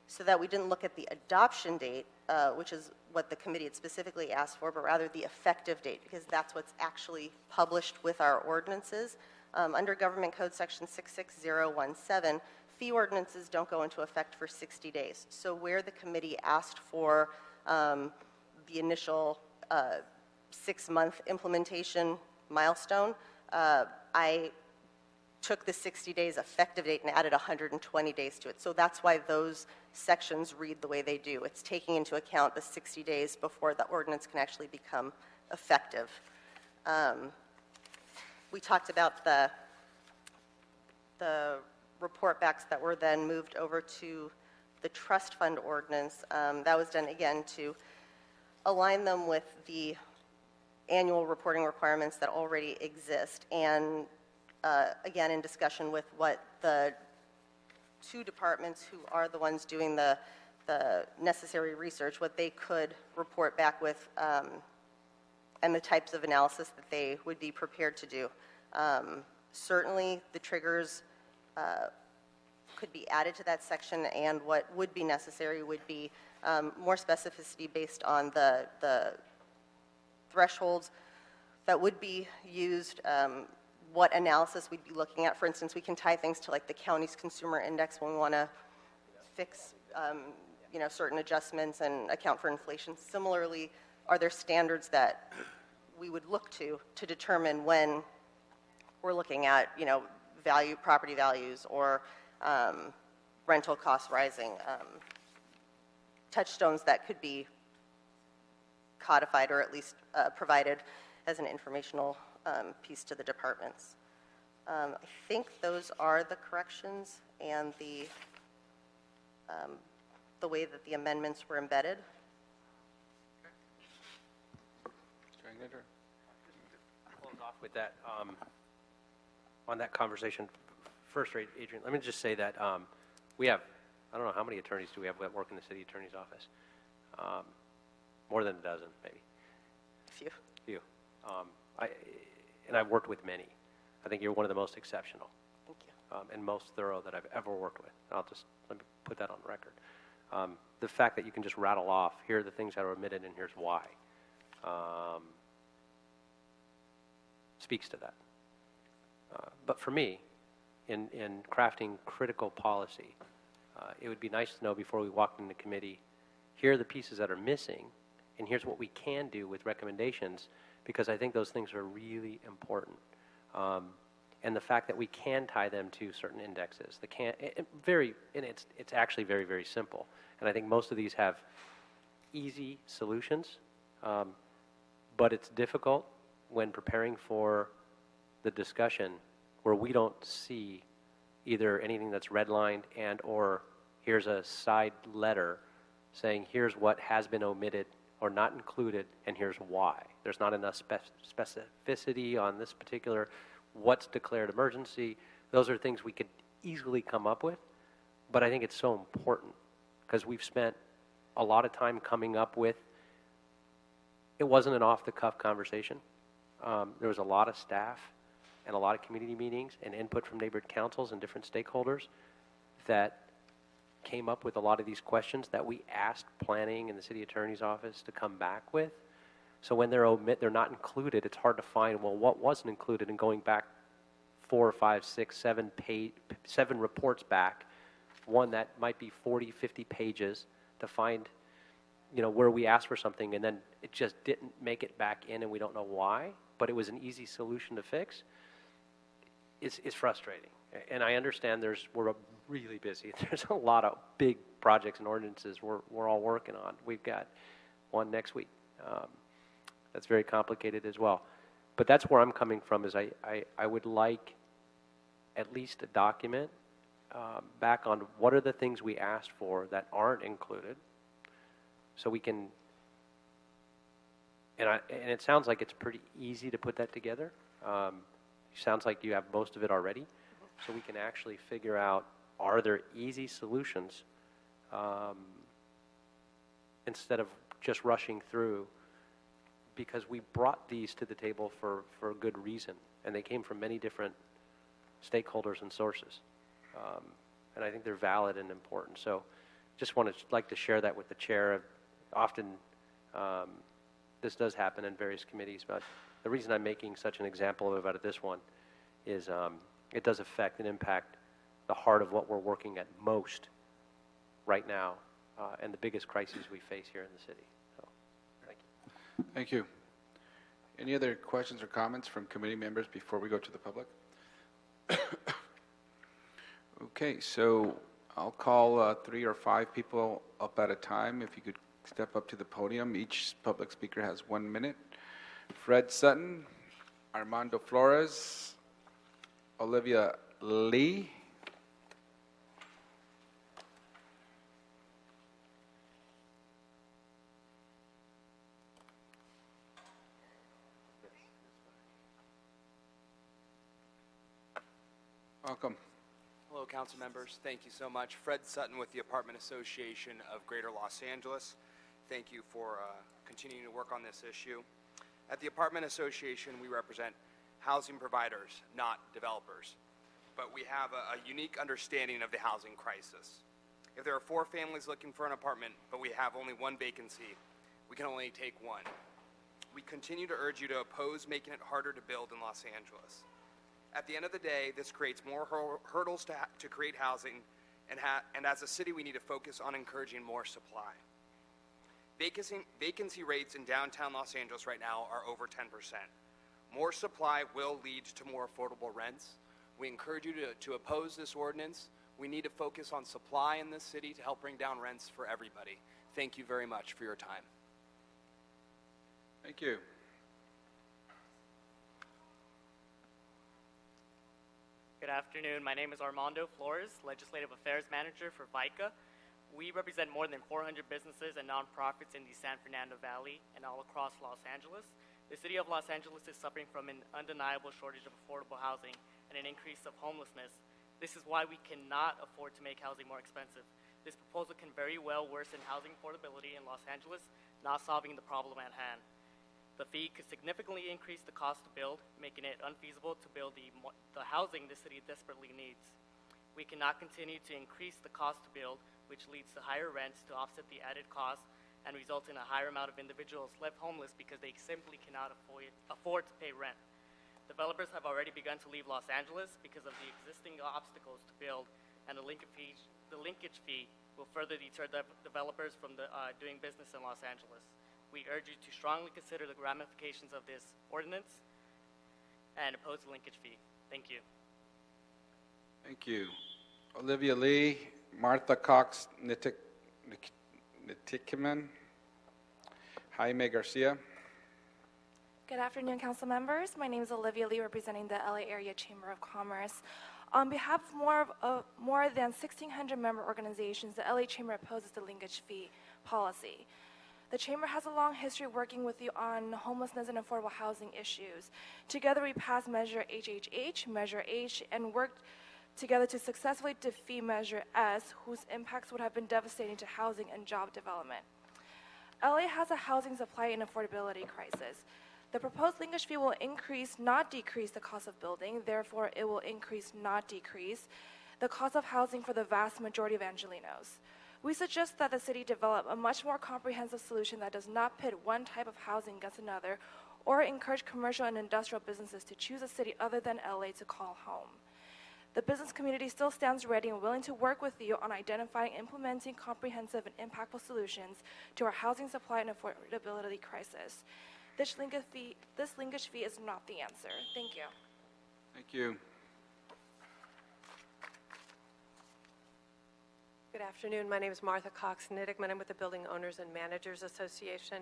so that we didn't look at the adoption date, which is what the committee had specifically asked for, but rather the effective date, because that's what's actually published with our ordinances. Under Government Code Section 66017, fee ordinances don't go into effect for 60 days. So where the committee asked for the initial 6-month implementation milestone, I took the 60 days effective date and added 120 days to it. So that's why those sections read the way they do. It's taking into account the 60 days before the ordinance can actually become effective. We talked about the report backs that were then moved over to the trust fund ordinance. That was done again to align them with the annual reporting requirements that already exist, and again in discussion with what the two departments who are the ones doing the necessary research, what they could report back with, and the types of analysis that they would be prepared to do. Certainly the triggers could be added to that section, and what would be necessary would be more specificity based on the thresholds that would be used, what analysis we'd be looking at. For instance, we can tie things to like the county's consumer index when we want to fix certain adjustments and account for inflation. Similarly, are there standards that we would look to determine when we're looking at property values or rental costs rising, touchstones that could be codified or at least provided as an informational piece to the departments. I think those are the corrections and the the way that the amendments were embedded. Mr. Englander? Close off with that, on that conversation. First, Adrian, let me just say that we have, I don't know how many attorneys do we have that work in the city attorney's office. More than a dozen, maybe. Few. And I've worked with many. I think you're one of the most exceptional. Thank you. And most thorough that I've ever worked with. Let me put that on record. The fact that you can just rattle off, here are the things that are omitted and here's why, speaks to that. But for me, in crafting critical policy, it would be nice to know before we walked into committee, here are the pieces that are missing, and here's what we can do with recommendations, because I think those things are really important. And the fact that we can tie them to certain indexes, it's actually very, very simple. And I think most of these have easy solutions, but it's difficult when preparing for the discussion where we don't see either anything that's redlined and or here's a side letter saying here's what has been omitted or not included and here's why. There's not enough specificity on this particular what's declared emergency. Those are things we could easily come up with, but I think it's so important because we've spent a lot of time coming up with, it wasn't an off-the-cuff conversation. There was a lot of staff and a lot of community meetings and input from neighborhood councils and different stakeholders that came up with a lot of these questions that we asked planning and the city attorney's office to come back with. So when they're not included, it's hard to find, well, what wasn't included, and going back 4, 5, 6, 7 reports back, one that might be 40, 50 pages to find, where we asked for something and then it just didn't make it back in and we don't know why, but it was an easy solution to fix. It's frustrating. And I understand we're really busy. There's a lot of big projects and ordinances we're all working on. We've got one next week. That's very complicated as well. But that's where I'm coming from is I would like at least a document back on what are the things we asked for that aren't included so we can, and it sounds like it's pretty easy to put that together. Sounds like you have most of it already. So we can actually figure out, are there easy solutions instead of just rushing through, because we brought these to the table for a good reason, and they came from many different stakeholders and sources. And I think they're valid and important. So just like to share that with the chair. Often this does happen in various committees, but the reason I'm making such an example about this one is it does affect and impact the heart of what we're working at most right now and the biggest crises we face here in the city. So, thank you. Thank you. Any other questions or comments from committee members before we go to the public? Okay, so I'll call 3 or 5 people up at a time. If you could step up to the podium. Each public speaker has 1 minute. Fred Sutton, Armando Flores, Olivia Lee, welcome. Hello, council members. Thank you so much. Fred Sutton with the Apartment Association of Greater Los Angeles. Thank you for continuing to work on this issue. At the Apartment Association, we represent housing providers, not developers. But we have a unique understanding of the housing crisis. If there are 4 families looking for an apartment, but we have only 1 vacancy, we can only take 1. We continue to urge you to oppose making it harder to build in Los Angeles. At the end of the day, this creates more hurdles to create housing, and as a city, we need to focus on encouraging more supply. Vacancy rates in downtown Los Angeles right now are over 10%. More supply will lead to more affordable rents. We encourage you to oppose this ordinance. We need to focus on supply in this city to help bring down rents for everybody. Thank you very much for your time. Thank you. Good afternoon. My name is Armando Flores, Legislative Affairs Manager for Whitaker. We represent more than 400 businesses and nonprofits in the San Fernando Valley and all across Los Angeles. The city of Los Angeles is suffering from an undeniable shortage of affordable housing and an increase of homelessness. This is why we cannot afford to make housing more expensive. This proposal can very well worsen housing affordability in Los Angeles, not solving the problem at hand. The fee could significantly increase the cost to build, making it unfeasible to build the housing the city desperately needs. We cannot continue to increase the cost to build, which leads to higher rents to offset the added costs and results in a higher amount of individuals left homeless because they simply cannot afford to pay rent. Developers have already begun to leave Los Angeles because of the existing obstacles to build, and the linkage fee will further deter developers from doing business in Los Angeles. We urge you to strongly consider the ramifications of this ordinance and oppose the linkage fee. Thank you. Thank you. Olivia Lee, Martha Cox Nitikaman, Jaime Garcia. Good afternoon, council members. My name is Olivia Lee, representing the LA Area Chamber of Commerce. On behalf of more than 1,600 member organizations, the LA Chamber opposes the linkage fee policy. The Chamber has a long history working with you on homelessness and affordable housing issues. Together, we passed Measure HHH, Measure H, and worked together to successfully defeat Measure S, whose impacts would have been devastating to housing and job development. LA has a housing supply and affordability crisis. The proposed linkage fee will increase, not decrease, the cost of building. Therefore, it will increase, not decrease, the cost of housing for the vast majority of Angelenos. We suggest that the city develop a much more comprehensive solution that does not pit one type of housing against another or encourage commercial and industrial businesses to choose a city other than LA to call home. The business community still stands ready and willing to work with you on identifying and implementing comprehensive and impactful solutions to our housing supply and affordability crisis. This linkage fee is not the answer. Thank you. Thank you. Good afternoon. My name is Martha Cox Nittickman. I'm with the Building Owners and Managers Association.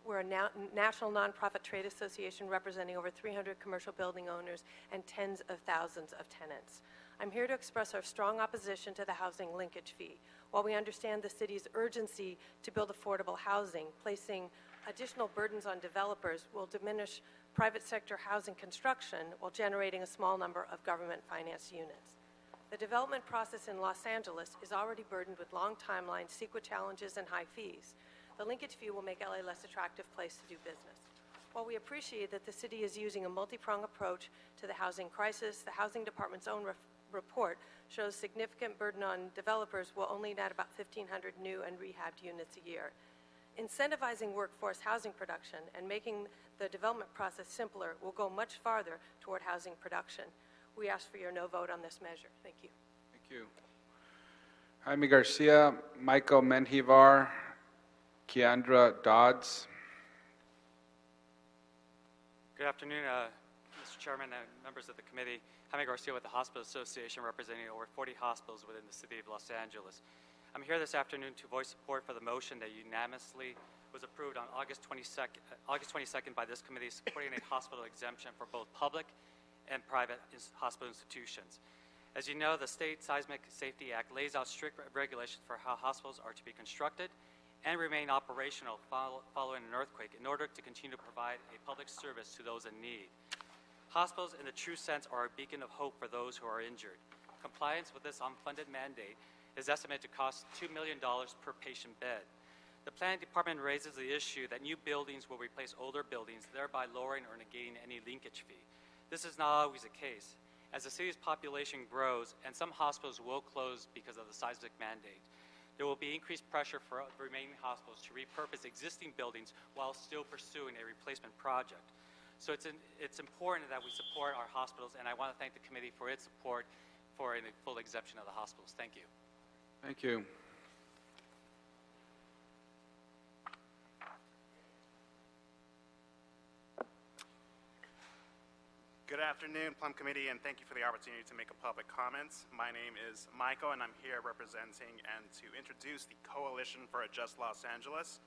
We're a national nonprofit trade association representing over 300 commercial building owners and tens of thousands of tenants. I'm here to express our strong opposition to the housing linkage fee. While we understand the city's urgency to build affordable housing, placing additional burdens on developers will diminish private sector housing construction while generating a small number of government-financed units. The development process in Los Angeles is already burdened with long timelines, CEQA challenges, and high fees. The linkage fee will make LA a less attractive place to do business. While we appreciate that the city is using a multi-pronged approach to the housing crisis, the Housing Department's own report shows significant burden on developers will only net about 1,500 new and rehabbed units a year. Incentivizing workforce housing production and making the development process simpler will go much farther toward housing production. We ask for your no vote on this measure. Thank you. Thank you. Jaime Garcia, Michael Menjivar, Keandra Dodds. Good afternoon, Mr. Chairman and members of the committee. Jaime Garcia with the Hospital Association, representing over 40 hospitals within the city of Los Angeles. I'm here this afternoon to voice support for the motion that unanimously was approved on August 22nd by this committee, supporting a hospital exemption for both public and private hospital institutions. As you know, the State Seismic Safety Act lays out strict regulations for how hospitals are to be constructed and remain operational following an earthquake in order to continue to provide a public service to those in need. Hospitals, in the true sense, are a beacon of hope for those who are injured. Compliance with this unfunded mandate is estimated to cost $2 million per patient bed. The planning department raises the issue that new buildings will replace older buildings, thereby lowering or negating any linkage fee. This is not always the case. As the city's population grows and some hospitals will close because of the seismic mandate, there will be increased pressure for the remaining hospitals to repurpose existing buildings while still pursuing a replacement project. So it's important that we support our hospitals, and I want to thank the committee for its support for a full exemption of the hospitals. Thank you. Thank you. Good afternoon, Plum Committee, and thank you for the opportunity to make a public comments. My name is Michael, and I'm here representing and to introduce the Coalition for a Just Los Angeles.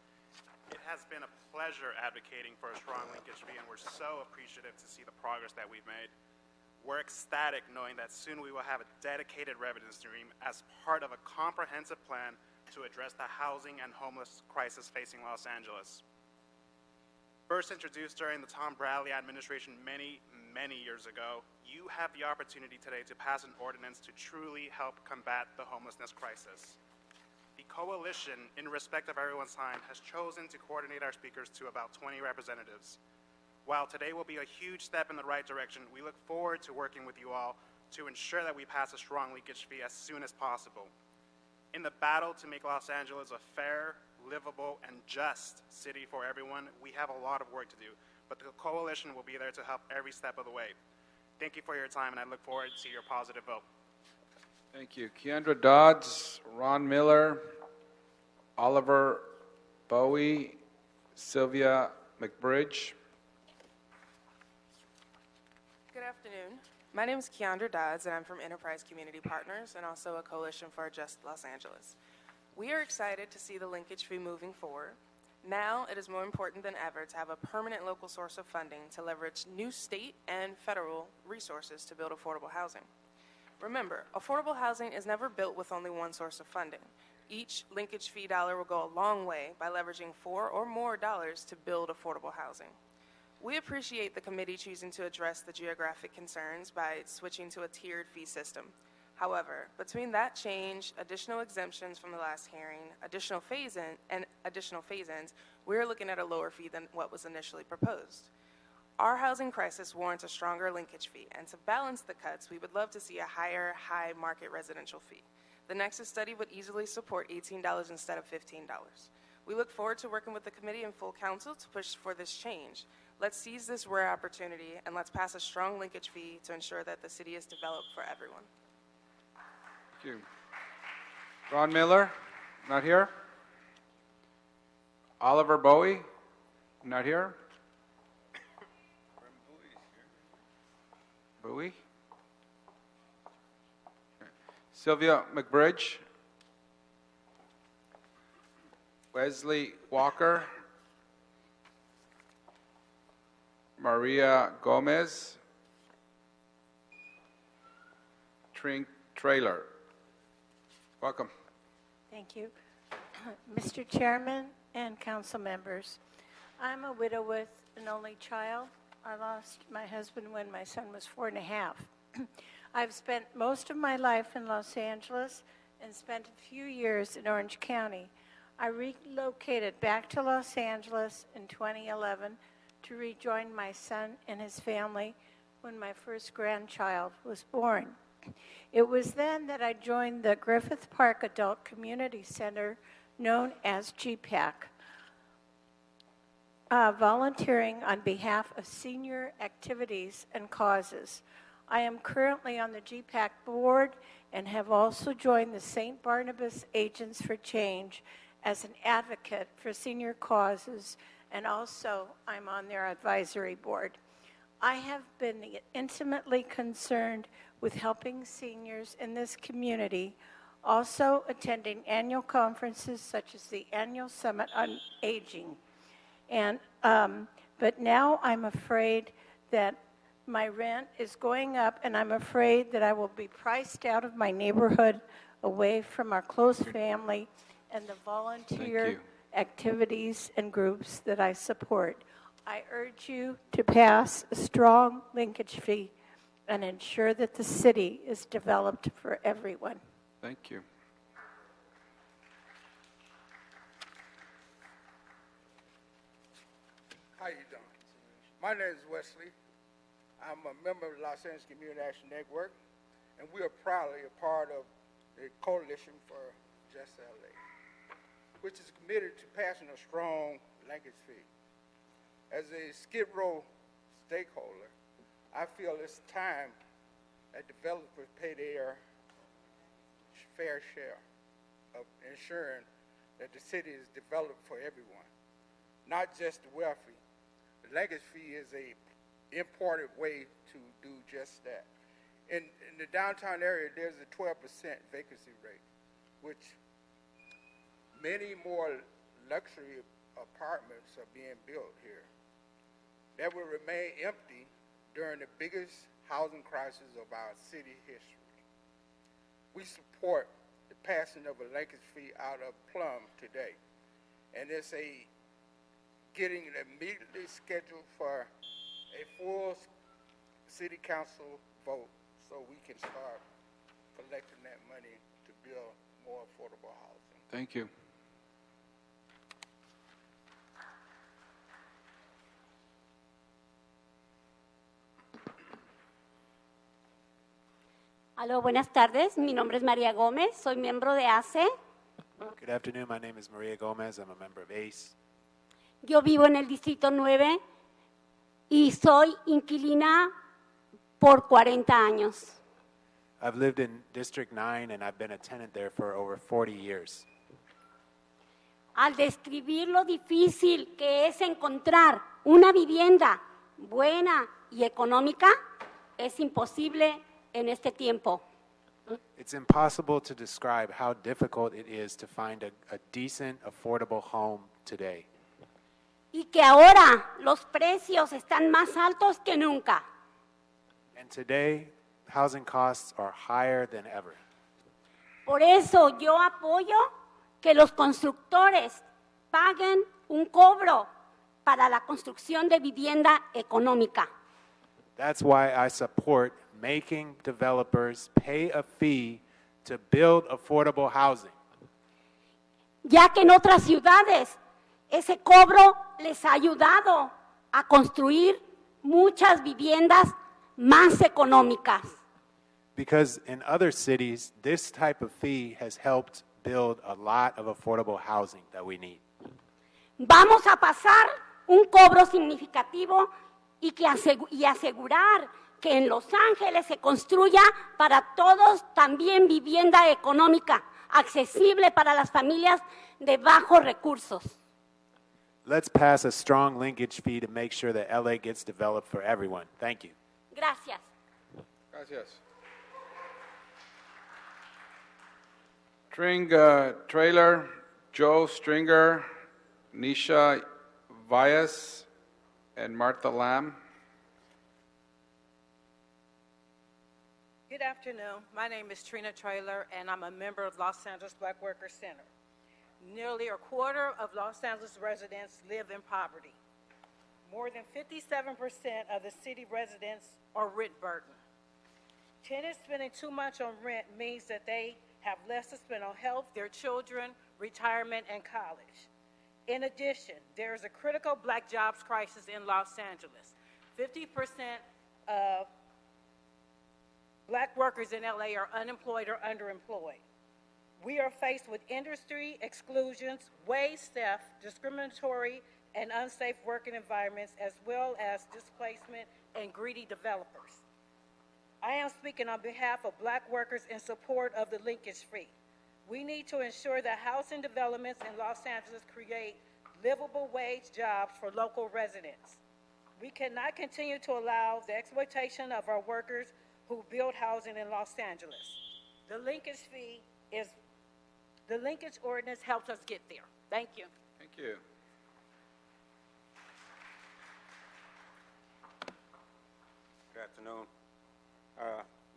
It has been a pleasure advocating for a strong linkage fee, and we're so appreciative to see the progress that we've made. We're ecstatic knowing that soon we will have a dedicated revenue stream as part of a comprehensive plan to address the housing and homeless crisis facing Los Angeles. First introduced during the Tom Bradley administration many years ago, you have the opportunity today to pass an ordinance to truly help combat the homelessness crisis. The coalition, in respect of everyone's time, has chosen to coordinate our speakers to about 20 representatives. While today will be a huge step in the right direction, we look forward to working with you all to ensure that we pass a strong leakage fee as soon as possible. In the battle to make Los Angeles a fair, livable, and just city for everyone, we have a lot of work to do, but the coalition will be there to help every step of the way. Thank you for your time, and I look forward to your positive vote. Thank you. Keandra Dodds, Ron Miller, Oliver Bowie, Sylvia McBridge. Good afternoon. My name is Keandra Dodds, and I'm from Enterprise Community Partners and also a coalition for a Just Los Angeles. We are excited to see the linkage fee moving forward. Now, it is more important than ever to have a permanent local source of funding to leverage new state and federal resources to build affordable housing. Remember, affordable housing is never built with only one source of funding. Each linkage fee dollar will go a long way by leveraging $4 or more to build affordable housing. We appreciate the committee choosing to address the geographic concerns by switching to a tiered fee system. However, between that change, additional exemptions from the last hearing, additional phase-ins, we're looking at a lower fee than what was initially proposed. Our housing crisis warrants a stronger linkage fee, and to balance the cuts, we would love to see a higher high-market residential fee. The Nexus study would easily support $18 instead of $15. We look forward to working with the committee and full council to push for this change. Let's seize this rare opportunity, and let's pass a strong linkage fee to ensure that the city is developed for everyone. Thank you. Ron Miller, not here. Oliver Bowie, not here. Bowie. Okay. Sylvia McBridge. Wesley Walker. Maria Gomez. Trink Trailer. Welcome. Thank you. Mr. Chairman and council members, I'm a widow with an only child. I lost my husband when my son was 4.5. I've spent most of my life in Los Angeles and spent a few years in Orange County. I relocated back to Los Angeles in 2011 to rejoin my son and his family when my first grandchild was born. It was then that I joined the Griffith Park Adult Community Center, known as GPAC, volunteering on behalf of senior activities and causes. I am currently on the GPAC board and have also joined the St. Barnabas Agents for Change as an advocate for senior causes, and also I'm on their advisory board. I have been intimately concerned with helping seniors in this community, also attending annual conferences such as the Annual Summit on Aging. But now I'm afraid that my rent is going up, and I'm afraid that I will be priced out of my neighborhood, away from our close family and the volunteer activities and groups that I support. I urge you to pass a strong linkage fee and ensure that the city is developed for everyone. Thank you. How you doing? My name is Wesley. I'm a member of the Los Angeles Community Action Network, and we are proudly a part of the Coalition for Just LA, which is committed to passing a strong linkage fee. As a Skid Row stakeholder, I feel it's time that developers pay their fair share of ensuring that the city is developed for everyone, not just the wealthy. The linkage fee is an important way to do just that. In the downtown area, there's a 12% vacancy rate, which many more luxury apartments are being built here that will remain empty during the biggest housing crisis of our city history. We support the passing of a linkage fee out of Plum today. And it's getting it immediately scheduled for a full city council vote so we can start collecting that money to build more affordable housing. Thank you. Aló, buenas tardes. Mi nombre es María Gómez. Soy miembro de ACE. Good afternoon. My name is Maria Gomez. I'm a member of ACE. Yo vivo en el Distrito 9 y soy inquilina por 40 años. I've lived in District 9 and I've been a tenant there for over 40 years. Al describir lo difícil que es encontrar una vivienda buena y económica, es imposible en este tiempo. It's impossible to describe how difficult it is to find a decent, affordable home today. Y que ahora los precios están más altos que nunca. And today, housing costs are higher than ever. Por eso yo apoyo que los constructores paguen un cobro para la construcción de vivienda económica. That's why I support making developers pay a fee to build affordable housing. Ya que en otras ciudades ese cobro les ha ayudado a construir muchas viviendas más económicas. Because in other cities, this type of fee has helped build a lot of affordable housing that we need. Vamos a pasar un cobro significativo y asegurar que en Los Ángeles se construya para todos también vivienda económica, accesible para las familias de bajos recursos. Let's pass a strong linkage fee to make sure that LA gets developed for everyone. Thank you. Gracias. Gracias. Trailer, Joe Stringer, Nisha Valles, and Martha Lamb. Good afternoon. My name is Trina Traylor, and I'm a member of Los Angeles Black Workers Center. Nearly a quarter of Los Angeles residents live in poverty. More than 57% of the city residents are rent burdened. Tenants spending too much on rent means that they have less to spend on health, their children, retirement, and college. In addition, there is a critical black jobs crisis in Los Angeles. 50% of black workers in LA are unemployed or underemployed. We are faced with industry exclusions, wage theft, discriminatory and unsafe working environments, as well as displacement and greedy developers. I am speaking on behalf of black workers in support of the linkage fee. We need to ensure that housing developments in Los Angeles create livable wage jobs for local residents. We cannot continue to allow the exploitation of our workers who build housing in Los Angeles. The linkage ordinance helps us get there. Thank you. Thank you. Good afternoon.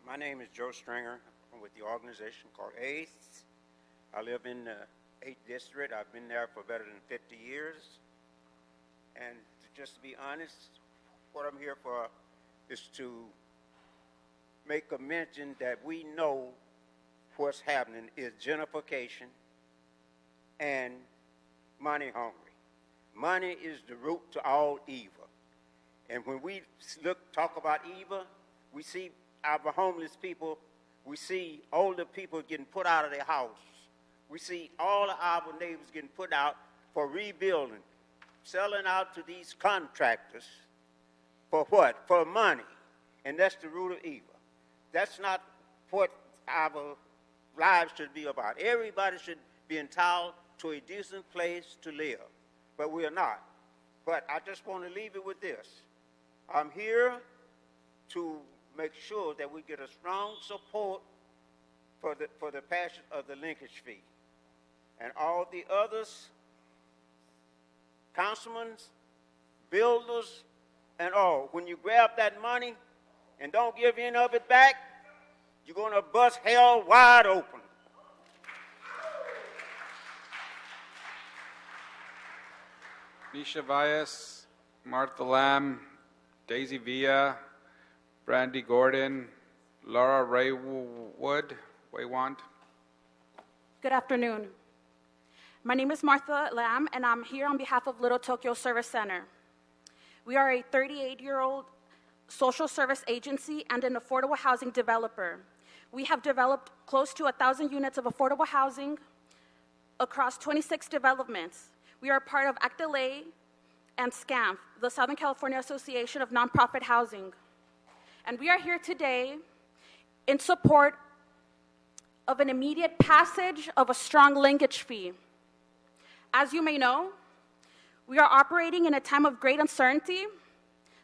My name is Joe Stringer. I'm with the organization called ACE. I live in the 8th District. I've been there for better than 50 years. And just to be honest, what I'm here for is to make a mention that we know what's happening is gentrification and money hungry. Money is the root to all evil. And when we talk about evil, we see our homeless people, we see older people getting put out of their houses. We see all of our neighbors getting put out for rebuilding, selling out to these contractors for what? For money. And that's the root of evil. That's not what our lives should be about. Everybody should be entitled to a decent place to live, but we are not. But I just want to leave it with this. I'm here to make sure that we get a strong support for the passage of the linkage fee. And all the others, councilmen, builders, and all, when you grab that money and don't give any of it back, you're going to bust hell wide open. Misha Valles, Martha Lamb, Daisy Villa, Brandy Gordon, Laura Waywand. Good afternoon. My name is Martha Lamb, and I'm here on behalf of Little Tokyo Service Center. We are a 38-year-old social service agency and an affordable housing developer. We have developed close to 1,000 units of affordable housing across 26 developments. We are part of ACT-LA and SCAMF, the Southern California Association of Nonprofit Housing. And we are here today in support of an immediate passage of a strong linkage fee. As you may know, we are operating in a time of great uncertainty.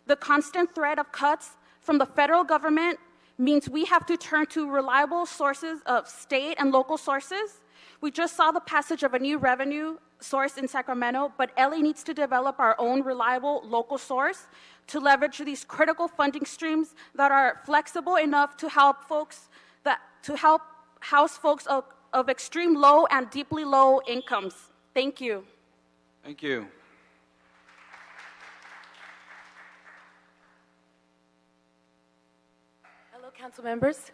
The constant threat of cuts from the federal government means we have to turn to reliable sources of state and local sources. We just saw the passage of a new revenue source in Sacramento, but LA needs to develop our own reliable local source to leverage these critical funding streams that are flexible enough to help house folks of extreme low and deeply low incomes. Thank you. Thank you. Hello, council members.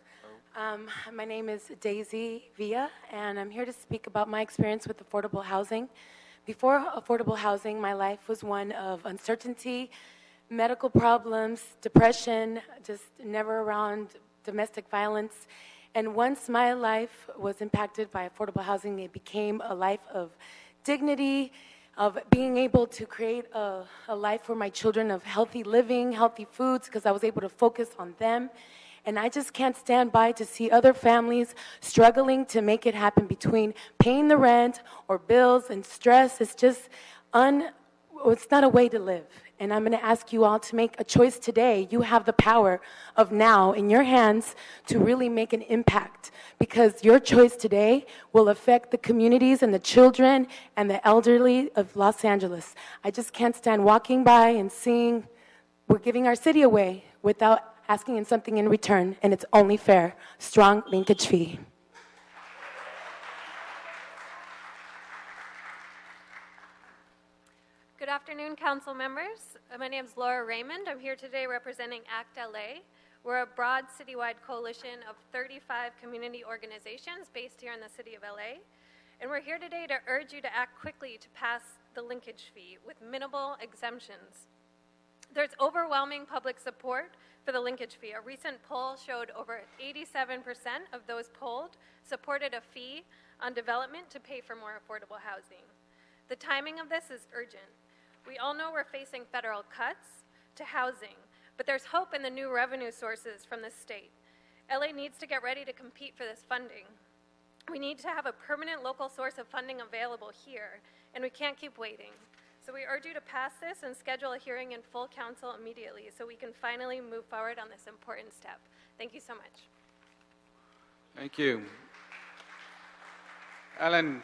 My name is Daisy Villa, and I'm here to speak about my experience with affordable housing. Before affordable housing, my life was one of uncertainty, medical problems, depression, just never around domestic violence. And once my life was impacted by affordable housing, it became a life of dignity, of being able to create a life for my children of healthy living, healthy foods, because I was able to focus on them. And I just can't stand by to see other families struggling to make it happen between paying the rent or bills and stress. It's just it's not a way to live. And I'm going to ask you all to make a choice today. You have the power of now in your hands to really make an impact, because your choice today will affect the communities and the children and the elderly of Los Angeles. I just can't stand walking by and seeing we're giving our city away without asking something in return, and it's only fair. Strong linkage fee. Good afternoon, council members. My name is Laura Raymond. I'm here today representing ACT-LA. We're a broad citywide coalition of 35 community organizations based here in the city of LA. And we're here today to urge you to act quickly to pass the linkage fee with minimal exemptions. There's overwhelming public support for the linkage fee. A recent poll showed over 87% of those polled supported a fee on development to pay for more affordable housing. The timing of this is urgent. We all know we're facing federal cuts to housing, but there's hope in the new revenue sources from the state. LA needs to get ready to compete for this funding. We need to have a permanent local source of funding available here, and we can't keep waiting. So we urge you to pass this and schedule a hearing in full council immediately so we can finally move forward on this important step. Thank you so much. Thank you. Alan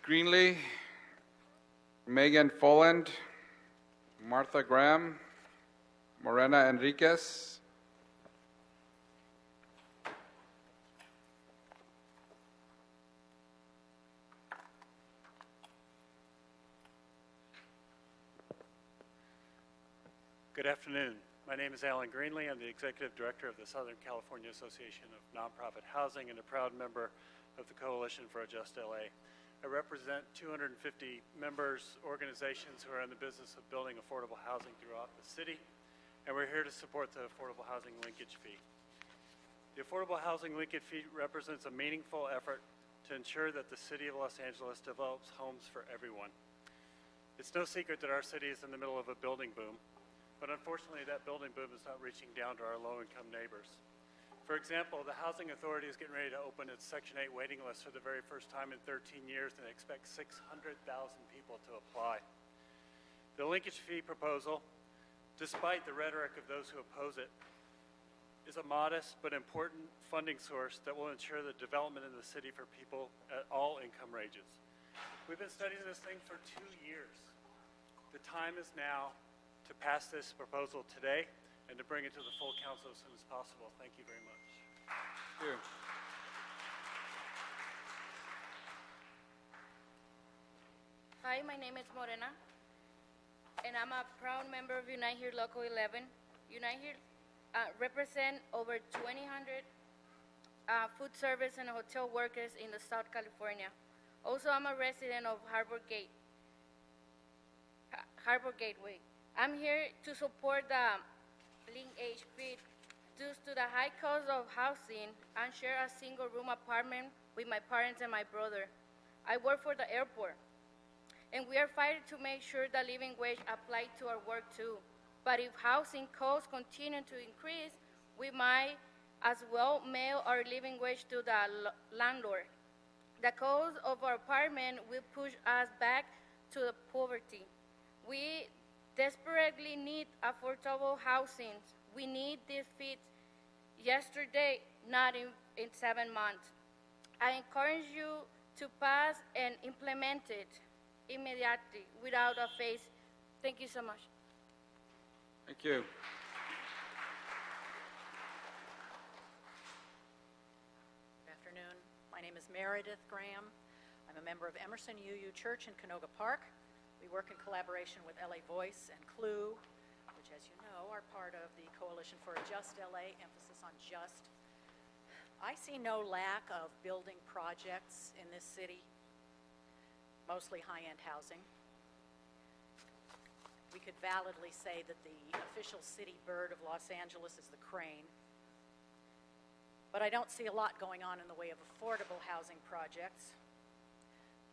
Greenlee, Megan Folland, Martha Graham, Morena Enriquez. Good afternoon. My name is Alan Greenlee. I'm the Executive Director of the Southern California Association of Nonprofit Housing and a proud member of the Coalition for a Just LA. I represent 250 members, organizations who are in the business of building affordable housing throughout the city, and we're here to support the affordable housing linkage fee. The affordable housing linkage fee represents a meaningful effort to ensure that the city of Los Angeles develops homes for everyone. It's no secret that our city is in the middle of a building boom, but unfortunately that building boom is not reaching down to our low-income neighbors. For example, the Housing Authority is getting ready to open its Section 8 waiting list for the very first time in 13 years, and they expect 600,000 people to apply. The linkage fee proposal, despite the rhetoric of those who oppose it, is a modest but important funding source that will ensure the development in the city for people at all income ranges. We've been studying this thing for 2 years. The time is now to pass this proposal today and to bring it to the full council as soon as possible. Thank you very much. Thank you. Hi, my name is Morena. and I'm a proud member of Unite Here Local 11. Unite Here represent over 200 food service and hotel workers in the South California. Also, I'm a resident of Harbor Gateway. I'm here to support the linkage fee due to the high cost of housing and share a single-room apartment with my parents and my brother. I work for the airport, and we are fighting to make sure the living wage applies to our work too. But if housing costs continue to increase, we might as well mail our living wage to the landlord. The cost of our apartment will push us back to the poverty. We desperately need affordable housing. We need this fix yesterday, not in 7 months. I encourage you to pass and implement it immediately without a phase. Thank you so much. Thank you. Good afternoon. My name is Meredith Graham. I'm a member of Emerson UU Church in Canoga Park. We work in collaboration with LA Voice and CLUE, which, as you know, are part of the Coalition for a Just LA, emphasis on just. I see no lack of building projects in this city, mostly high-end housing. We could validly say that the official city bird of Los Angeles is the crane. But I don't see a lot going on in the way of affordable housing projects.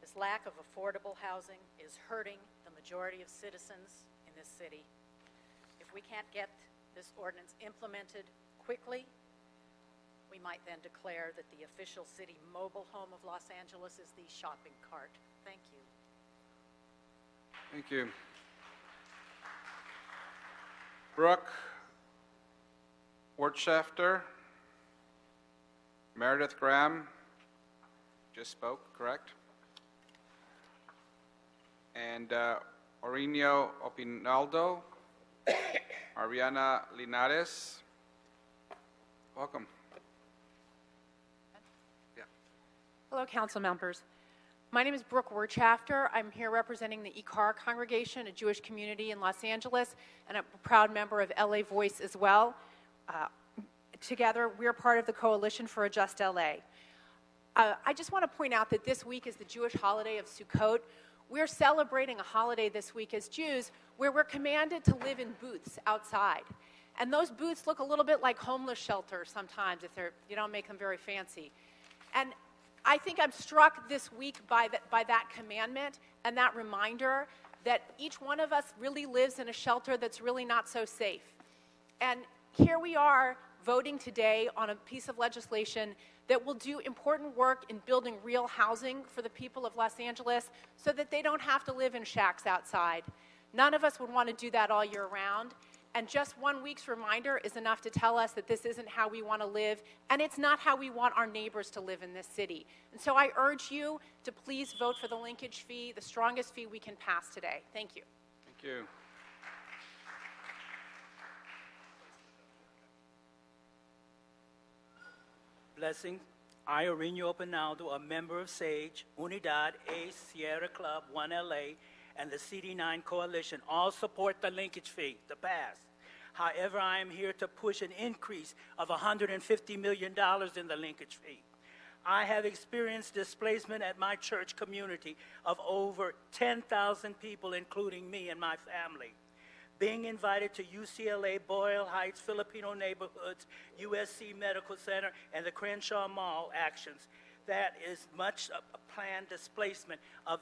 This lack of affordable housing is hurting the majority of citizens in this city. If we can't get this ordinance implemented quickly, we might then declare that the official city mobile home of Los Angeles is the shopping cart. Thank you. Thank you. Brooke Wertschafter, Meredith Graham just spoke, correct? And Orinio Opinaldo, Ariana Linares. Welcome. Hello, council members. My name is Brooke Wertschafter. I'm here representing the ECAR congregation, a Jewish community in Los Angeles, and a proud member of LA Voice as well. Together, we're part of the Coalition for a Just LA. I just want to point out that this week is the Jewish holiday of Sukkot. We're celebrating a holiday this week as Jews where we're commanded to live in booths outside. And those booths look a little bit like homeless shelters sometimes if you don't make them very fancy. And I think I'm struck this week by that commandment and that reminder that each one of us really lives in a shelter that's really not so safe. And here we are voting today on a piece of legislation that will do important work in building real housing for the people of Los Angeles so that they don't have to live in shacks outside. None of us would want to do that all year round. And just 1 week's reminder is enough to tell us that this isn't how we want to live, and it's not how we want our neighbors to live in this city. And so I urge you to please vote for the linkage fee, the strongest fee we can pass today. Thank you. Thank you. Blessings. I, Orinio Opinaldo, a member of SAGE, Unidad A Sierra Club 1LA, and the CD9 Coalition all support the linkage fee to pass. However, I am here to push an increase of $150 million in the linkage fee. I have experienced displacement at my church community of over 10,000 people, including me and my family. Being invited to UCLA, Boyle Heights, Filipino neighborhoods, USC Medical Center, and the Crenshaw Mall actions, that is much a planned displacement of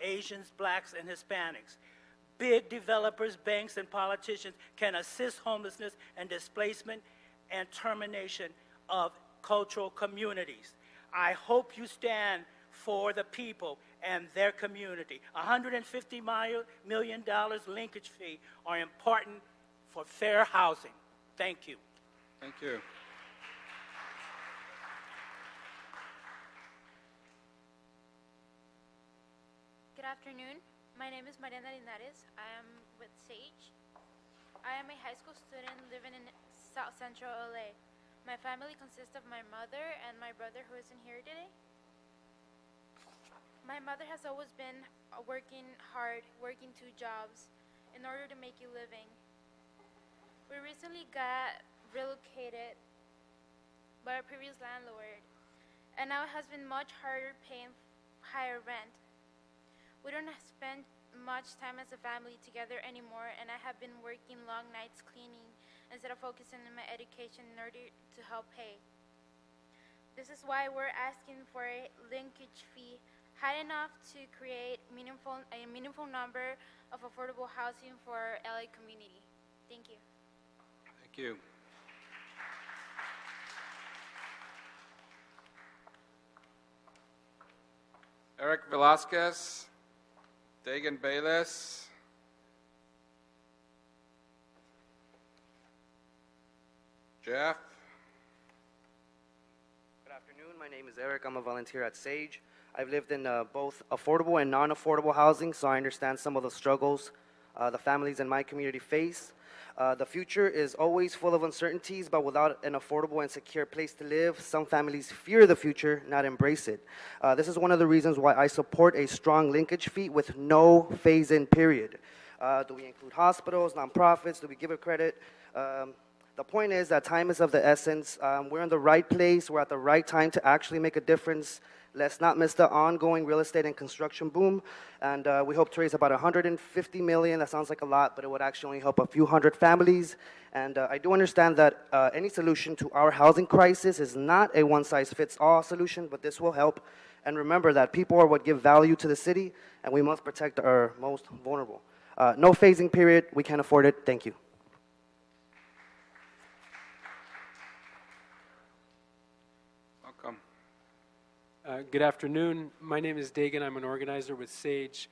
Asians, blacks, and Hispanics. Big developers, banks, and politicians can assist homelessness and displacement and termination of cultural communities. I hope you stand for the people and their community. $150 million linkage fee are important for fair housing. Thank you. Thank you. Good afternoon. My name is Mariana Linares. I am with SAGE. I am a high school student living in South Central LA. My family consists of my mother and my brother who isn't here today. My mother has always been working hard, working 2 jobs in order to make a living. We recently got relocated by our previous landlord, and now it has been much harder paying higher rent. We don't spend much time as a family together anymore, and I have been working long nights cleaning instead of focusing on my education in order to help pay. This is why we're asking for a linkage fee high enough to create a meaningful number of affordable housing for our LA community. Thank you. Thank you. Eric Velasquez, Dagan Bayless, Jeff. Good afternoon. My name is Eric. I'm a volunteer at SAGE. I've lived in both affordable and non-affordable housing, so I understand some of the struggles the families in my community face. The future is always full of uncertainties, but without an affordable and secure place to live, some families fear the future, not embrace it. This is one of the reasons why I support a strong linkage fee with no phase-in period. Do we include hospitals, nonprofits? Do we give it credit? The point is that time is of the essence. We're in the right place. We're at the right time to actually make a difference. Let's not miss the ongoing real estate and construction boom. And we hope to raise about $150 million. That sounds like a lot, but it would actually only help a few hundred families. And I do understand that any solution to our housing crisis is not a one-size-fits-all solution, but this will help. And remember that people are what give value to the city, and we must protect our most vulnerable. No phasing period. We can't afford it. Thank you. Welcome. Good afternoon. My name is Dagan. I'm an organizer with SAGE.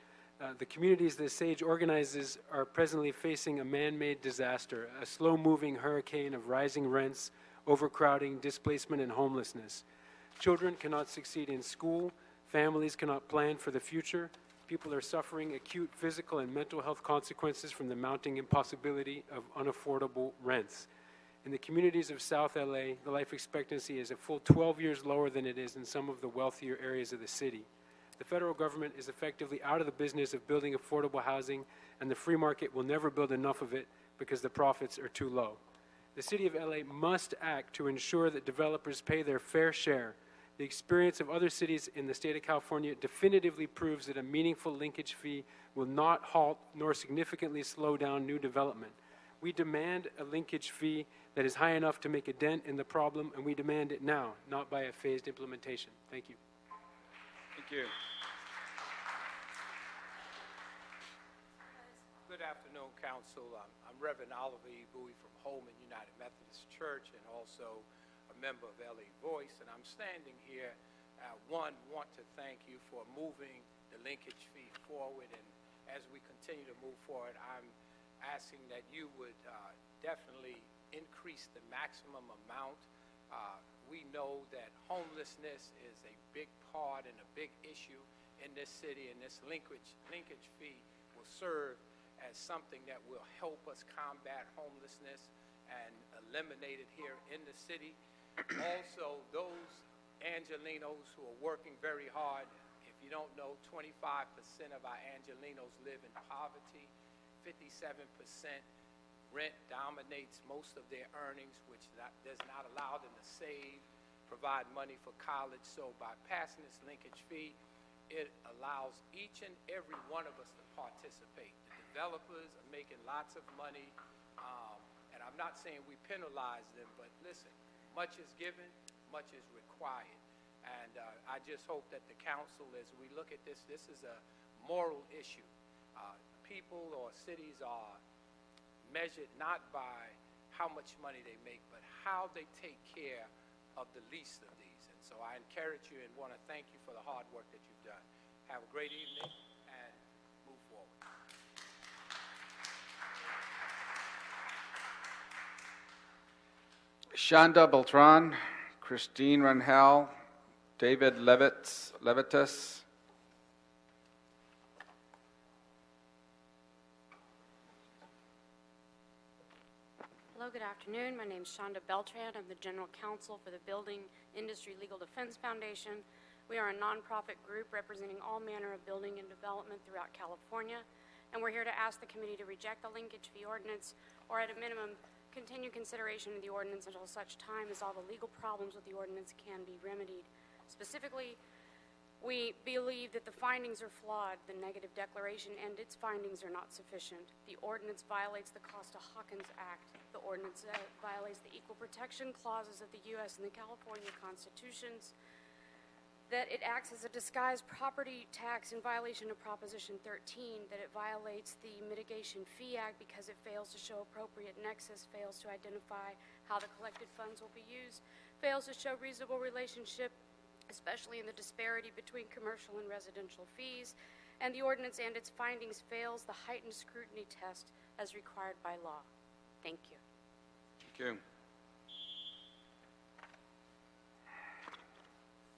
The communities that SAGE organizes are presently facing a man-made disaster, a slow-moving hurricane of rising rents, overcrowding, displacement, and homelessness. Children cannot succeed in school. Families cannot plan for the future. People are suffering acute physical and mental health consequences from the mounting impossibility of unaffordable rents. In the communities of South LA, the life expectancy is a full 12 years lower than it is in some of the wealthier areas of the city. The federal government is effectively out of the business of building affordable housing, and the free market will never build enough of it because the profits are too low. The city of LA must act to ensure that developers pay their fair share. The experience of other cities in the state of California definitively proves that a meaningful linkage fee will not halt nor significantly slow down new development. We demand a linkage fee that is high enough to make a dent in the problem, and we demand it now, not by a phased implementation. Thank you. Thank you. Good afternoon, Council. I'm Reverend Oliver E. Bowie from Holman United Methodist Church and also a member of LA Voice. And I'm standing here, want to thank you for moving the linkage fee forward. And as we continue to move forward, I'm asking that you would definitely increase the maximum amount. We know that homelessness is a big part and a big issue in this city, and this linkage fee will serve as something that will help us combat homelessness and eliminate it here in the city. Also, those Angelenos who are working very hard, if you don't know, 25% of our Angelenos live in poverty. 57% rent dominates most of their earnings, which does not allow them to save, provide money for college. So by passing this linkage fee, it allows each and every one of us to participate. The developers are making lots of money, and I'm not saying we penalize them, but listen, much is given, much is required. And I just hope that the council, as we look at this, this is a moral issue. People or cities are measured not by how much money they make, but how they take care of the least of these. And so I encourage you and want to thank you for the hard work that you've done. Have a great evening and move forward. Shonda Beltran, Christine Rangel, David Levitas. Hello, good afternoon. My name is Shonda Beltran. I'm the General Counsel for the Building Industry Legal Defense Foundation. We are a nonprofit group representing all manner of building and development throughout California, and we're here to ask the committee to reject the linkage fee ordinance, or at a minimum, continue consideration of the ordinance until such time as all the legal problems with the ordinance can be remedied. Specifically, we believe that the findings are flawed. The negative declaration and its findings are not sufficient. The ordinance violates the Costa-Hawkins Act. The ordinance violates the equal protection clauses of the U.S. and the California constitutions. That it acts as a disguised property tax in violation of Proposition 13, that it violates the Mitigation Fee Act because it fails to show appropriate nexus, fails to identify how the collected funds will be used, fails to show reasonable relationship, especially in the disparity between commercial and residential fees, and the ordinance and its findings fails the heightened scrutiny test as required by law. Thank you. Thank you.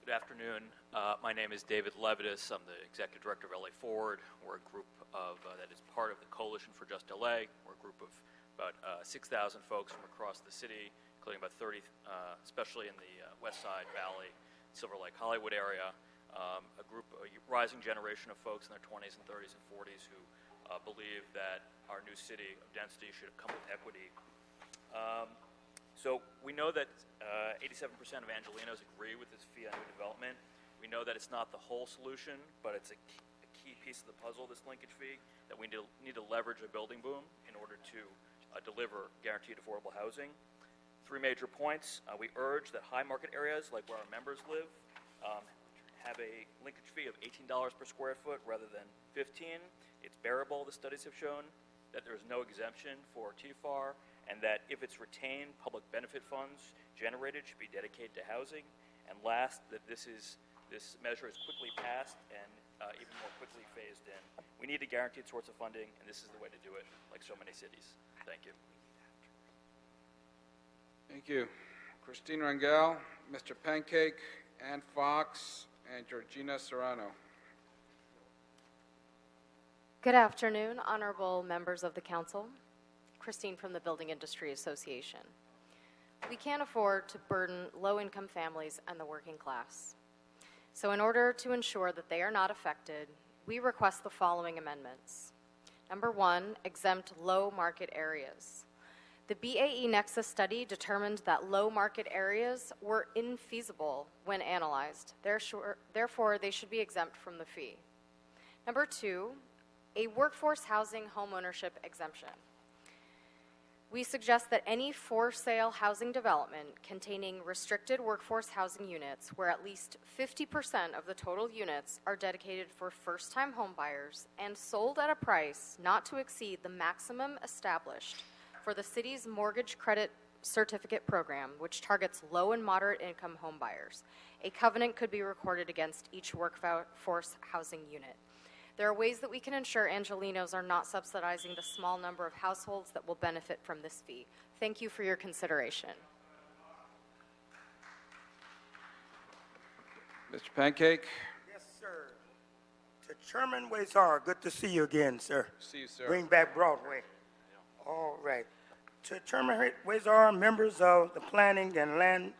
Good afternoon. My name is David Levitas. I'm the Executive Director of LA Forward. We're a group of that is part of the Coalition for Just LA. We're a group of about 6,000 folks from across the city, including about 30, especially in the West Side Valley, Silver Lake, Hollywood area. A group, a rising generation of folks in their 20s and 30s and 40s who believe that our new city of density should come with equity. So we know that 87% of Angelenos agree with this fee on new development. We know that it's not the whole solution, but it's a key piece of the puzzle, this linkage fee, that we need to leverage a building boom in order to deliver guaranteed affordable housing. 3 major points. We urge that high market areas, like where our members live, have a linkage fee of $18 per square foot rather than $15. It's bearable, the studies have shown, that there is no exemption for TFAR, and that if it's retained, public benefit funds generated should be dedicated to housing. And last, that this measure is quickly passed and even more quickly phased in. We need a guaranteed source of funding, and this is the way to do it, like so many cities. Thank you. Thank you. Christine Rangel, Mr. Pancake, Ann Fox, and Georgina Serrano. Good afternoon, honorable members of the council. Christine from the Building Industry Association. We can't afford to burden low-income families and the working class. So in order to ensure that they are not affected, we request the following amendments. Number 1, exempt low market areas. The BAE Nexus study determined that low market areas were infeasible when analyzed. Therefore, they should be exempt from the fee. Number 2, a workforce housing homeownership exemption. We suggest that any for-sale housing development containing restricted workforce housing units where at least 50% of the total units are dedicated for first-time homebuyers and sold at a price not to exceed the maximum established for the city's mortgage credit certificate program, which targets low and moderate income homebuyers. A covenant could be recorded against each workforce housing unit. There are ways that we can ensure Angelenos are not subsidizing the small number of households that will benefit from this fee. Thank you for your consideration. Mr. Pancake. Yes, sir. To Chairman Wazar, good to see you again, sir. See you, sir. Bring back Broadway. All right. To Chairman Wazar, members of the Planning and Land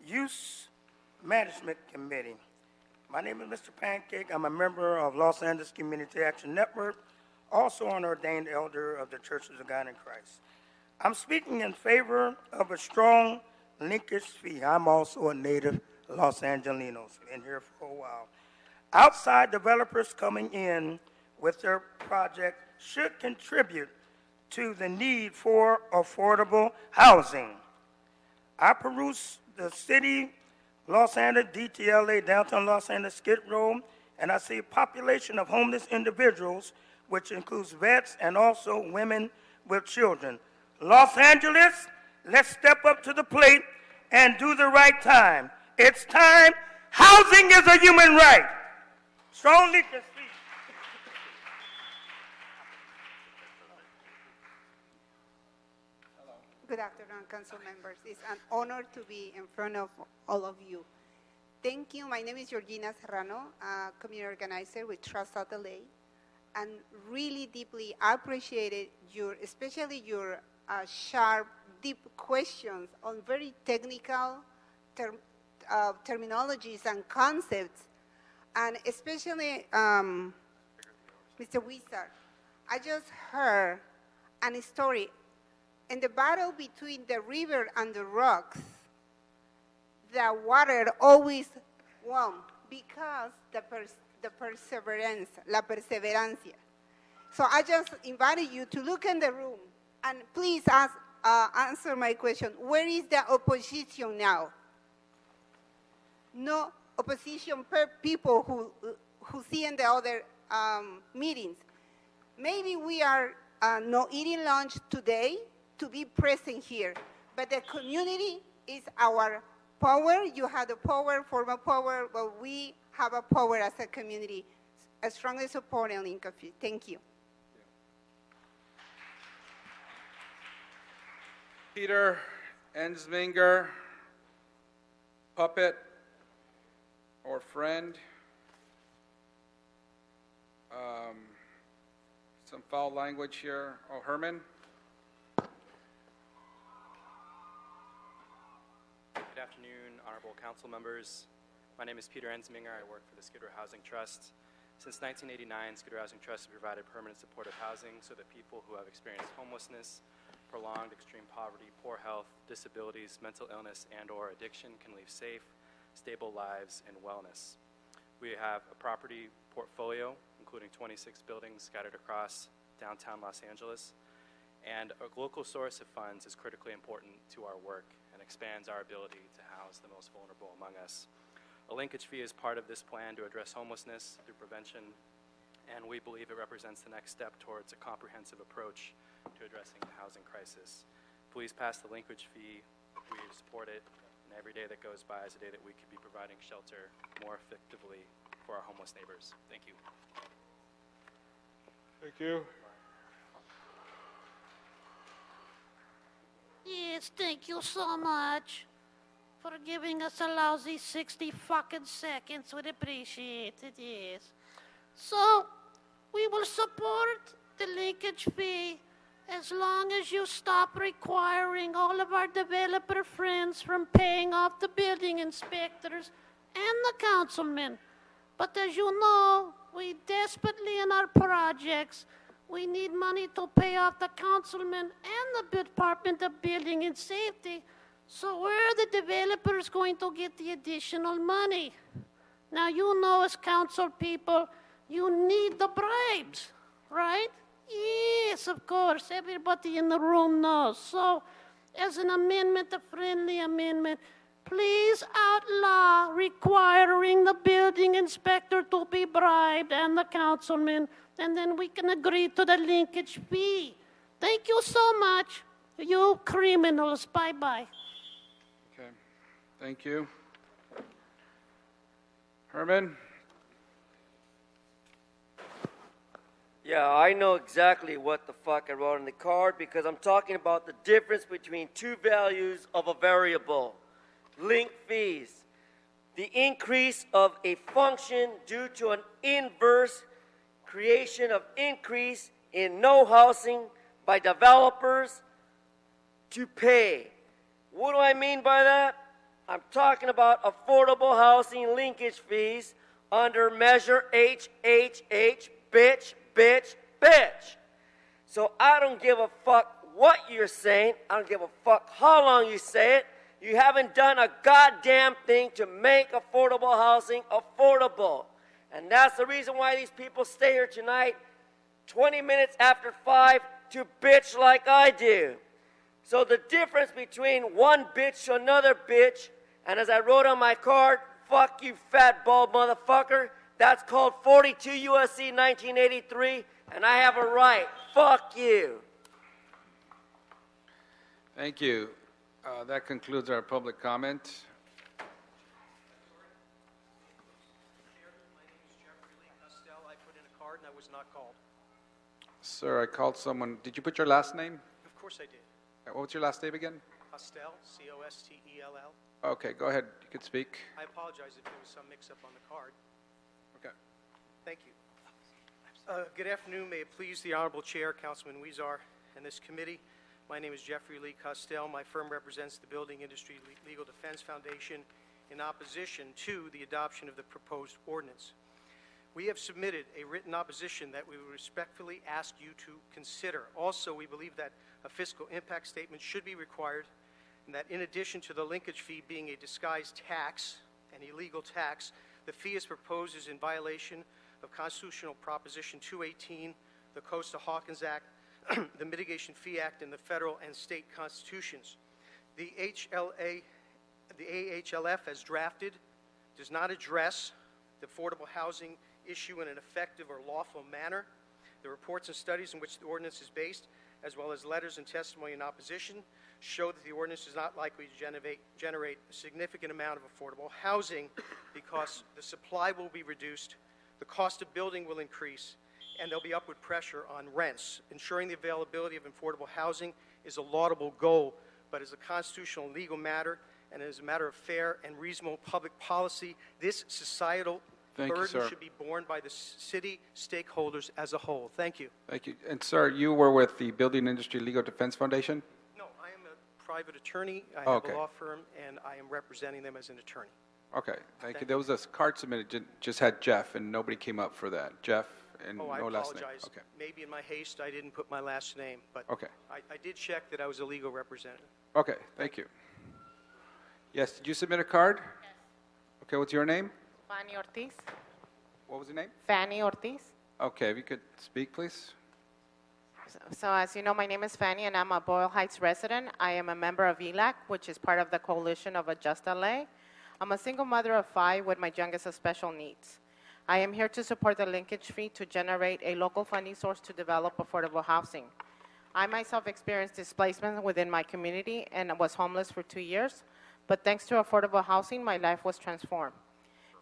Use Management Committee. My name is Mr. Pancake. I'm a member of Los Angeles Community Action Network, also an ordained elder of the Churches of God in Christ. I'm speaking in favor of a strong linkage fee. I'm also a native Los Angelino, been here for a while. Outside developers coming in with their project should contribute to the need for affordable housing. I peruse the city Los Angeles, DTLA, downtown Los Angeles, Skid Row, and I see a population of homeless individuals, which includes vets and also women with children. Los Angeles, let's step up to the plate and do the right time. It's time. Housing is a human right. Strongly concede. Good afternoon, council members. It's an honor to be in front of all of you. Thank you. My name is Georgina Serrano, a community organizer with Trust South LA, and really deeply appreciated especially your sharp, deep questions on very technical terminologies and concepts and especially Mr. Wizard. I just heard a story. In the battle between the river and the rocks, the water always won because the perseverance, la perseverancia. So I just invited you to look in the room and please answer my question. Where is the opposition now? No opposition per people who see in the other meetings. Maybe we are not eating lunch today to be present here, but the community is our power. You have the power, formal power, but we have a power as a community. I strongly support a link of you. Thank you. Peter Ensminger, puppet or friend. Some foul language here. Oh, Herman. Good afternoon, honorable council members. My name is Peter Ensminger. I work for the Skid Row Housing Trust. Since 1989, Skid Row Housing Trust has provided permanent supportive housing so that people who have experienced homelessness, prolonged extreme poverty, poor health, disabilities, mental illness, and/or addiction can live safe, stable lives and wellness. We have a property portfolio, including 26 buildings scattered across downtown Los Angeles, and a local source of funds is critically important to our work and expands our ability to house the most vulnerable among us. A linkage fee is part of this plan to address homelessness through prevention, and we believe it represents the next step towards a comprehensive approach to addressing the housing crisis. Please pass the linkage fee. We support it, and every day that goes by is a day that we could be providing shelter more effectively for our homeless neighbors. Thank you. Thank you. Yes, thank you so much for giving us a lousy 60 fucking seconds. We'd appreciate it, yes. So, we will support the linkage fee as long as you stop requiring all of our developer friends from paying off the building inspectors and the councilmen. But as you know, we desperately in our projects, we need money to pay off the councilmen and the Department of Building and Safety. So where are the developers going to get the additional money? Now, you know as council people, you need the bribes, right? Yes, of course, everybody in the room knows. So, as an amendment, a friendly amendment, please outlaw requiring the building inspector to be bribed and the councilman, and then we can agree to the linkage fee. Thank you so much, you criminals. Bye-bye. Okay, thank you. Herman? Yeah, I know exactly what the fuck I wrote on the card because I'm talking about the difference between two values of a variable. Link fees. The increase of a function due to an inverse creation of increase in no housing by developers to pay. What do I mean by that? I'm talking about affordable housing linkage fees under Measure HHH, bitch, bitch, bitch. So I don't give a fuck what you're saying. I don't give a fuck how long you say it. You haven't done a goddamn thing to make affordable housing affordable. And that's the reason why these people stay here tonight 20 minutes after 5 to bitch like I do. So the difference between one bitch to another bitch, and as I wrote on my card, fuck you fat bald motherfucker, that's called 42 U.S.C. 1983, and I have a right. Fuck you. Thank you. That concludes our public comment. I put in a card and I was not called. Sir, I called someone. Did you put your last name? Of course I did. What was your last name again? Costell, C-O-S-T-E-L-L. Okay, go ahead. You can speak. I apologize if there was some mix-up on the card. Okay. Thank you. Good afternoon. May it please the Honorable Chair, Councilman Huizar, and this committee. My name is Jeffrey Lee Costell. My firm represents the Building Industry Legal Defense Foundation in opposition to the adoption of the proposed ordinance. We have submitted a written opposition that we would respectfully ask you to consider. Also, we believe that a fiscal impact statement should be required, and that in addition to the linkage fee being a disguised tax, an illegal tax, the fee as proposed is in violation of Constitutional Proposition 218, the Costa-Hawkins Act, the Mitigation Fee Act, and the federal and state constitutions. The AHLF as drafted does not address the affordable housing issue in an effective or lawful manner. The reports and studies in which the ordinance is based, as well as letters and testimony in opposition, show that the ordinance is not likely to generate a significant amount of affordable housing because the supply will be reduced, the cost of building will increase, and there'll be upward pressure on rents. Ensuring the availability of affordable housing is a laudable goal, but as a constitutional and legal matter, and as a matter of fair and reasonable public policy, this societal burden should be borne by the city stakeholders as a whole. Thank you. Thank you. And sir, you were with the Building Industry Legal Defense Foundation? No, I am a private attorney. I have a law firm, and I am representing them as an attorney. Okay, thank you. There was a card submitted, just had Jeff, and nobody came up for that. Jeff and I no last name. apologize. Okay. Maybe in my haste I didn't put my last name, but Okay. I did check that I was a legal representative. Okay, thank you. Yes, did you submit a card? Yes. Okay, what's your name? Fanny Ortiz. What was your name? Fanny Ortiz. Okay, if you could speak, please. So as you know, my name is Fanny, and I'm a Boyle Heights resident. I am a member of ELAC, which is part of the coalition of Adjust LA. I'm a single mother of 5 with my youngest of special needs. I am here to support the linkage fee to generate a local funding source to develop affordable housing. I myself experienced displacement within my community and was homeless for 2 years, but thanks to affordable housing, my life was transformed.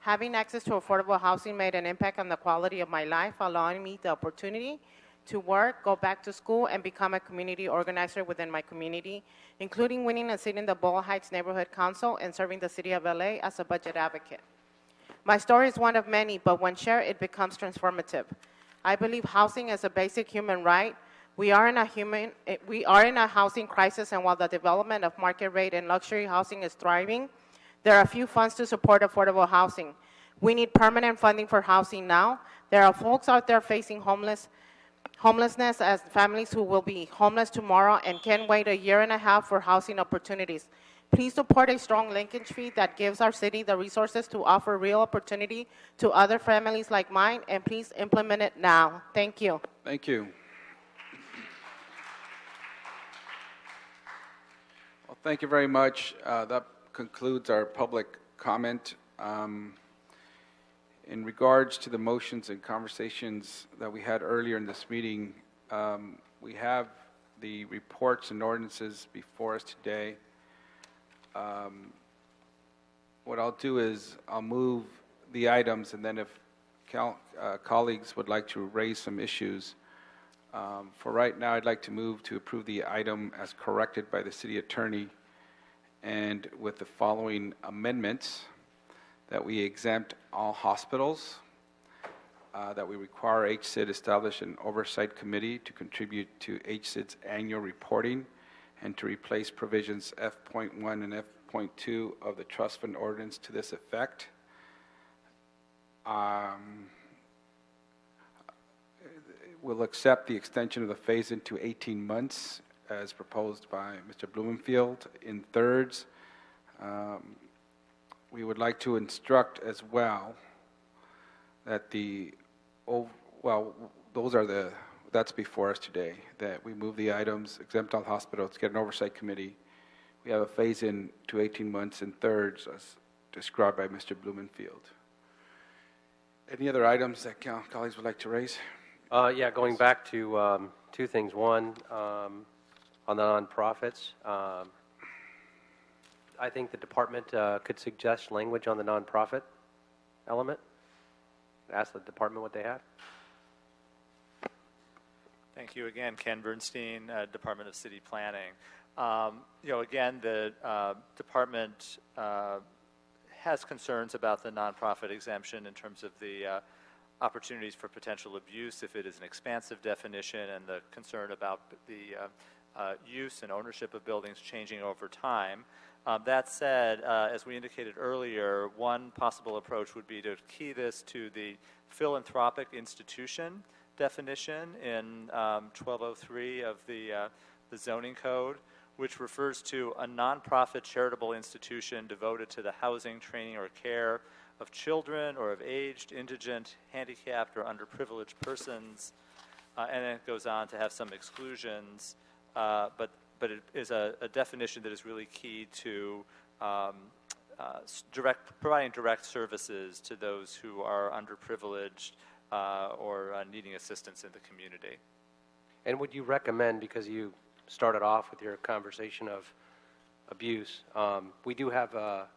Having access to affordable housing made an impact on the quality of my life, allowing me the opportunity to work, go back to school, and become a community organizer within my community, including winning a seat in the Boyle Heights Neighborhood Council and serving the City of LA as a budget advocate. My story is one of many, but when shared, it becomes transformative. I believe housing is a basic human right. We are in a housing crisis, and while the development of market rate and luxury housing is thriving, there are few funds to support affordable housing. We need permanent funding for housing now. There are folks out there facing homelessness as families who will be homeless tomorrow and can wait 1.5 years for housing opportunities. Please support a strong linkage fee that gives our city the resources to offer real opportunity to other families like mine, and please implement it now. Thank you. Thank you. Well, thank you very much. That concludes our public comment. In regards to the motions and conversations that we had earlier in this meeting, we have the reports and ordinances before us today. What I'll do is I'll move the items, and then if colleagues would like to raise some issues, for right now I'd like to move to approve the item as corrected by the city attorney, and with the following amendments: that we exempt all hospitals, that we require HCID establish an Oversight Committee to contribute to HCID's annual reporting, and to replace provisions F.1 and F.2 of the Trust Fund Ordinance to this effect. We'll accept the extension of the phase-in to 18 months as proposed by Mr. Blumenfield in thirds. We would like to instruct as well that that's before us today, that we move the items, exempt all hospitals, get an oversight committee. We have a phase-in to 18 months in thirds as described by Mr. Blumenfield. Any other items that colleagues would like to raise? Yeah, going back to 2 things. One, on the nonprofits, I think the department could suggest language on the nonprofit element. Ask the department what they have. Thank you again, Ken Bernstein, Department of City Planning. Again, the department has concerns about the nonprofit exemption in terms of the opportunities for potential abuse if it is an expansive definition, and the concern about the use and ownership of buildings changing over time. That said, as we indicated earlier, one possible approach would be to key this to the philanthropic institution definition in 1203 of the zoning code, which refers to a nonprofit charitable institution devoted to the housing, training, or care of children or of aged, indigent, handicapped, or underprivileged persons. And then it goes on to have some exclusions, but it is a definition that is really key to providing direct services to those who are underprivileged or needing assistance in the community. And would you recommend, because you started off with your conversation of abuse, we do have a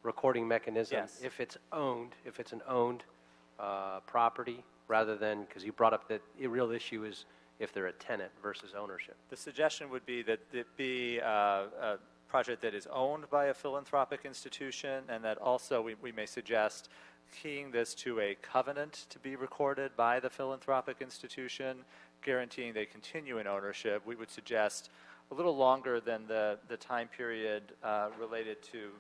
recording mechanism Yes. if it's an owned property, rather than, because you brought up that the real issue is if they're a tenant versus ownership. The suggestion would be that it be a project that is owned by a philanthropic institution, and that also we may suggest keying this to a covenant to be recorded by the philanthropic institution, guaranteeing they continue in ownership. We would suggest a little longer than the time period related to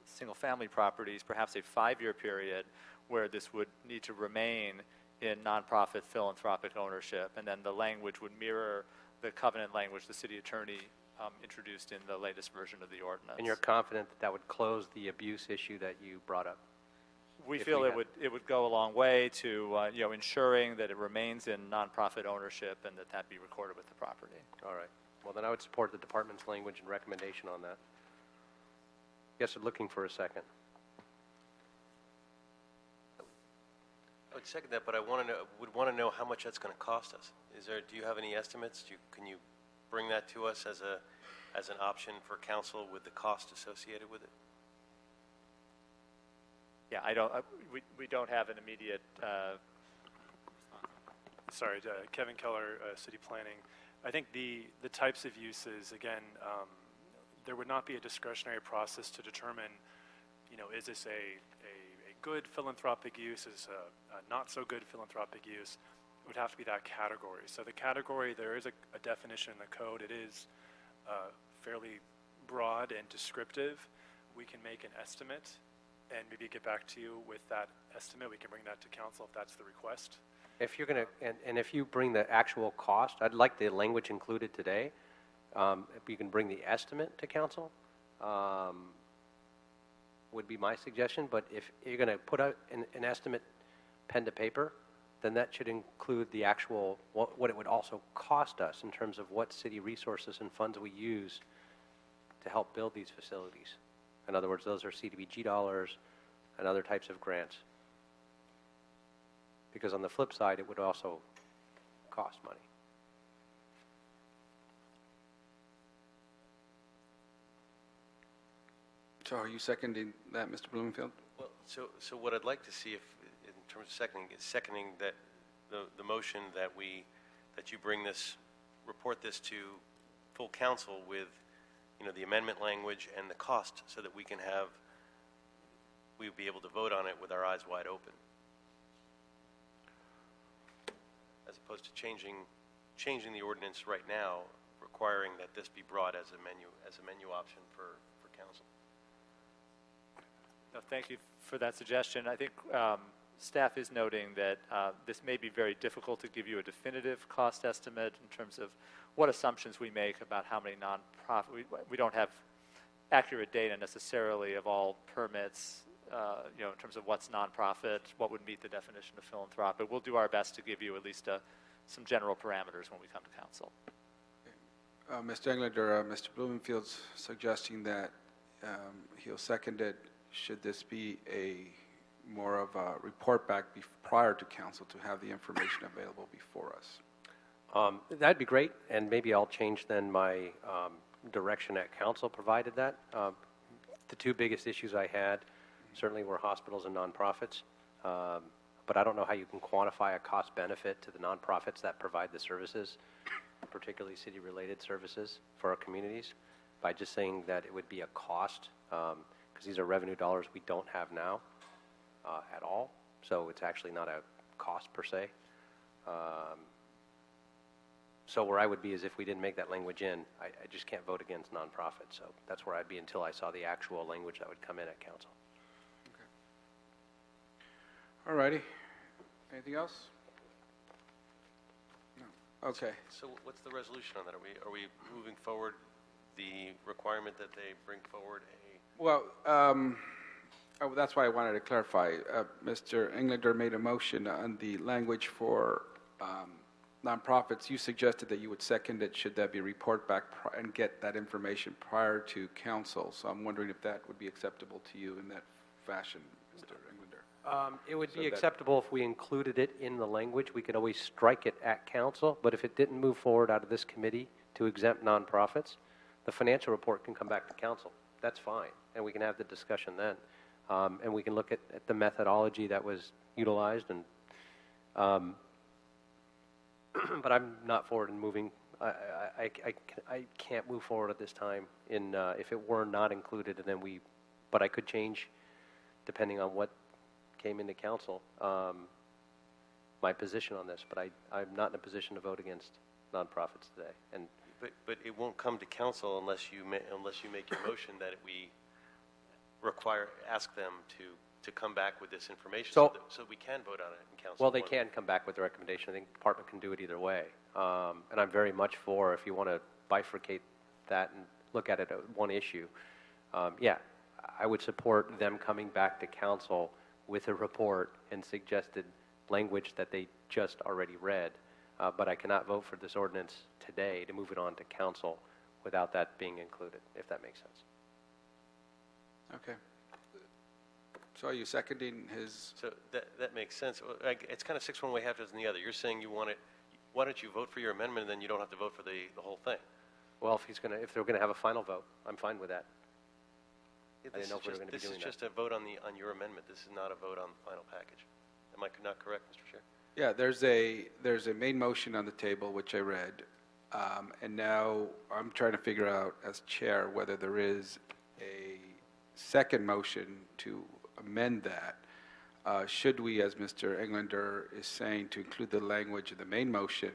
single-family properties, perhaps a 5-year period where this would need to remain in nonprofit philanthropic ownership, and then the language would mirror the covenant language the city attorney introduced in the latest version of the ordinance. And you're confident that that would close the abuse issue that you brought up? We feel it would go a long way to ensuring that it remains in nonprofit ownership and that be recorded with the property. All right. Well, then I would support the department's language and recommendation on that. Yes, we're looking for a second. I would second that, but I would want to know how much that's going to cost us. Do you have any estimates? Can you bring that to us as an option for council with the cost associated with it? Yeah, we don't have an immediate. Sorry, Kevin Keller, City Planning. I think the types of uses, again, there would not be a discretionary process to determine, is this a good philanthropic use, is a not so good philanthropic use. It would have to be that category. So the category, there is a definition in the code. It is fairly broad and descriptive. We can make an estimate and maybe get back to you with that estimate. We can bring that to council if that's the request. If you're going to, and if you bring the actual cost, I'd like the language included today. If you can bring the estimate to council, would be my suggestion. But if you're going to put out an estimate pen to paper, then that should include the actual, what it would also cost us in terms of what city resources and funds we use to help build these facilities. In other words, those are CDBG dollars and other types of grants. Because on the flip side, it would also cost money. So are you seconding that, Mr. Bloomfield? Well, so what I'd like to see, if in terms of seconding that the motion that you bring this, report this to full council with, the amendment language and the cost, so that we would be able to vote on it with our eyes wide open, as opposed to changing the ordinance right now, requiring that this be brought as a menu option for council. No, thank you for that suggestion. I think staff is noting that this may be very difficult to give you a definitive cost estimate in terms of what assumptions we make about how many nonprofit. We don't have accurate data necessarily of all permits, in terms of what's nonprofit, what would meet the definition of philanthropic. We'll do our best to give you at least some general parameters when we come to council. Mr. Englander, Mr. Bloomfield's suggesting that he'll second it. Should this be more of a report back prior to council to have the information available before us? That'd be great, and maybe I'll change then my direction at council, provided that. The two biggest issues I had certainly were hospitals and nonprofits, but I don't know how you can quantify a cost benefit to the nonprofits that provide the services, particularly city-related services for our communities, by just saying that it would be a cost, because these are revenue dollars we don't have now at all, so it's actually not a cost per se. So where I would be is if we didn't make that language in, I just can't vote against nonprofit. So that's where I'd be until I saw the actual language that would come in at council. All righty. Anything else? No. Okay. So what's the resolution on that? Are we moving forward the requirement that they bring forward a? Well, that's why I wanted to clarify. Mr. Englander made a motion on the language for nonprofits. You suggested that you would second it should that be report back and get that information prior to council. So I'm wondering if that would be acceptable to you in that fashion, Mr. Englander. It would be acceptable if we included it in the language. We could always strike it at council, but if it didn't move forward out of this committee to exempt nonprofits, the financial report can come back to council. That's fine, and we can have the discussion then. And we can look at the methodology that was utilized. And but I'm not forward in moving. I can't move forward at this time in if it were not included, and then but I could change depending on what came into council my position on this. But I'm not in a position to vote against nonprofits today. And But it won't come to council unless you make your motion that we ask them to come back with this information so we can vote on it in council. Well, they can come back with a recommendation. I think the department can do it either way. And I'm very much for, if you want to bifurcate that and look at it as one issue, yeah, I would support them coming back to council with a report and suggested language that they just already read. But I cannot vote for this ordinance today to move it on to council without that being included, if that makes sense. Okay. So are you seconding his? So that makes sense. It's kind of six one way, half dozen the other. You're saying you want it. Why don't you vote for your amendment, and then you don't have to vote for the whole thing? Well, if they're going to have a final vote, I'm fine with that. Yeah, I didn't know if we were going to be doing that. This is just a vote on your amendment. This is not a vote on the final package. Am I not correct, Mr. Chair? Yeah, there's a main motion on the table, which I read, and now I'm trying to figure out, as chair, whether there is a second motion to amend that. Should we, as Mr. Englander is saying, to include the language in the main motion,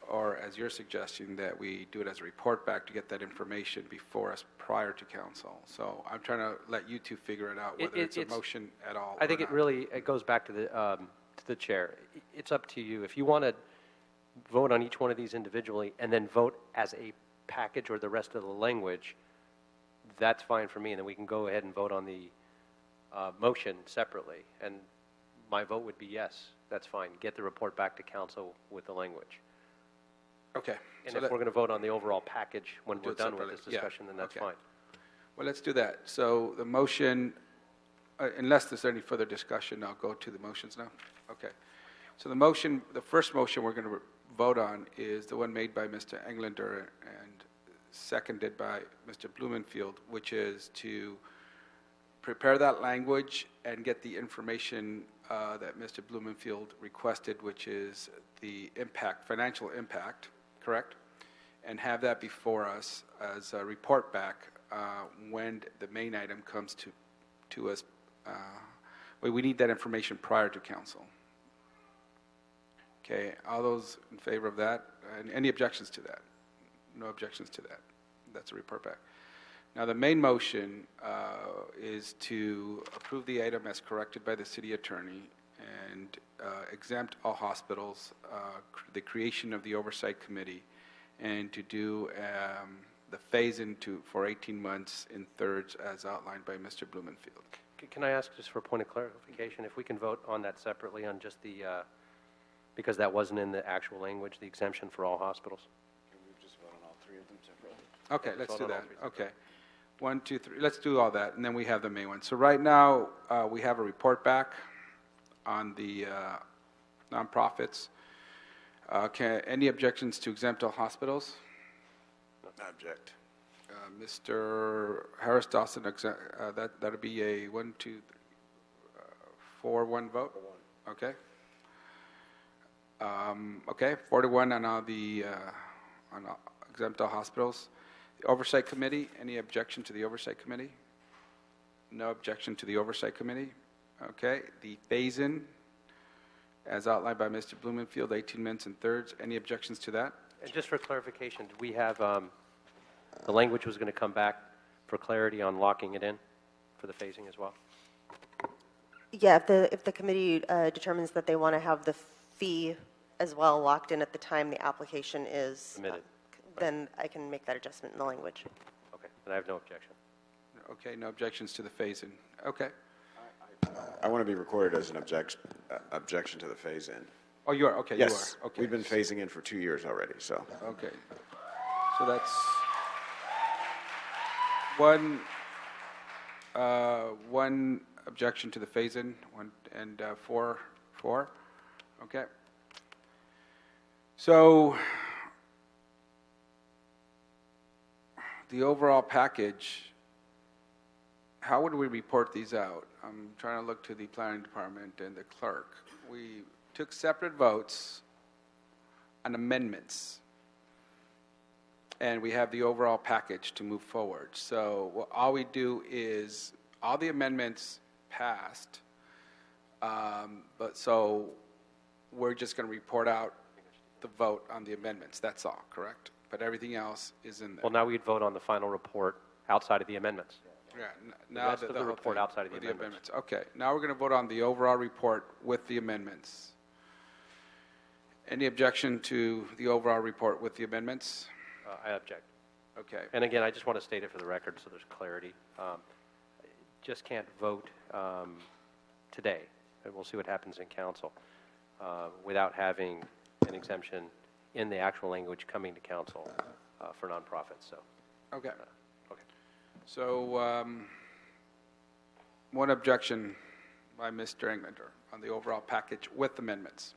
or as you're suggesting, that we do it as a report back to get that information before us prior to council? So I'm trying to let you two figure it out, whether it's a motion at all. I think it goes back to the chair. It's up to you. If you want to vote on each one of these individually and then vote as a package or the rest of the language, that's fine for me, and then we can go ahead and vote on the motion separately. And my vote would be yes, that's fine. Get the report back to council with the language. Okay. And so if we're going to vote on the overall package when we're done with separately. this discussion, then that's Okay. fine. Well, let's do that. So the motion, unless there's any further discussion, I'll go to the motions now. Okay. So the first motion we're going to vote on is the one made by Mr. Englander and seconded by Mr. Blumenfield, which is to prepare that language and get the information that Mr. Blumenfield requested, which is the financial impact, correct? And have that before us as a report back when the main item comes to us. We need that information prior to council. Okay, all those in favor of that? Any objections to that? No objections to that. That's a report back. Now, the main motion is to approve the item as corrected by the city attorney and exempt all hospitals, the creation of the Oversight Committee, and to do the phase-in for 18 months in thirds as outlined by Mr. Blumenfield. Can I ask just for a point of clarification, if we can vote on that separately on just the, because that wasn't in the actual language, the exemption for all hospitals? Can we just vote on all three of them separately? Okay, let's do that. Okay. 1, 2, 3. Let's do all that, and then we have the main one. So right now, we have a report back on the nonprofits. Any objections to exempt all hospitals? I object. Mr. Harris Dawson, that'll be a 1, 2, 4-1 vote? 4-1. Okay. Okay, 4-1 on all the exempt all hospitals. The Oversight Committee, any objection to the Oversight Committee? No objection to the Oversight Committee. Okay, the phase-in, as outlined by Mr. Blumenfield, 18 months and thirds. Any objections to that? And just for clarification, do we have, the language was going to come back for clarity on locking it in for the phasing as well? Yeah, if the committee determines that they want to have the fee as well locked in at the time the application is Submitted. then I can make that adjustment in the language. Okay, then I have no objection. Okay, no objections to the phase-in. Okay. I want to be recorded as an objection to the phase-in. Oh, you are? Okay, Yes. you are. Okay. We've been phasing in for 2 years already, so. Okay. So that's one objection to the phase-in, and four. Okay. So the overall package, how would we report these out? I'm trying to look to the planning department and the clerk. We took separate votes on amendments, and we have the overall package to move forward. So all we do is, all the amendments passed, but so we're just going to report out the vote on the amendments. That's all, correct? But everything else is in there. Well, now we'd vote on the final report outside of the amendments. Yeah, The now rest of the whole report thing outside of the with amendments. Okay, now we're going to vote on the overall report with the amendments. Any objection to the overall report with the amendments? I object. Okay. And again, I just want to state it for the record so there's clarity. Just can't vote today, and we'll see what happens in council, without having an exemption in the actual language coming to council for nonprofits. So. Okay. Okay. So one objection by Mr. Englander on the overall package with amendments.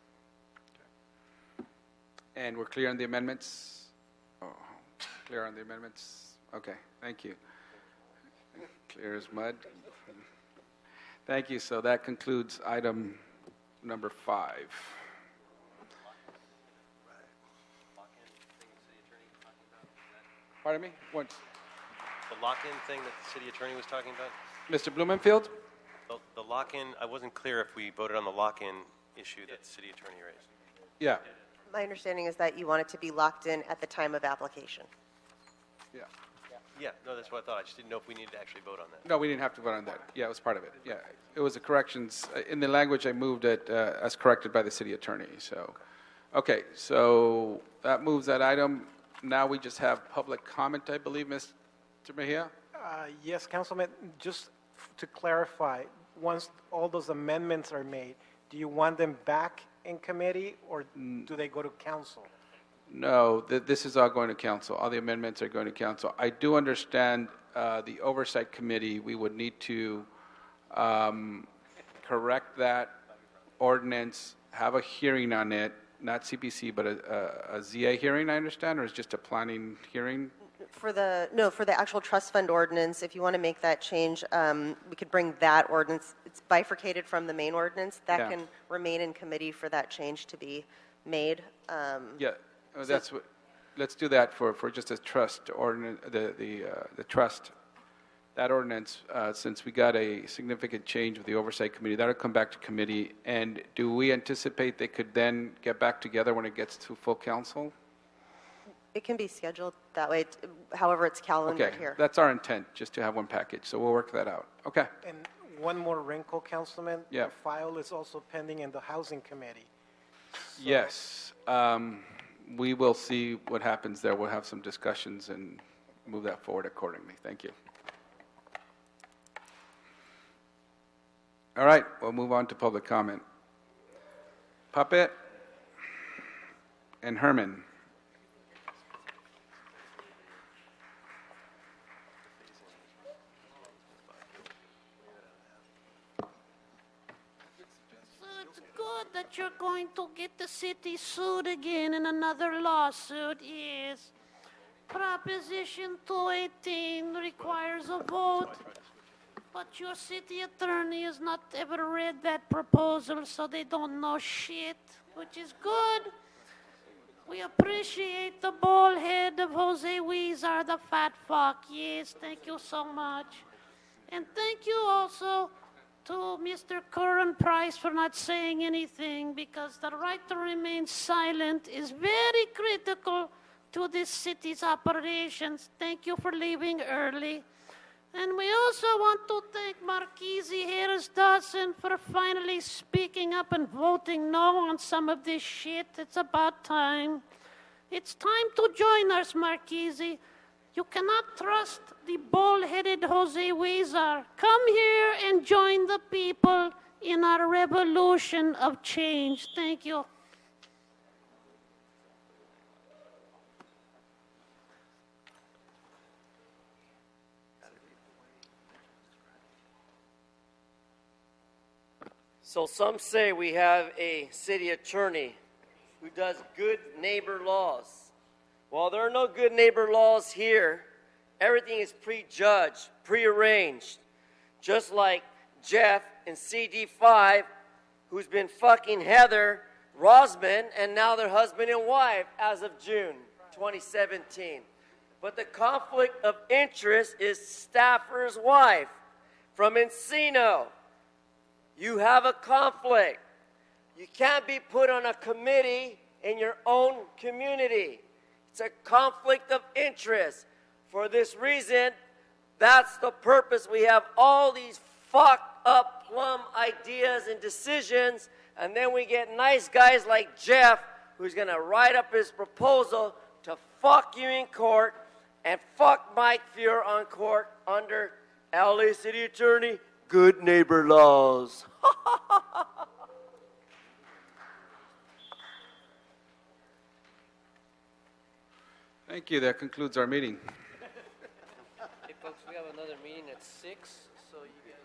Okay. And we're clear on the amendments? Oh, clear on the amendments? Okay, thank you. Clear as mud. Thank you. So that concludes item number 5. Pardon me? What? The lock-in thing that the city attorney was talking about? Mr. Blumenfield? The lock-in, I wasn't clear if we voted on the lock-in issue that the city attorney raised. Yeah. My understanding is that you want it to be locked in at the time of application. Yeah. Yeah, no, that's what I thought. I just didn't know if we needed to actually vote on that. No, we didn't have to vote on that. Yeah, it was part of it. Yeah, it was the corrections. In the language, I moved it as corrected by the city attorney, so. Okay, so that moves that item. Now we just have public comment, I believe, Mr. Mejia? Yes, Councilman, just to clarify, once all those amendments are made, do you want them back in committee or do they go to council? No, this is all going to council. All the amendments are going to council. I do understand the Oversight Committee, we would need to correct that ordinance, have a hearing on it, not CPC, but a ZA hearing, I understand, or is just a planning hearing? For the actual trust fund ordinance, if you want to make that change, we could bring that ordinance, it's bifurcated from the main ordinance, that Yeah. can remain in committee for that change to be made. Yeah, that's what, let's do that for just a trust ordinance, the trust, that ordinance, since we got a significant change with the Oversight Committee, that'll come back to committee. And do we anticipate they could then get back together when it gets to full council? It can be scheduled that way, however it's calendared Okay, here. that's our intent, just to have one package, so we'll work that out. Okay. And one more wrinkle, Councilman. Yeah. The file is also pending in the Housing Committee. Yes, we will see what happens there. We'll have some discussions and move that forward accordingly. Thank you. All right, we'll move on to public comment. Puppet and Herman. So it's good that you're going to get the city sued again in another lawsuit, yes. Proposition 218 requires a vote, but your city attorney has not ever read that proposal, so they don't know shit, which is good. We appreciate the bald head of Jose Weezer, the fat fuck. Yes, thank you so much. And thank you also to Mr. Curran Price for not saying anything, because the right to remain silent is very critical to this city's operations. Thank you for leaving early. And we also want to thank Marquise Harris Dawson for finally speaking up and voting no on some of this shit. It's about time. It's time to join us, Marquise. You cannot trust the bald-headed Jose Huizar. Come here and join the people in our revolution of change. Thank you. So some say we have a city attorney who does good neighbor laws. Well, there are no good neighbor laws here. Everything is prejudged, prearranged. Just like Jeff in CD5, who's been fucking Heather Rosman, and now they're husband and wife as of June 2017. But the conflict of interest is Staffer's wife from Encino. You have a conflict. You can't be put on a committee in your own community. It's a conflict of interest. For this reason, that's the purpose. We have all these fucked up plum ideas and decisions, and then we get nice guys like Jeff, who's going to write up his proposal to fuck you in court and fuck Mike Fuhr on court under LA City Attorney good neighbor laws. Thank you. That concludes our meeting. Hey, folks, we have another meeting at 6, so you guys...